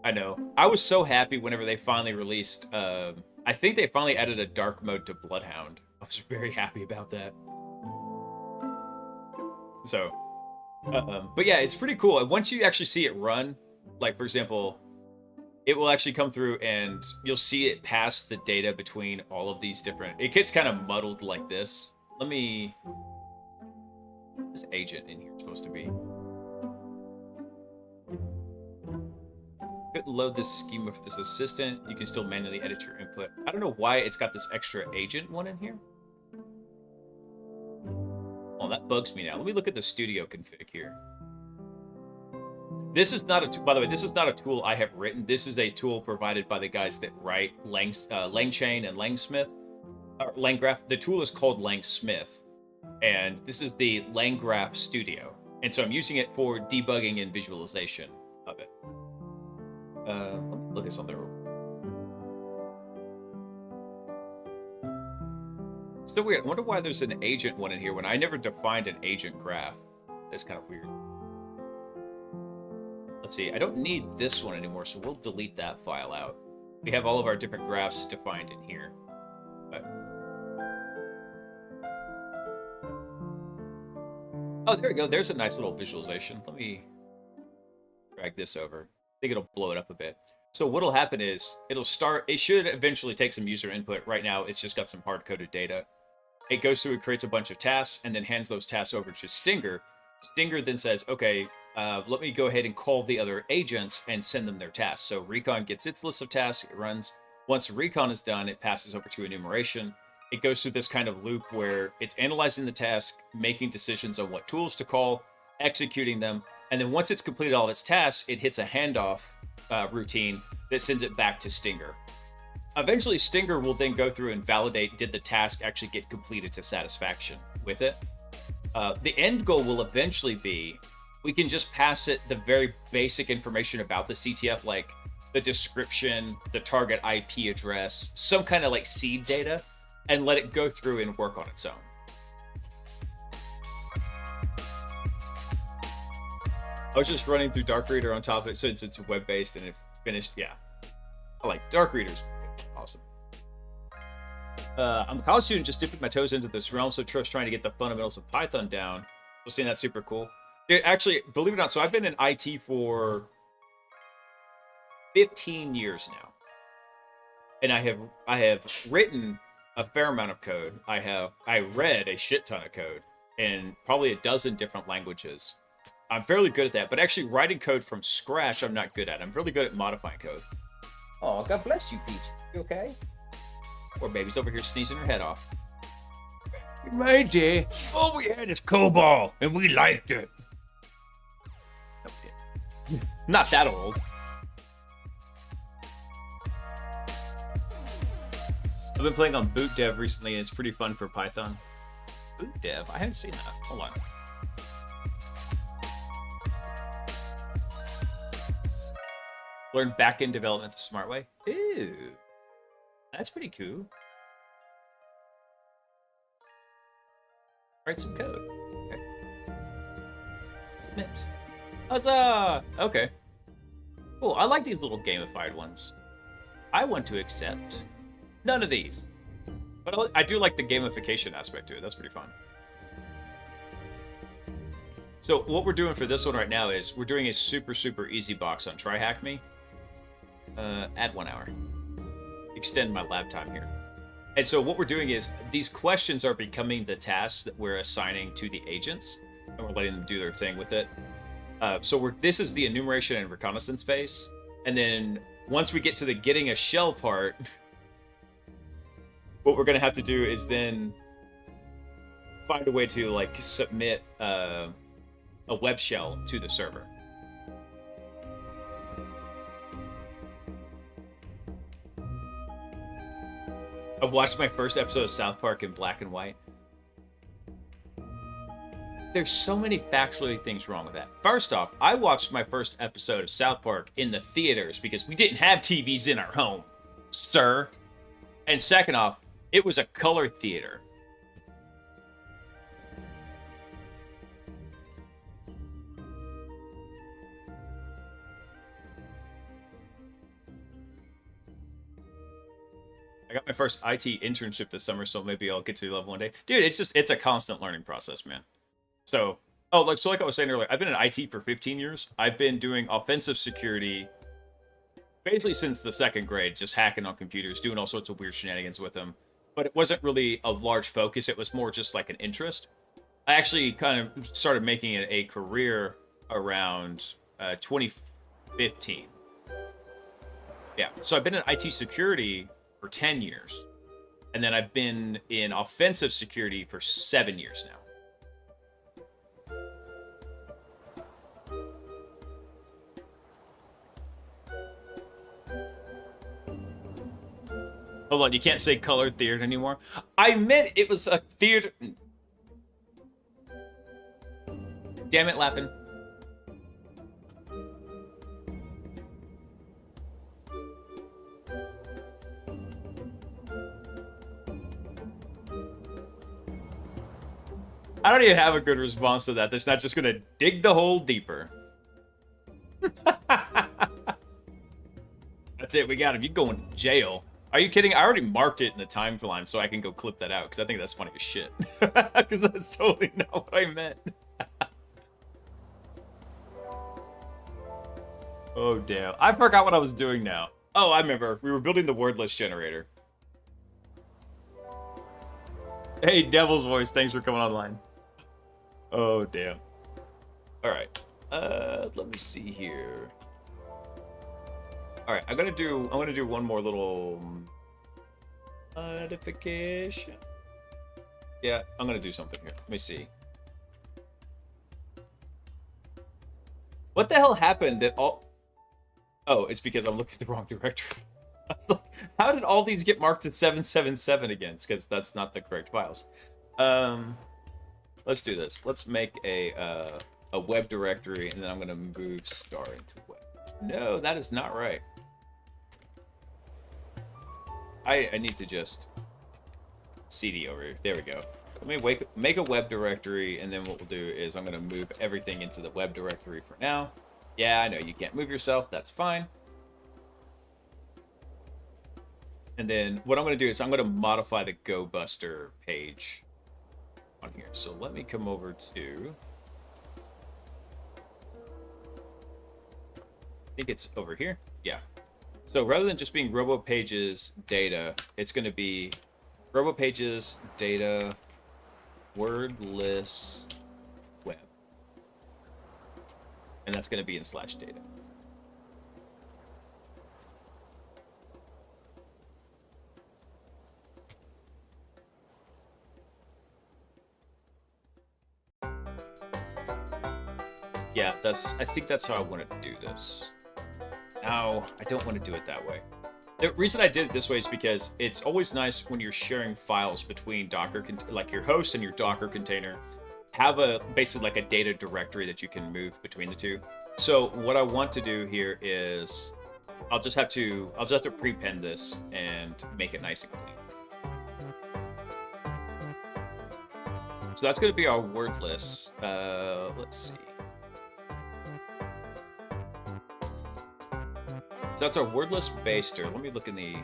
I know. I was so happy whenever they finally released... I think they finally added a dark mode to Bloodhound. I was very happy about that. So... but yeah, it's pretty cool. And once you actually see it run, like, for example... it will actually come through and you'll see it pass the data between all of these different... It gets kind of muddled like this. Let me... This agent in here is supposed to be... Couldn't load this schema for this assistant. You can still manually edit your input. I don't know why it's got this extra agent one in here. Oh, that bugs me now. Let me look at the studio config here. This is not a... By the way, this is not a tool I have written. This is a tool provided by the guys that write LangChain and LangSmith. Or LangGraph. The tool is called LangSmith. And this is the LangGraph Studio. And so I'm using it for debugging and visualization of it. Let me look at something real quick. So weird. I wonder why there's an agent one in here when I never defined an agent graph. That's kind of weird. Let's see. I don't need this one anymore, so we'll delete that file out. We have all of our different graphs defined in here. But... oh, there we go. There's a nice little visualization. Let me drag this over. I think it'll blow it up a bit. So what'll happen is it'll start... It should eventually take some user input. Right now, it's just got some hard-coded data. It goes through and creates a bunch of tasks and then hands those tasks over to Stinger. Stinger then says, okay, let me go ahead and call the other agents and send them their tasks. So Recon gets its list of tasks, it runs. Once Recon is done, it passes over to enumeration. It goes through this kind of loop where it's analyzing the task, making decisions on what tools to call, executing them, and then once it's completed all of its tasks, it hits a handoff routine that sends it back to Stinger. Eventually, Stinger will then go through and validate, did the task actually get completed to satisfaction with it? The end goal will eventually be, we can just pass it the very basic information about the CTF, like the description, the target IP address, some kind of like seed data, and let it go through and work on its own. I was just running through Dark Reader on top of it since it's web-based and it finished. Yeah, I like Dark Readers. Awesome. I'm a college student just dipping my toes into this realm, so just trying to get the fundamentals of Python down. We'll see, that's super cool. Dude, actually, believe it or not, so I've been in IT for 15 years now, and I have written a fair amount of code. I read a shit ton of code in probably a dozen different languages. I'm fairly good at that, but actually writing code from scratch, I'm not good at. I'm really good at modifying code. Oh, God bless you, Peach. You okay? Poor baby's over here sneezing her head off. Matey, all we had is COBOL, and we liked it. Okay. Not that old. I've been playing on boot dev recently, and it's pretty fun for Python. Boot dev? I haven't seen that. Hold on. Learn backend development the smart way. Ew. That's pretty cool. Write some code. Okay. Submit. Huzzah! Okay. Cool. I like these little gamified ones. I want to accept none of these. But I do like the gamification aspect to it. That's pretty fun. So what we're doing for this one right now is we're doing a super, super easy box on TryHackMe. Add 1 hour. Extend my lab time here. And so what we're doing is these questions are becoming the tasks that we're assigning to the agents, and we're letting them do their thing with it. So this is the enumeration and reconnaissance phase, and then once we get to the getting a shell part, what we're gonna have to do is then find a way to like submit a web shell to the server. I've watched my first episode of South Park in black and white. There's so many factually things wrong with that. First off, I watched my first episode of South Park in the theaters because we didn't have TVs in our home, sir. And second off, it was a color theater. I got my first IT internship this summer, so maybe I'll get to the level one day. Dude, it's a constant learning process, man. So, like I was saying earlier, I've been in IT for 15 years. I've been doing offensive security basically since the second grade, just hacking on computers, doing all sorts of weird shenanigans with them. But it wasn't really a large focus. It was more just like an interest. I actually kind of started making it a career around 2015. Yeah, so I've been in IT security for 10 years. And then I've been in offensive security for 7 years now. Hold on, you can't say colored theater anymore. I meant it was a theater. Damn it, laughing. I don't even have a good response to that. That's not just gonna dig the hole deeper. That's it, we got him. You going to jail. Are you kidding? I already marked it in the timeline so I can go clip that out because I think that's funny as shit. Because that's totally not what I meant. Oh, damn. I forgot what I was doing now. Oh, I remember. We were building the word list generator. Hey, Devil's Voice. Thanks for coming online. Oh, damn. All right. Let me see here. All right, I'm gonna do one more little modification. Yeah, I'm gonna do something here. Let me see. What the hell happened that all... Oh, it's because I'm looking at the wrong directory. I was like, how did all these get marked at 777 again? It's because that's not the correct files. Let's do this. Let's make a web directory, and then I'm gonna move star into web. No, that is not right. I need to just cd over here. There we go. Let me make a web directory, and then what we'll do is I'm going to move everything into the web directory for now. Yeah, I know you can't move yourself. That's fine. And then what I'm going to do is I'm going to modify the GoBuster page on here. So let me come over to... I think it's over here. Yeah. So rather than just being RoboPages data, it's going to be RoboPages data word list web. And that's going to be in /data. Yeah, I think that's how I want to do this. No, I don't want to do it that way. The reason I did it this way is because it's always nice when you're sharing files between Docker, like your host and your Docker container, have basically like a data directory that you can move between the two. So what I want to do here is I'll just have to prepend this and make it nice and clean. So that's going to be our word list. Let's see. So that's our wordless baster. Let me look in the...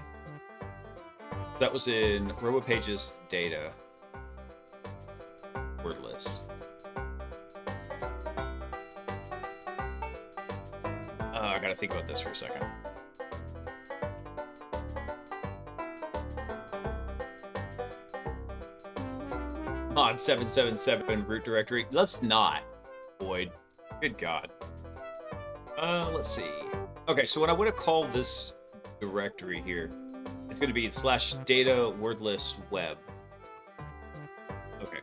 That was in RoboPage's data. Wordless. I gotta think about this for a second. Mod 777 root directory. Let's not, Boyd. Good God. Let's see. Okay, so what I want to call this directory here, it's going to be /data wordless web. Okay.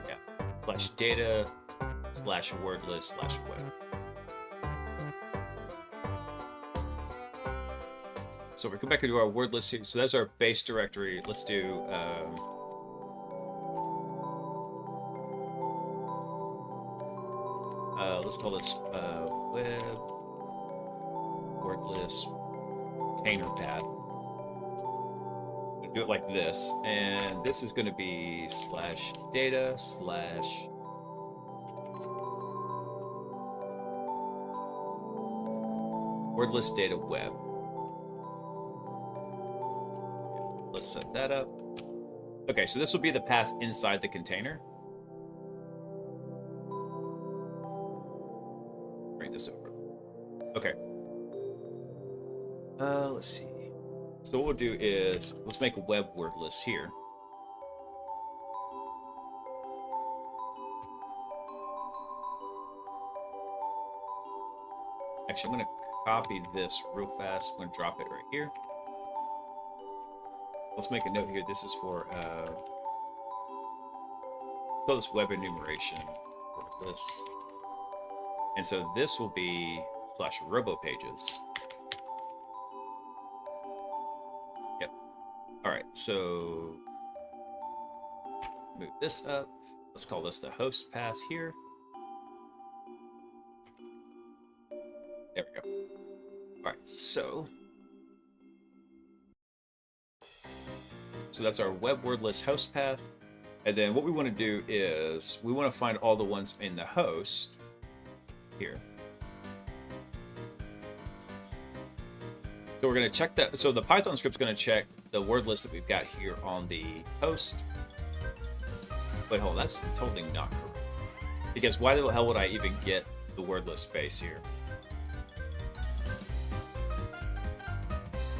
Yeah. /data /wordless /web. So we come back into our wordless here. So that's our base directory. Let's do let's call this web wordless container path. We'll do it like this, and this is going to be /data wordless data web. Let's set that up. Okay, so this will be the path inside the container. Bring this over. Okay. Let's see. So what we'll do is let's make a web wordless here. Actually, I'm going to copy this real fast. I'm going to drop it right here. Let's make a note here. This is for let's call this web enumeration wordless. And so this will be /RoboPages. Yep. All right, so move this up. Let's call this the host path here. There we go. All right, so that's our web wordless host path. And then what we want to do is we want to find all the ones in the host here. So we're going to check that. So the Python script's going to check the word list that we've got here on the host. Wait, hold on, that's totally not correct. Because why the hell would I even get the word list space here?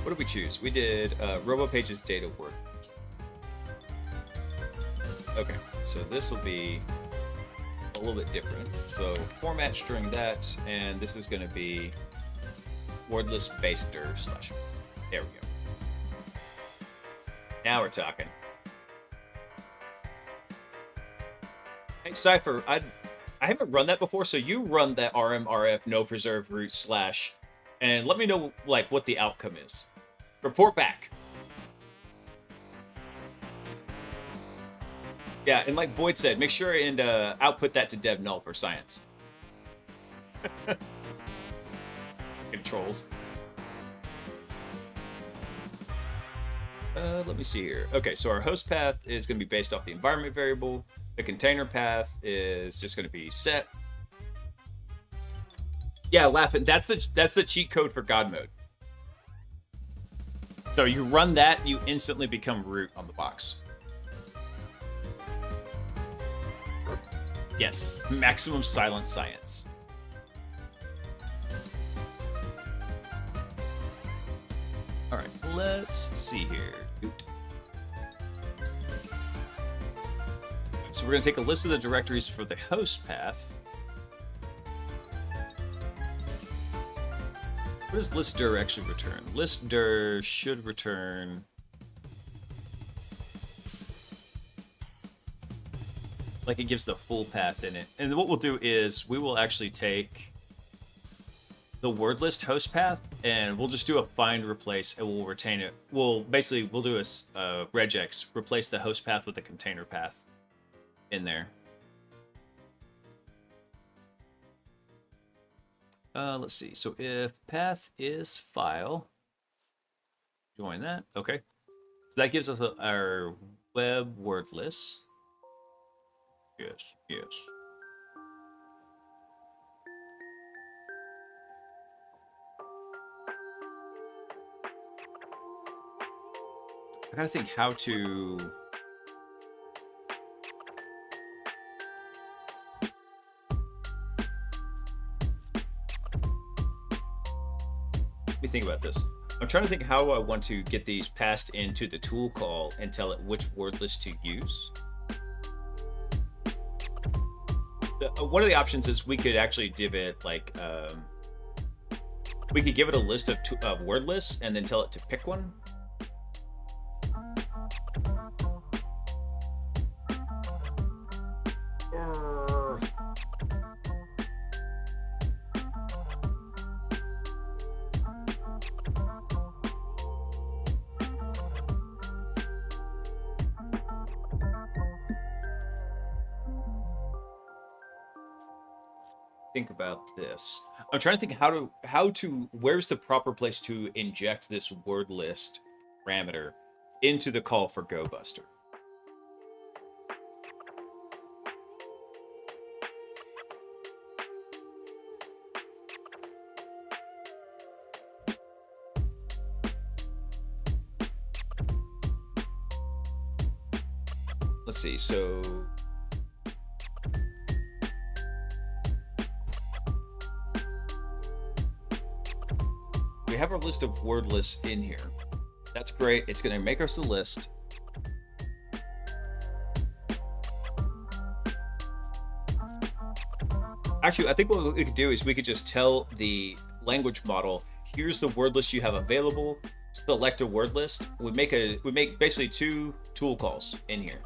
What did we choose? We did RoboPages data word. Okay, so this will be a little bit different. So format string that, and this is going to be wordless baster /. There we go. Now we're talking. Hey Cypher, I haven't run that before, so you run that rmrf no preserve root / and let me know like what the outcome is. Report back. Yeah, and like Boyd said, make sure and output that to dev null for science. Controls. Let me see here. Okay, so our host path is going to be based off the environment variable. The container path is just going to be set. Yeah, laughing. That's the cheat code for God mode. So you run that, you instantly become root on the box. Yes, maximum silent science. All right, let's see here. So we're going to take a list of the directories for the host path. What does listdir actually return? Listdir should return like it gives the full path in it. And what we'll do is we will actually take the word list host path and we'll just do a find replace and we'll retain it. We'll do a regex, replace the host path with the container path in there. Let's see. So if path is file, join that. Okay. So that gives us our web word list. Yes, yes. I gotta think how to. Let me think about this. I'm trying to think how I want to get these passed into the tool call and tell it which word list to use. One of the options is we could actually give it like we could give it a list of word lists and then tell it to pick one. Think about this. I'm trying to think how to where's the proper place to inject this word list parameter into the call for GoBuster. Let's see. So we have our list of word lists in here. That's great. It's going to make us a list. Actually, I think what we could do is we could just tell the language model, here's the word list you have available. Select a word list. We make basically two tool calls in here.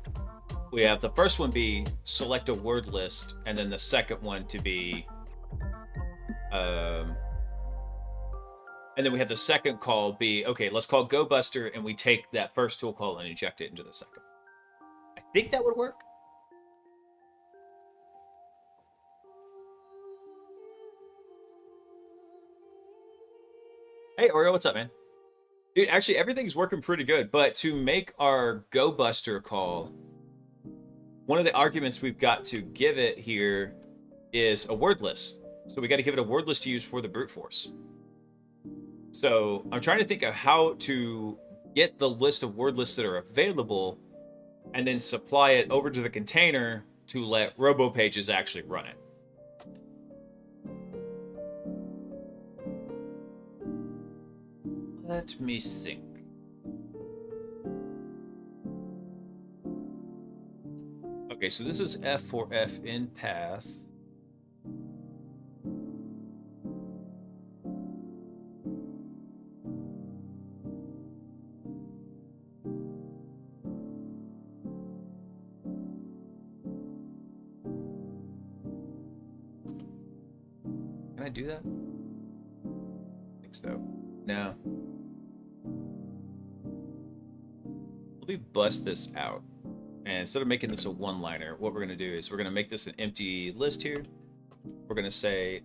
We have the first one be select a word list, and then the second one to be and then we have the second call be, okay, let's call GoBuster, and we take that first tool call and inject it into the second. I think that would work. Hey, Oreo, what's up, man? Dude, actually, everything's working pretty good, but to make our GoBuster call, one of the arguments we've got to give it here is a word list. So we got to give it a word list to use for the brute force. So I'm trying to think of how to get the list of word lists that are available and then supply it over to the container to let RoboPages actually run it. Let me think. Okay, so this is F for F in path. Can I do that? I think so. No. Let me bust this out. And instead of making this a one-liner, what we're going to do is we're going to make this an empty list here. We're going to say,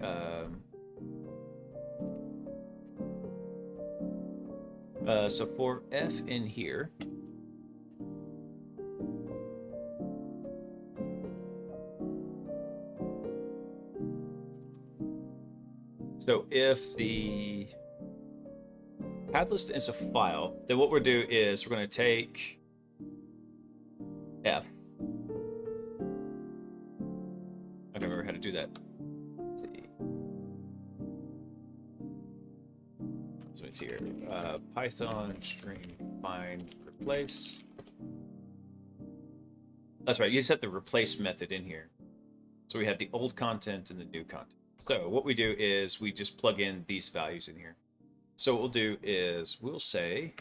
so for F in here, so if the pad list is a file, then what we'll do is we're going to take F. I don't remember how to do that. Let's see. So it's here. Python string find replace. That's right. You just have the replace method in here. So we have the old content and the new content. So what we do is we just plug in these values in here. So what we'll do is we'll say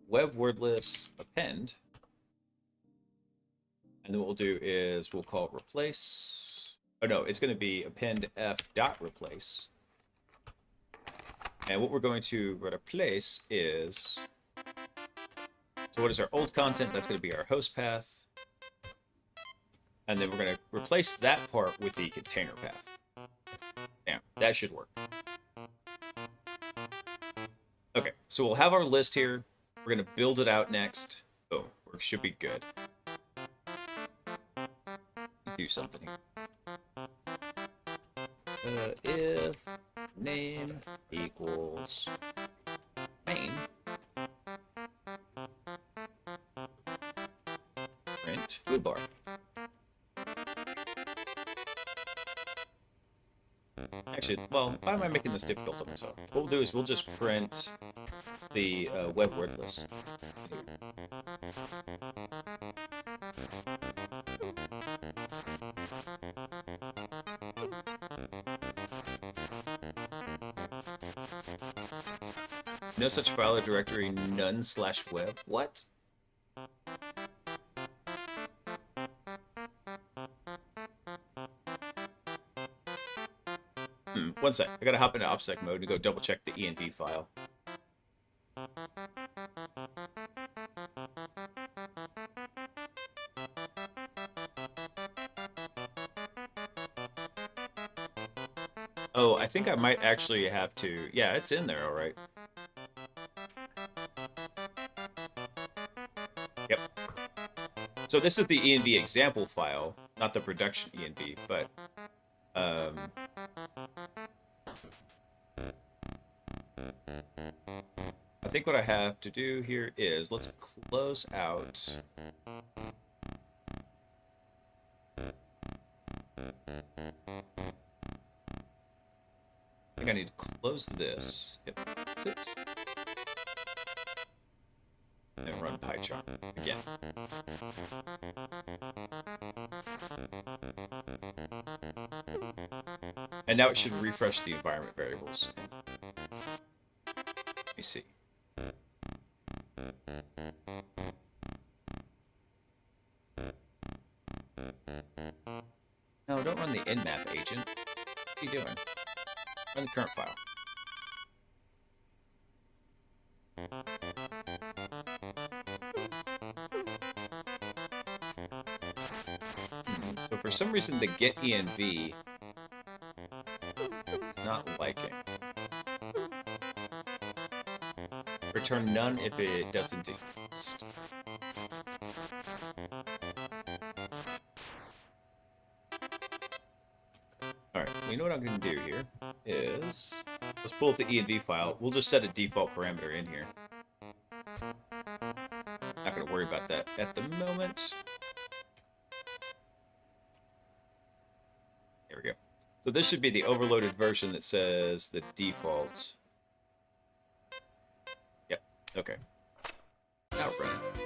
web word list append. And then what we'll do is we'll call it replace. Oh no, it's going to be append f dot replace. And what we're going to replace is, so what is our old content? That's going to be our host path. And then we're going to replace that part with the container path. Yeah, that should work. Okay, so we'll have our list here. We're going to build it out next. Boom, we should be good. Do something here. If name equals main, print food bar. Actually, well, why am I making this difficult on myself? What we'll do is we'll just print the web word list. No such file or directory, none/web. What? One sec. I gotta hop into OPSEC mode and go double check the env file. Oh, I think I might actually have to... Yeah, it's in there, all right. Yep. So this is the env example file, not the production env, but... I think what I have to do here is, let's close out... I think I need to close this. Yep. Oops. And run PyCharm again. And now it should refresh the environment variables. Let me see. No, don't run the nmap agent. What are you doing? Run the current file. So for some reason the get env it's not liking. Return none if it doesn't exist. Alright, you know what I'm going to do here is... Let's pull up the env file. We'll just set a default parameter in here. Not going to worry about that at the moment. There we go. So this should be the overloaded version that says the default. Yep, okay. Now run it.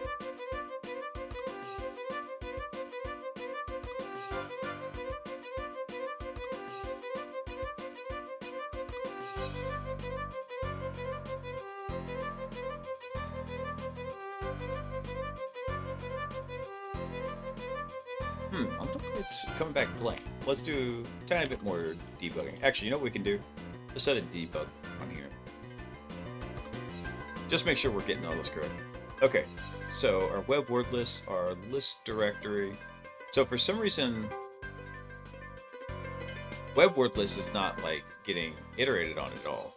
It's coming back blank. Let's do a tiny bit more debugging. Actually, you know what we can do? Just set a debug on here. Just make sure we're getting all this correct. Okay, so our web word list, our list directory. So for some reason, web word list is not like getting iterated on at all.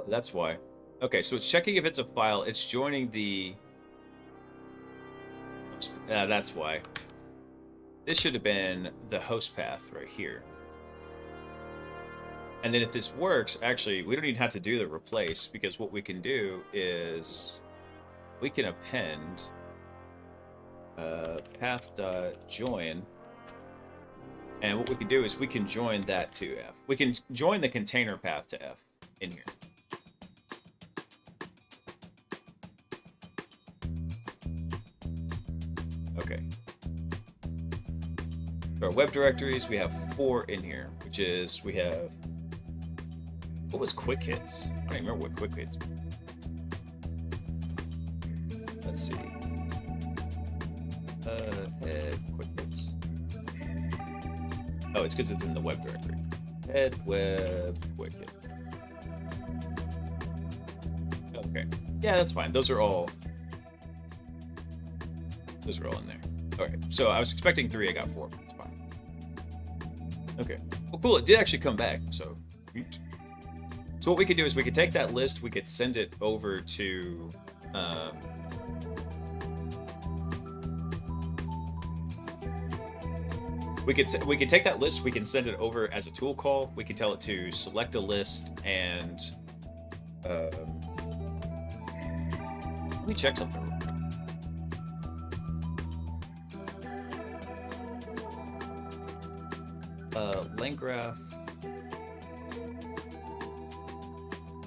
That's why. Okay, so it's checking if it's a file. It's joining the... that's why. This should have been the host path right here. And then if this works, actually, we don't even have to do the replace, because what we can do is we can append path.join, And what we can do is we can join that to F. We can join the container path to F in here. Okay. So our web directories, we have 4 in here, which is, we have, what was quick hits? I don't even remember what quick hits. Let's see. Head quick hits. Oh, it's because it's in the web directory. Head web quick hits. Okay. Yeah, that's fine. Those are all in there. Okay. So I was expecting 3, I got 4. It's fine. Okay. Well, cool. It did actually come back. So what we could do is we could take that list, we could send it over to we could take that list, we can send it over as a tool call. We could tell it to select a list and let me check something real quick. LangGraph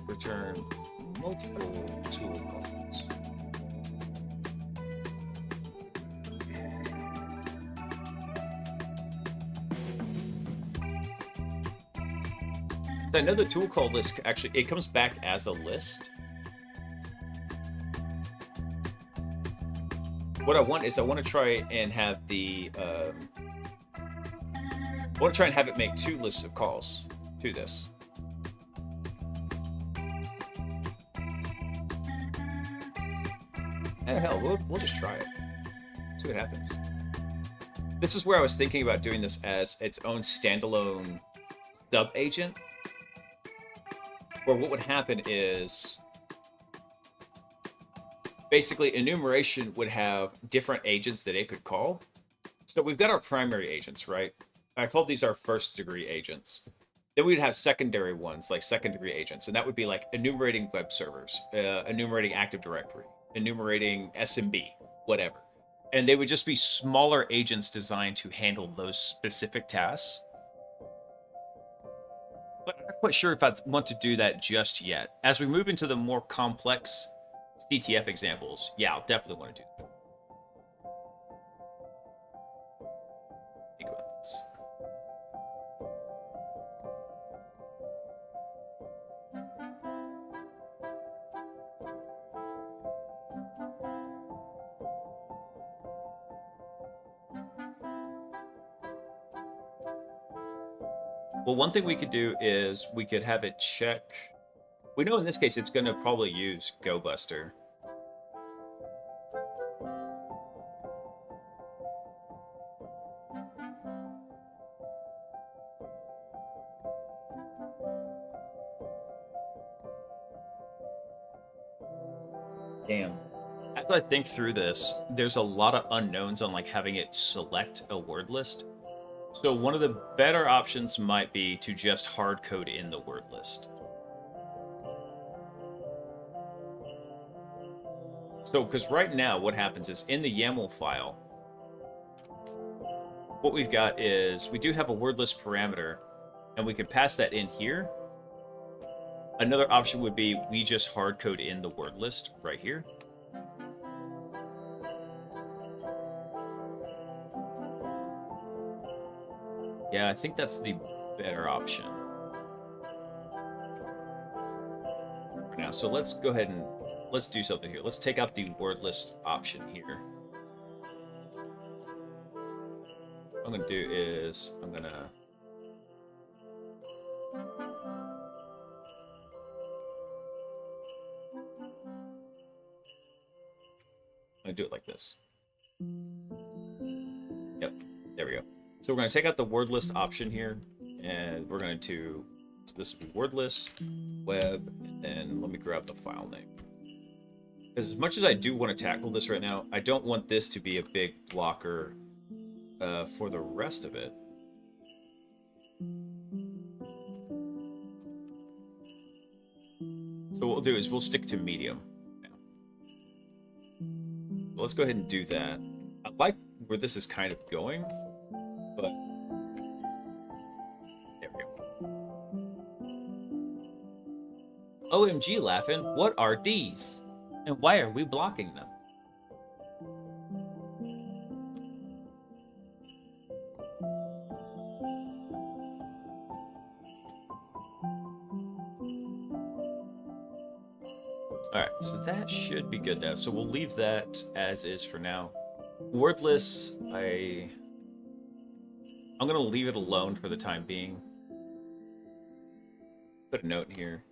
return multiple tool calls. So I know the tool call list actually, it comes back as a list. What I want is I want to try and have the I want to try and have it make 2 lists of calls to this. Hell, we'll just try it. See what happens. This is where I was thinking about doing this as its own standalone sub-agent. Where what would happen is basically enumeration would have different agents that it could call. So we've got our primary agents, right? I called these our first degree agents. Then we'd have secondary ones, like second degree agents. And that would be like enumerating web servers, enumerating Active Directory, enumerating SMB, whatever. And they would just be smaller agents designed to handle those specific tasks. But I'm not quite sure if I want to do that just yet. As we move into the more complex CTF examples, yeah, I'll definitely want to do that. Think about this. Well, one thing we could do is we could have it check. We know in this case it's going to probably use GoBuster. Damn. As I think through this, there's a lot of unknowns on like having it select a word list. So one of the better options might be to just hard code in the word list. So, because right now what happens is in the YAML file, what we've got is we do have a word list parameter and we can pass that in here. Another option would be we just hard code in the word list right here. Yeah, I think that's the better option for now. So let's go ahead and let's do something here. Let's take out the word list option here. What I'm going to do is I'm going to do it like this. Yep, there we go. So we're going to take out the word list option here, and we're going to, so this will be word list, web, and then let me grab the file name. Because as much as I do want to tackle this right now, I don't want this to be a big blocker for the rest of it. So what we'll do is we'll stick to medium now. So let's go ahead and do that. I like where this is kind of going, but OMG laughing, what are these? And why are we blocking them? Alright, so that should be good now. So we'll leave that as is for now. Wordless, I'm gonna leave it alone for the time being. Put a note in here.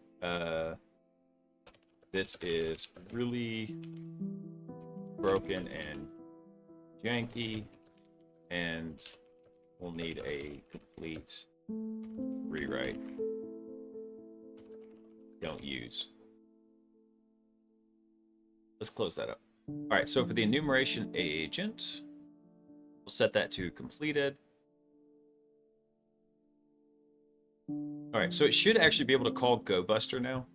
This is really broken and janky, and we'll need a complete rewrite. Don't use. Let's close that up. All right, so for the enumeration agent, we'll set that to completed. All right, so it should actually be able to call GoBuster now.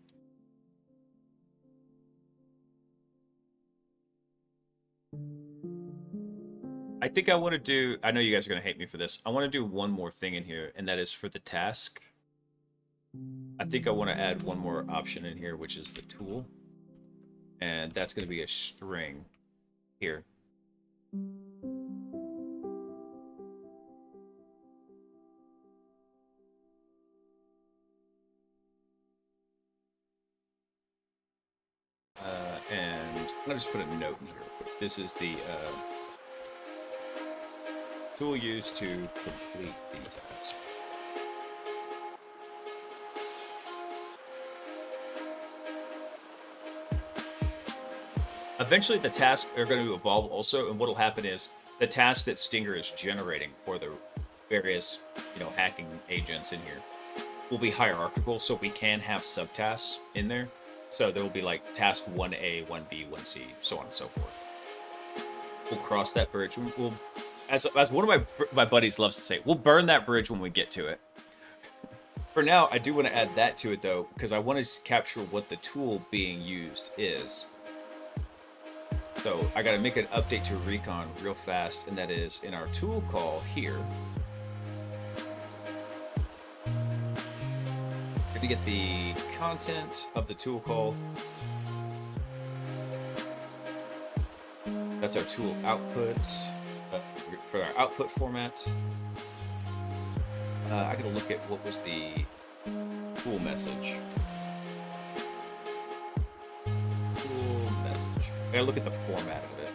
I think I want to do, I know you guys are going to hate me for this. I want to do one more thing in here, and that is for the task. I think I want to add one more option in here, which is the tool. And that's going to be a string here. And I'm going to just put a note in here. This is the tool used to complete the task. Eventually, the tasks are going to evolve also, and what will happen is the task that Stinger is generating for the various, hacking agents in here will be hierarchical, so we can have subtasks in there. So there will be like task 1A, 1B, 1C, so on and so forth. We'll cross that bridge. We'll, as one of my buddies loves to say, we'll burn that bridge when we get to it. For now, I do want to add that to it though, because I want to capture what the tool being used is. So I got to make an update to Recon real fast, and that is in our tool call here. We're going to get the content of the tool call. That's our tool output for our output format. I got to look at what was the tool message. I gotta look at the format of it.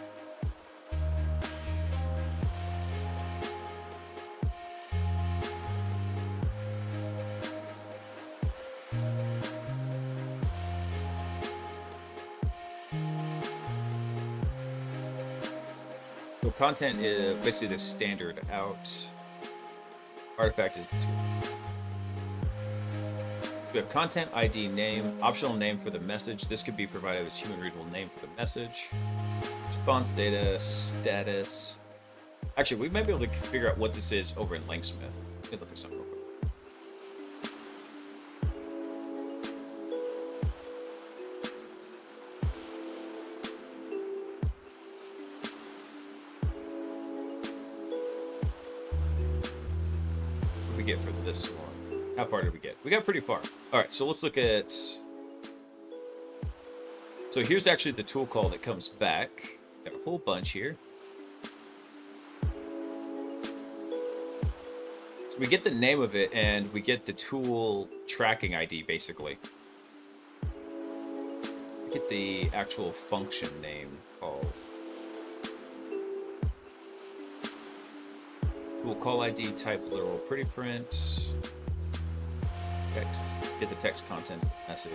So content is basically the standard out. Artifact is the tool. We have content ID name, optional name for the message. This could be provided as human readable name for the message. Response data, status. Actually, we might be able to figure out what this is over in LangSmith. Let me look at something real quick. What do we get for this one? How far did we get? We got pretty far. All right, so let's look at... So here's actually the tool call that comes back. Got a whole bunch here. So we get the name of it, and we get the tool tracking ID, basically. We get the actual function name called. Tool call ID, type literal pretty print. Text, get the text content message.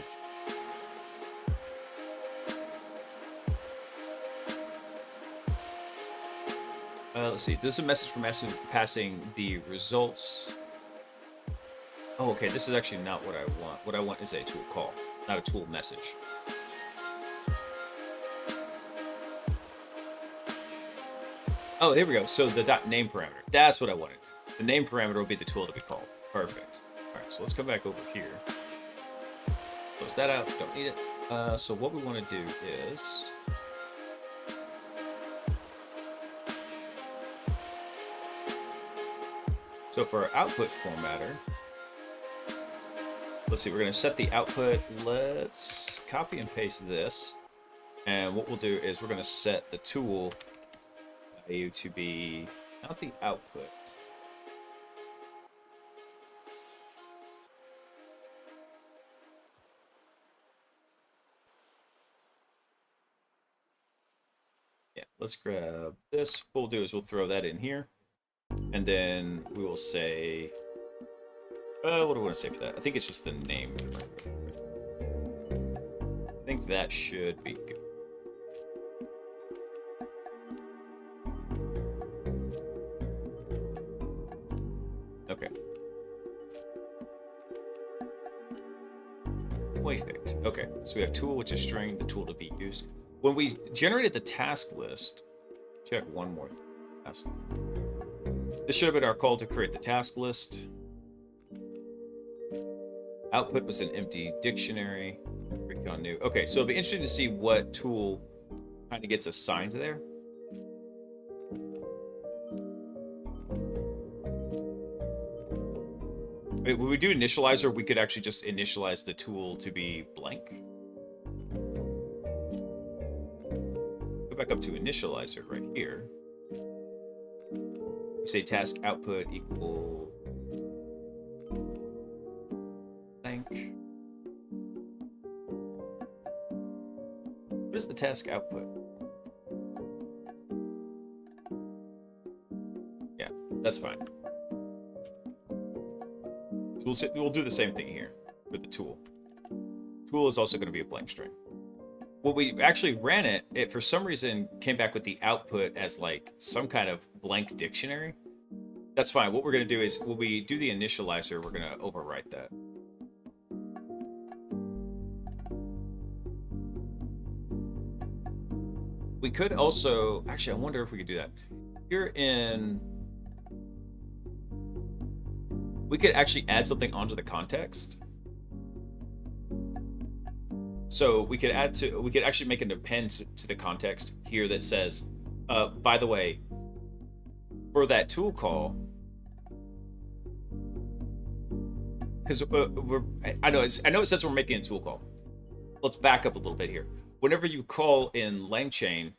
Let's see. This is a message from passing the results. Oh, okay. This is actually not what I want. What I want is a tool call, not a tool message. Oh, here we go. So the .name parameter. That's what I wanted. The name parameter will be the tool to be called. Perfect. All right. So let's come back over here. Close that out. Don't need it. So what we want to do is. So for our output formatter, let's see, we're going to set the output. Let's copy and paste this. And what we'll do is we're going to set the tool value to be not the output. Yeah, let's grab this. What we'll do is we'll throw that in here. And then we will say, what do I want to say for that? I think it's just the name. I think that should be good. Okay. Perfect. Okay, so we have tool, which is string, the tool to be used. When we generated the task list, check one more thing. This should have been our call to create the task list. Output was an empty dictionary. Recon new. Okay, so it'll be interesting to see what tool kind of gets assigned there. Wait, when we do initializer, we could actually just initialize the tool to be blank. Go back up to initializer right here. We say task output equal blank. What is the task output? Yeah, that's fine. So we'll do the same thing here with the tool. Tool is also going to be a blank string. When we actually ran it, it for some reason came back with the output as like some kind of blank dictionary. That's fine. What we're going to do is when we do the initializer, we're going to overwrite that. We could also, actually, I wonder if we could do that. Here in, we could actually add something onto the context. So we could actually make an append to the context here that says, by the way, for that tool call, because I know it says we're making a tool call. Let's back up a little bit here. Whenever you call in LangChain,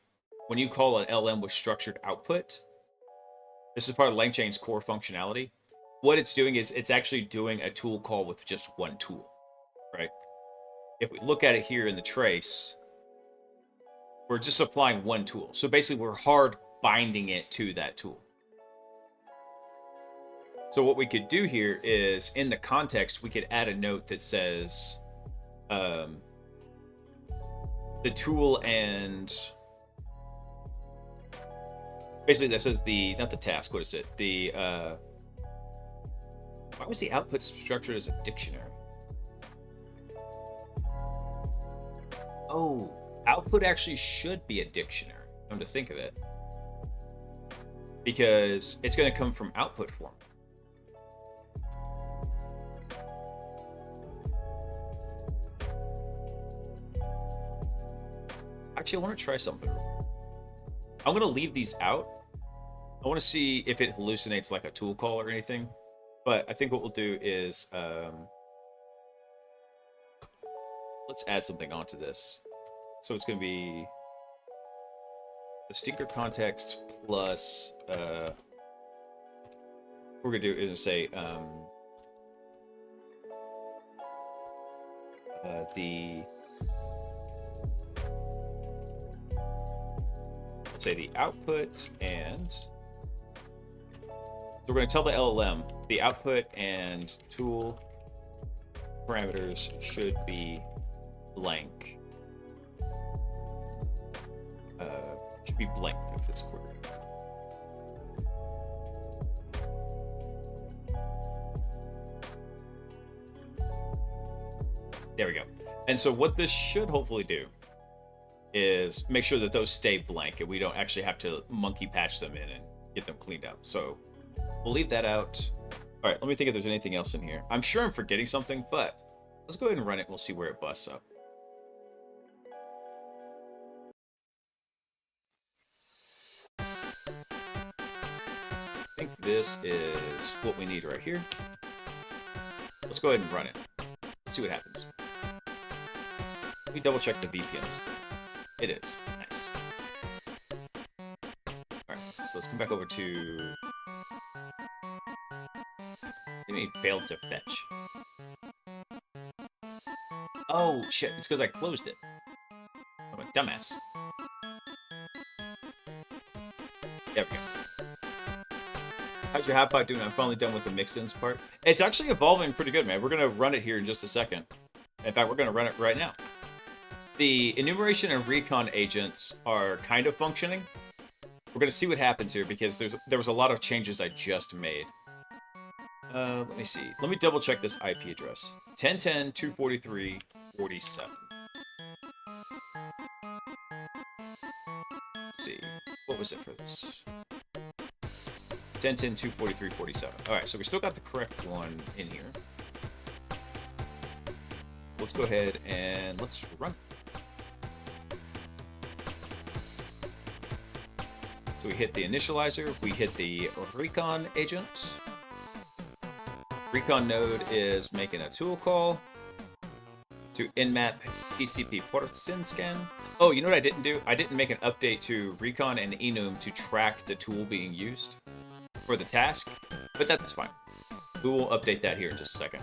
when you call an LM with structured output, this is part of LangChain's core functionality. What it's doing is it's actually doing a tool call with just one tool, right? If we look at it here in the trace, we're just applying one tool. So basically we're hard binding it to that tool. So what we could do here is in the context, we could add a note that says the tool and basically that says not the task, what is it? Why was the output structured as a dictionary? Oh, output actually should be a dictionary, come to think of it. Because it's going to come from output form. Actually, I want to try something. I'm going to leave these out. I want to see if it hallucinates like a tool call or anything. But I think what we'll do is let's add something onto this. So it's going to be the stinker context plus what we're going to do is say let's say the output, and so we're going to tell the LLM the output and tool parameters should be blank. Should be blank if this quarter. There we go. And so what this should hopefully do is make sure that those stay blank and we don't actually have to monkey patch them in and get them cleaned up. So we'll leave that out. All right, let me think if there's anything else in here. I'm sure I'm forgetting something, but let's go ahead and run it. We'll see where it busts up. I think this is what we need right here. Let's go ahead and run it. Let's see what happens. Let me double check the VPN still. It is. Nice. Alright, so let's come back over to... It failed to fetch. Oh, shit. It's because I closed it. I'm a dumbass. There we go. How's your hotpot doing? I'm finally done with the mix-ins part. It's actually evolving pretty good, man. We're going to run it here in just a second. In fact, we're going to run it right now. The enumeration and recon agents are kind of functioning. We're going to see what happens here because there was a lot of changes I just made. Let me see. Let me double check this IP address. 10.10.243.47. Let's see. What was it for this? 10.10.243.47. Alright, so we still got the correct one in here. So let's go ahead and let's run. So we hit the initializer, we hit the recon agent. Recon node is making a tool call to nmap TCP port syn scan. Oh, you know what I didn't do? I didn't make an update to recon and enum to track the tool being used for the task, but that's fine. We will update that here in just a second.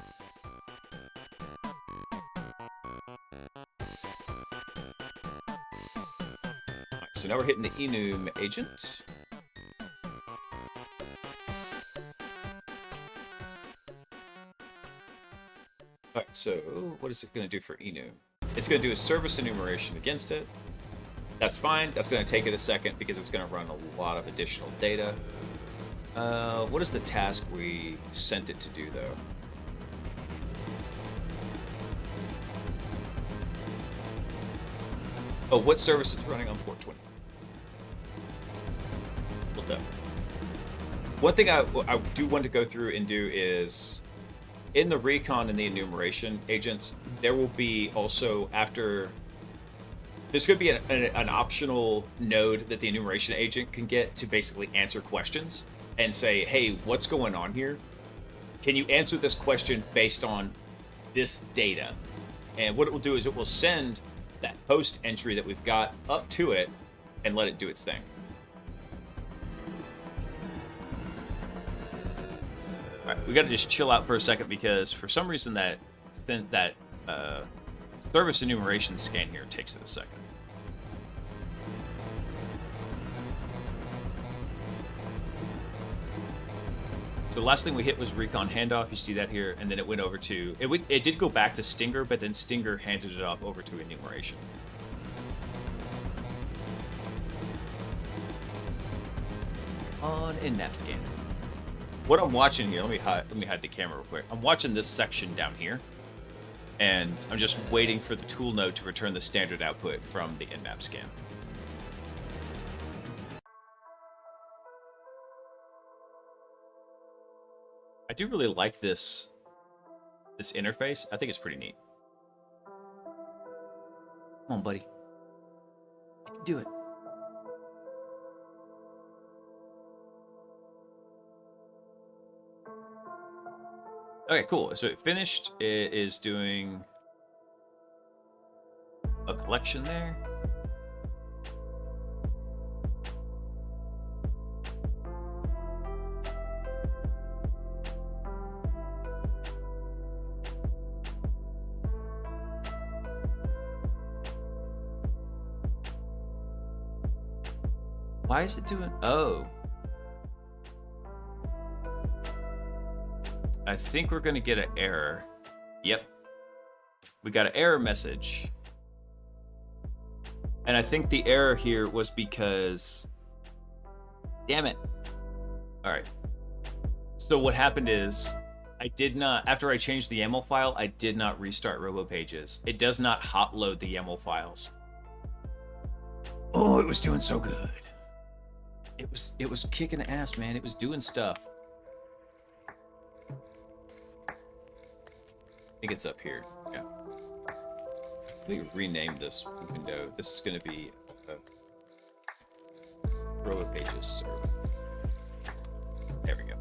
Alright, so now we're hitting the enum agent. Alright, so what is it going to do for enum? It's going to do a service enumeration against it. That's fine. That's going to take it a second because it's going to run a lot of additional data. What is the task we sent it to do, though? Oh, what service is running on port 20? Well done. One thing I do want to go through and do is, in the recon and the enumeration agents, there will be also after... There's going to be an optional node that the enumeration agent can get to basically answer questions and say, hey, what's going on here? Can you answer this question based on this data? And what it will do is it will send that host entry that we've got up to it and let it do its thing. All right, we got to just chill out for a second because for some reason that service enumeration scan here takes it a second. So the last thing we hit was recon handoff. You see that here, and then it went over to it did go back to Stinger, but then Stinger handed it off over to enumeration. On in-map scan. What I'm watching here, let me hide the camera real quick. I'm watching this section down here, and I'm just waiting for the tool node to return the standard output from the in-map scan. I do really like this interface. I think it's pretty neat. Come on, buddy. You can do it. Okay, cool. So it finished. It is doing a collection there. Why is it doing... Oh. I think we're going to get an error. Yep. We got an error message. And I think the error here was because... Damn it. Alright. So what happened is... I did not... After I changed the YAML file, I did not restart RoboPages. It does not hot load the YAML files. Oh, it was doing so good. It was kicking ass, man. It was doing stuff. I think it's up here. Yeah. Let me rename this window. This is going to be a RoboPages server. There we go.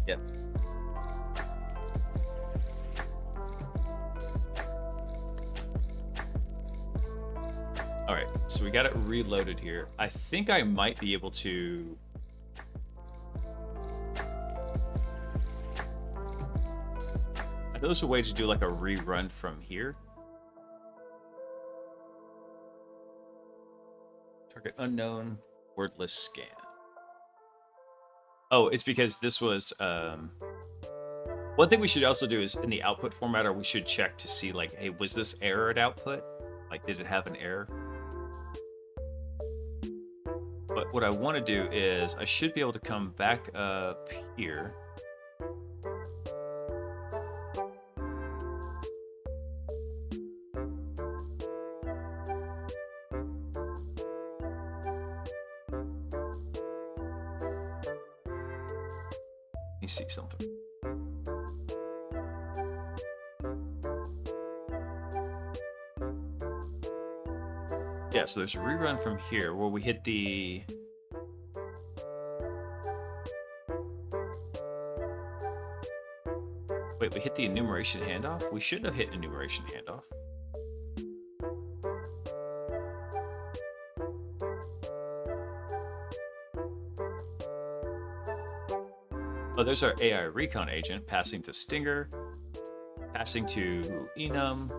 Yep. so we got it reloaded here. I think I might be able to... I know there's a way to do like a rerun from here. Target unknown, wordless scan. Oh, it's because this was... One thing we should also do is in the output formatter, we should check to see like, hey, was this error at output? Like, did it have an error? But what I want to do is I should be able to come back up here. Let me see something. Yeah, so there's a rerun from here where we hit the... Wait, we hit the enumeration handoff? We shouldn't have hit enumeration handoff. Oh, there's our AI recon agent passing to Stinger, passing to enum.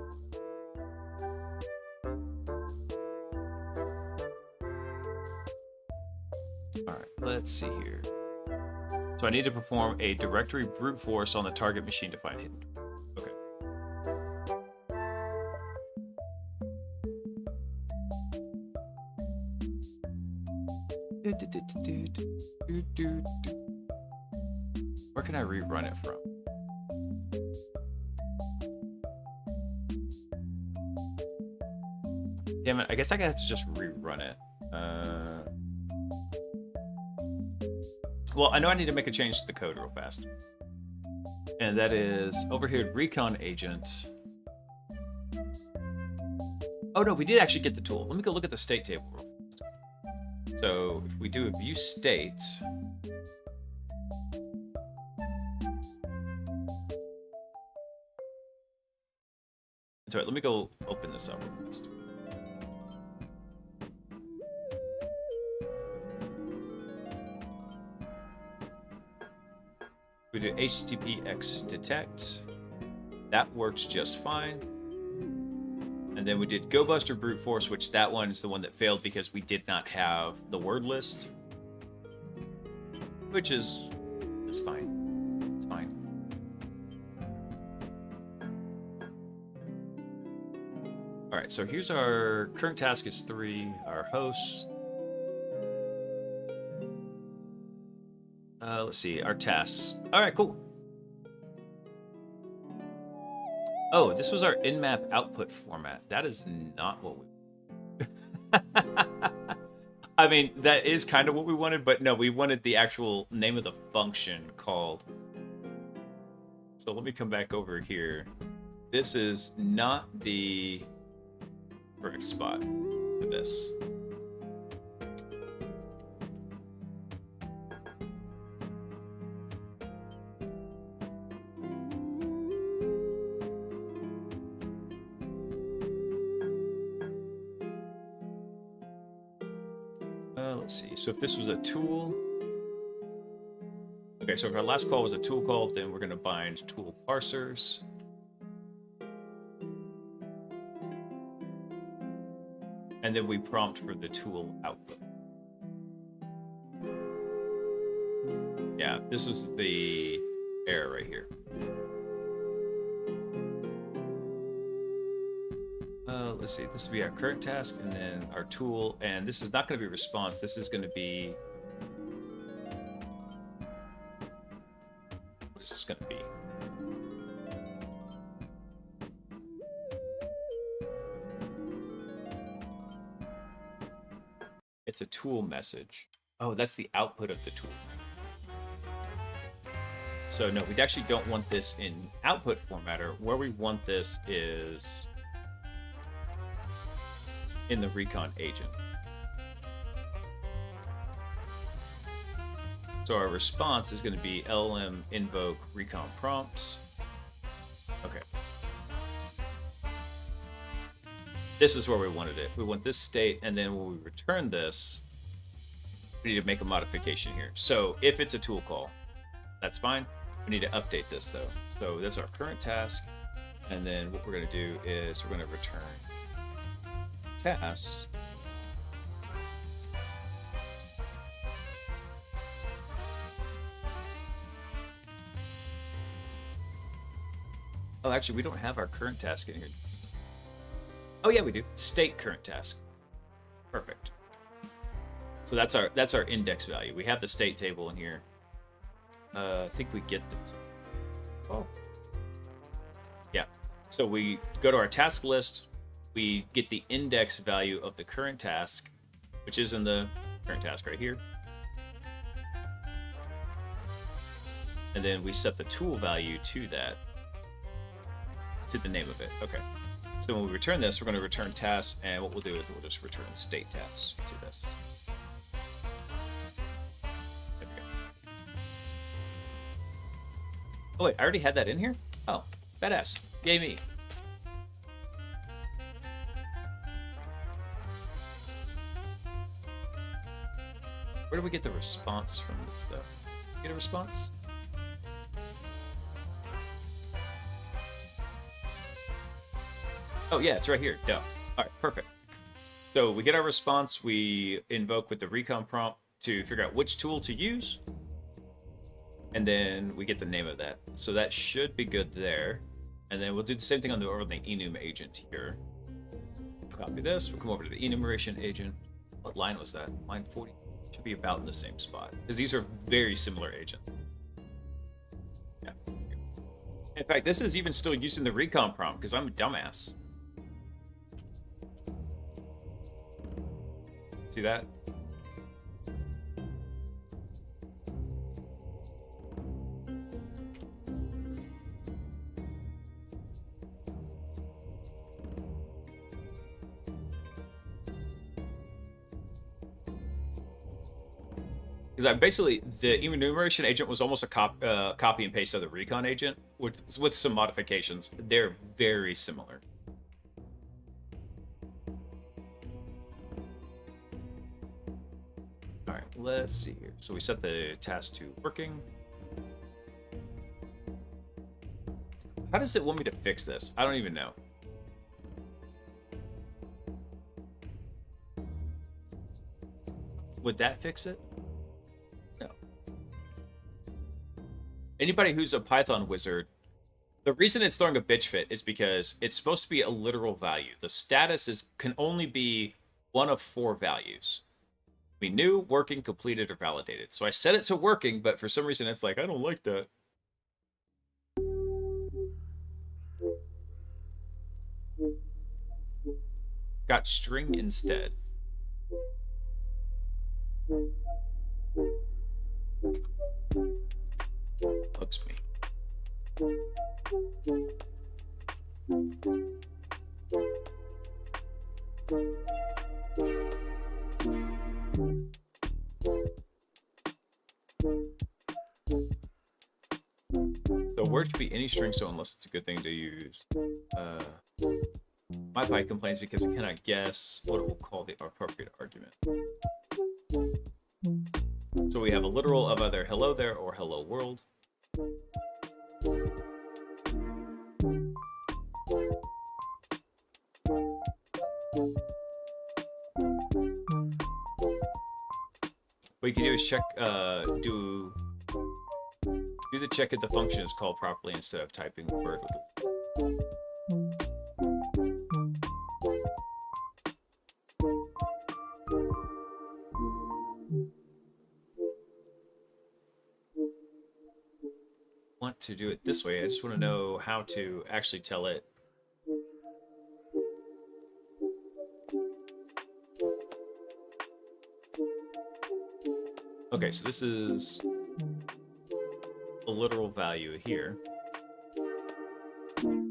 Let's see here. So I need to perform a directory brute force on the target machine to find hidden. Okay. Where can I rerun it from? Damn it, I guess I have to just rerun it. Well, I know I need to make a change to the code real fast. And that is over here at Recon Agent. Oh no, we did actually get the tool. Let me go look at the state table real fast. So if we do a view state. Sorry, let me go open this up real fast. We did HTTPX detect. That works just fine. And then we did GoBuster brute force, which that one is the one that failed because we did not have the word list. Which is fine. It's fine. Alright, so here's our current task is 3, our host. Let's see, our tasks. Alright, cool. Oh, this was our in-map output format. That is not what we... I mean, that is kind of what we wanted, but no, we wanted the actual name of the function called... So let me come back over here. This is not the correct spot for this. Let's see. So if this was a tool... Okay, so if our last call was a tool call, then we're going to bind tool parsers. And then we prompt for the tool output. Yeah, this was the error right here. Let's see, this will be our current task, and then our tool, and this is not going to be response, this is going to be... What is this going to be? It's a tool message. Oh, that's the output of the tool. So no, we actually don't want this in output formatter. Where we want this is in the recon agent. So our response is going to be LLM invoke recon prompts. Okay. this is where we wanted it. We want this state, and then when we return this, we need to make a modification here. So if it's a tool call, that's fine. We need to update this though. So that's our current task. And then what we're going to do is we're going to return tasks. Oh, actually, we don't have our current task in here. Oh yeah, we do. State current task. Perfect. So that's our index value. We have the state table in here. I think we get the. Oh. Yeah. So we go to our task list. We get the index value of the current task, which is in the current task right here. And then we set the tool value to that, to the name of it. Okay. So when we return this, we're going to return tasks, and what we'll do is we'll just return state tasks to this. There we go. Oh wait, I already had that in here? Oh, badass. Yay me. Where do we get the response from this though? Get a response? Oh yeah, it's right here. Duh. All right, perfect. So we get our response. We invoke with the recon prompt to figure out which tool to use, and then we get the name of that. So that should be good there. And then we'll do the same thing on the enum agent here. Copy this. We'll come over to the enumeration agent. What line was that? Line 40. Should be about in the same spot because these are very similar agents. Yeah. In fact, this is even still using the recon prompt because I'm a dumbass. See that? Because I basically, the enumeration agent was almost a copy and paste of the recon agent with some modifications. They're very similar. All right, let's see here. So we set the task to working. How does it want me to fix this? I don't even know. Would that fix it? No. Anybody who's a Python wizard, the reason it's throwing a bitch fit is because it's supposed to be a literal value. The status can only be one of 4 values. Be new, working, completed, or validated. So I set it to working, but for some reason it's like, I don't like that. Got string instead. Bugs me. So word should be any string, so unless it's a good thing to use. MyPy complains because it cannot guess what it will call the appropriate argument. So we have a literal of either hello there or hello world. What you can do is check, do the check if the function is called properly instead of typing the word with want to do it this way. I just want to know how to actually tell it. Okay, so this is a literal value here. So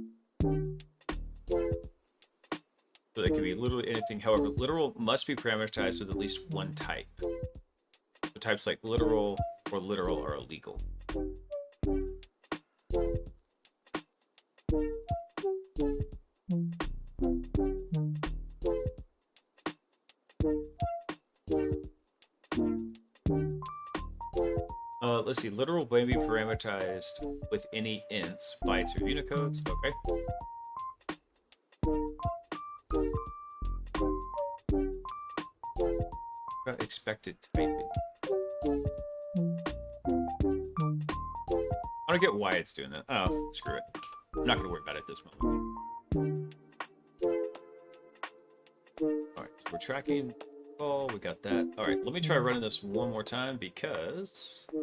it can be literally anything. However, literal must be parameterized with at least one type. So types like literal or literal are illegal. Let's see. Literal may be parameterized with any ints, bytes, or Unicodes. Okay. Expected typing. I don't get why it's doing that. Oh, screw it. I'm not going to worry about it this moment. Alright, so we're tracking. Oh, we got that. Alright, let me try running this one more time because I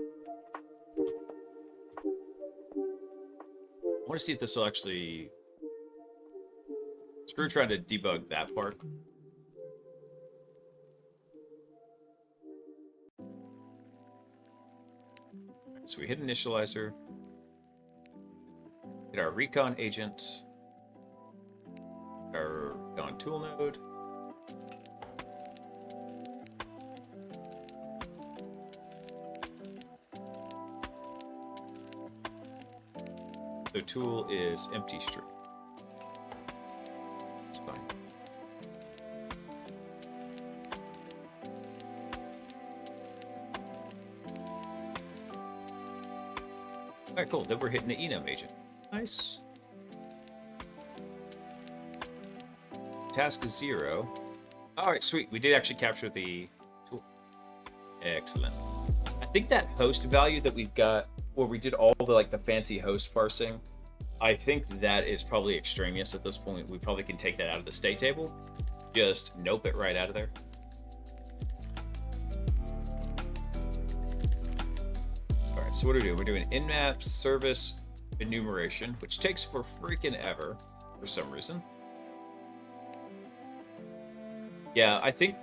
want to see if this will actually... Screw trying to debug that part. So we hit initializer, hit our recon agent, our recon tool node. The tool is empty string. It's fine. Alright, cool. Then we're hitting the enum agent. Nice. Task is 0. Alright, sweet. We did actually capture the tool. Excellent. I think that host value that we've got, where we did all the fancy host parsing, I think that is probably extraneous at this point. We probably can take that out of the state table. Just nope it right out of there. Alright, so what are we doing? We're doing in-map service enumeration, which takes for freaking ever for some reason. Yeah, I think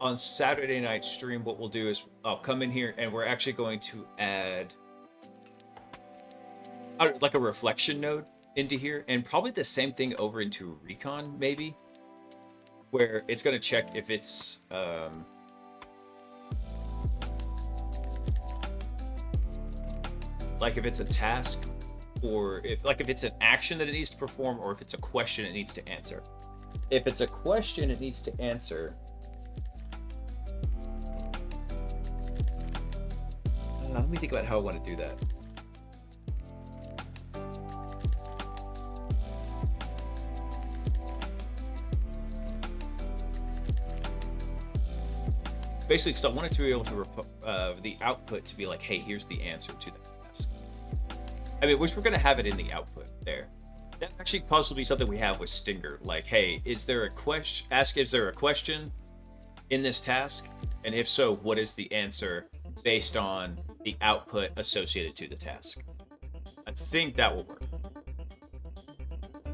on Saturday night stream, what we'll do is I'll come in here and we're actually going to add like a reflection node into here, and probably the same thing over into recon, maybe, where it's going to check if it's like if it's a task, or if it's an action that it needs to perform, or if it's a question it needs to answer. If it's a question it needs to answer, let me think about how I want to do that. Basically, because I wanted to be able to the output to be like, hey, here's the answer to that task. I mean, which we're going to have it in the output there. That actually possibly something we have with Stinger. Like, hey, is there a question? Ask, is there a question in this task? And if so, what is the answer based on the output associated to the task? I think that will work.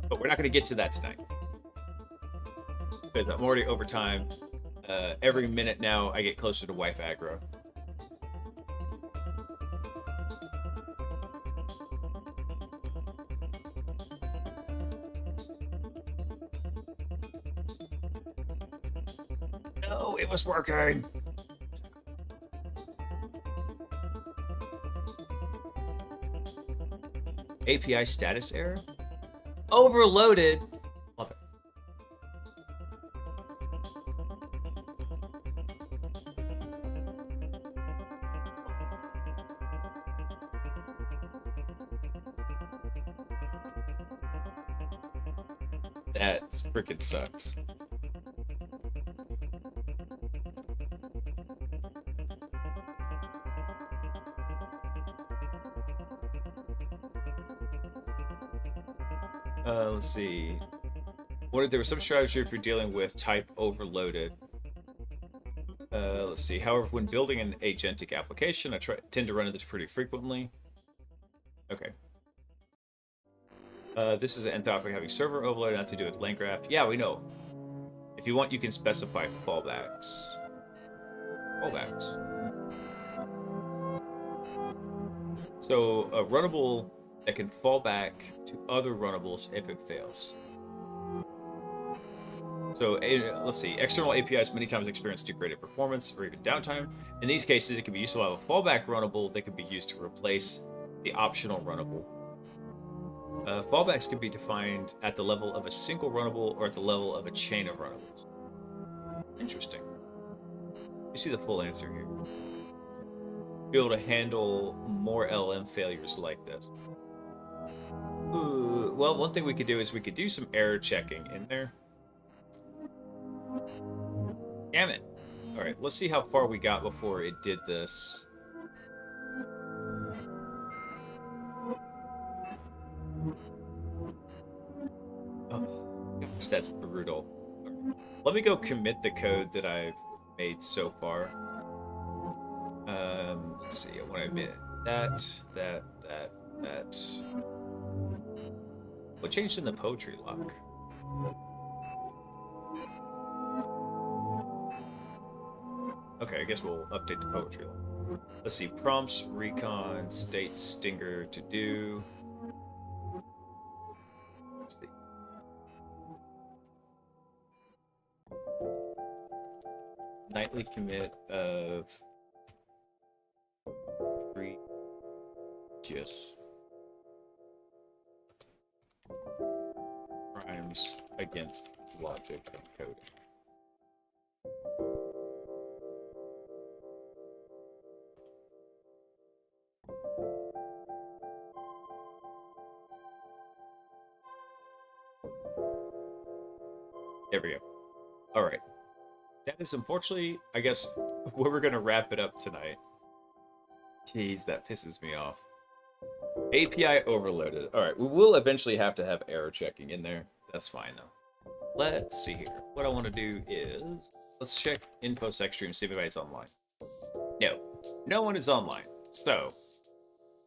But we're not going to get to that tonight, because I'm already over time. Every minute now, I get closer to wife aggro. No, it was working. API status error? Overloaded. Love it. That freaking sucks. Let's see. What if there was some strategy if you're dealing with type overloaded? Let's see. However, when building an agentic application, I tend to run into this pretty frequently. Okay. This is an enthalpy having server overload, not to do with LangGraph. Yeah, we know. If you want, you can specify fallbacks. Fallbacks. So a runnable that can fall back to other runnables if it fails. So let's see. External APIs many times experience degraded performance or even downtime. In these cases, it can be useful to have a fallback runnable that can be used to replace the optional runnable. Fallbacks can be defined at the level of a single runnable or at the level of a chain of runnables. Interesting. You see the full answer here. Be able to handle more LM failures like this. Ooh, well, one thing we could do is we could do some error checking in there. Damn it. All right, let's see how far we got before it did this. Oh, gosh, that's brutal. Let me go commit the code that I've made so far. Let's see, I want to admit that. What changed in the poetry lock? Okay, I guess we'll update the poetry lock. Let's see, prompts, recon, state, stinger, to do. Let's see. Nightly commit of egregious crimes against logic and coding. There we go. All right. That is unfortunately, I guess, where we're going to wrap it up tonight. Jeez, that pisses me off. API overloaded. All right, we will eventually have to have error checking in there. That's fine, though. Let's see here. What I want to do is, let's check InfoSec stream, see if anybody's online. No, no one is online. So,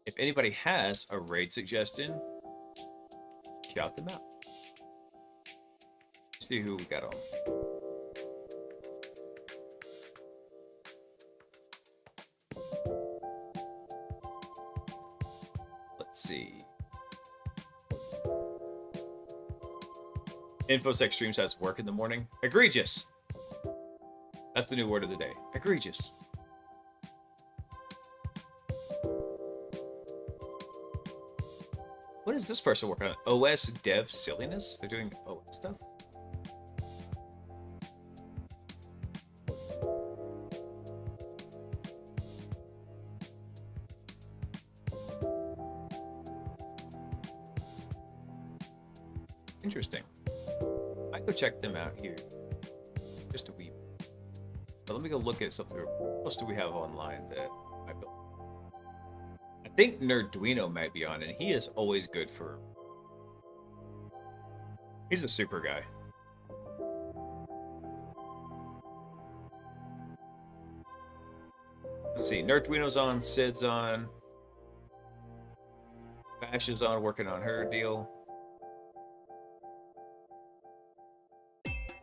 if anybody has a raid suggestion, shout them out. Let's see who we got on. Let's see. InfoSec streams has work in the morning. Egregious. That's the new word of the day. Egregious. What is this person working on? OS dev silliness? They're doing OS stuff? Interesting. I go check them out here. Just a wee. But let me go look at something. What else do we have online that I built? I think Nerduino might be on, and he is always good for. He's a super guy. Let's see. Nerduino's on. Sid's on. Bash is on, working on her deal.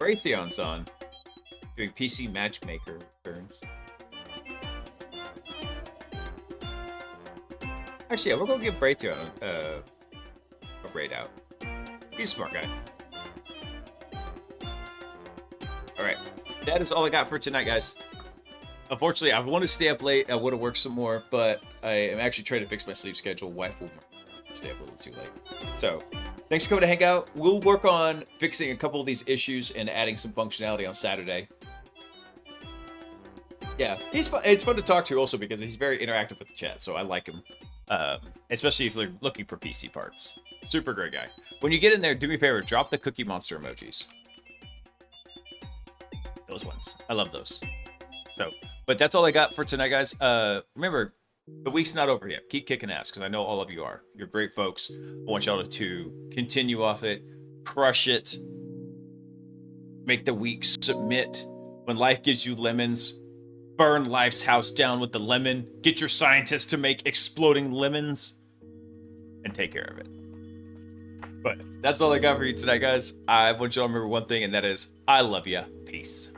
Raytheon's on, doing PC matchmaker turns. Actually, yeah, we're gonna give Raytheon a raid out. He's a smart guy. Alright, that is all I got for tonight, guys. Unfortunately, I want to stay up late. I would have worked some more, but I am actually trying to fix my sleep schedule. Wife will stay up a little too late. So, thanks for coming to hang out. We'll work on fixing a couple of these issues and adding some functionality on Saturday. Yeah, he's fun. It's fun to talk to also because he's very interactive with the chat, so I like him. Especially if you're looking for PC parts. Super great guy. When you get in there, do me a favor, drop the Cookie Monster emojis. Those ones. I love those. So, but that's all I got for tonight, guys. Remember, the week's not over yet. Keep kicking ass, because I know all of you are. You're great folks. I want y'all to continue off it, crush it, make the week submit. When life gives you lemons, burn life's house down with the lemon. Get your scientists to make exploding lemons, and take care of it. But that's all I got for you tonight, guys. I want y'all to remember one thing, and that is, I love ya. Peace.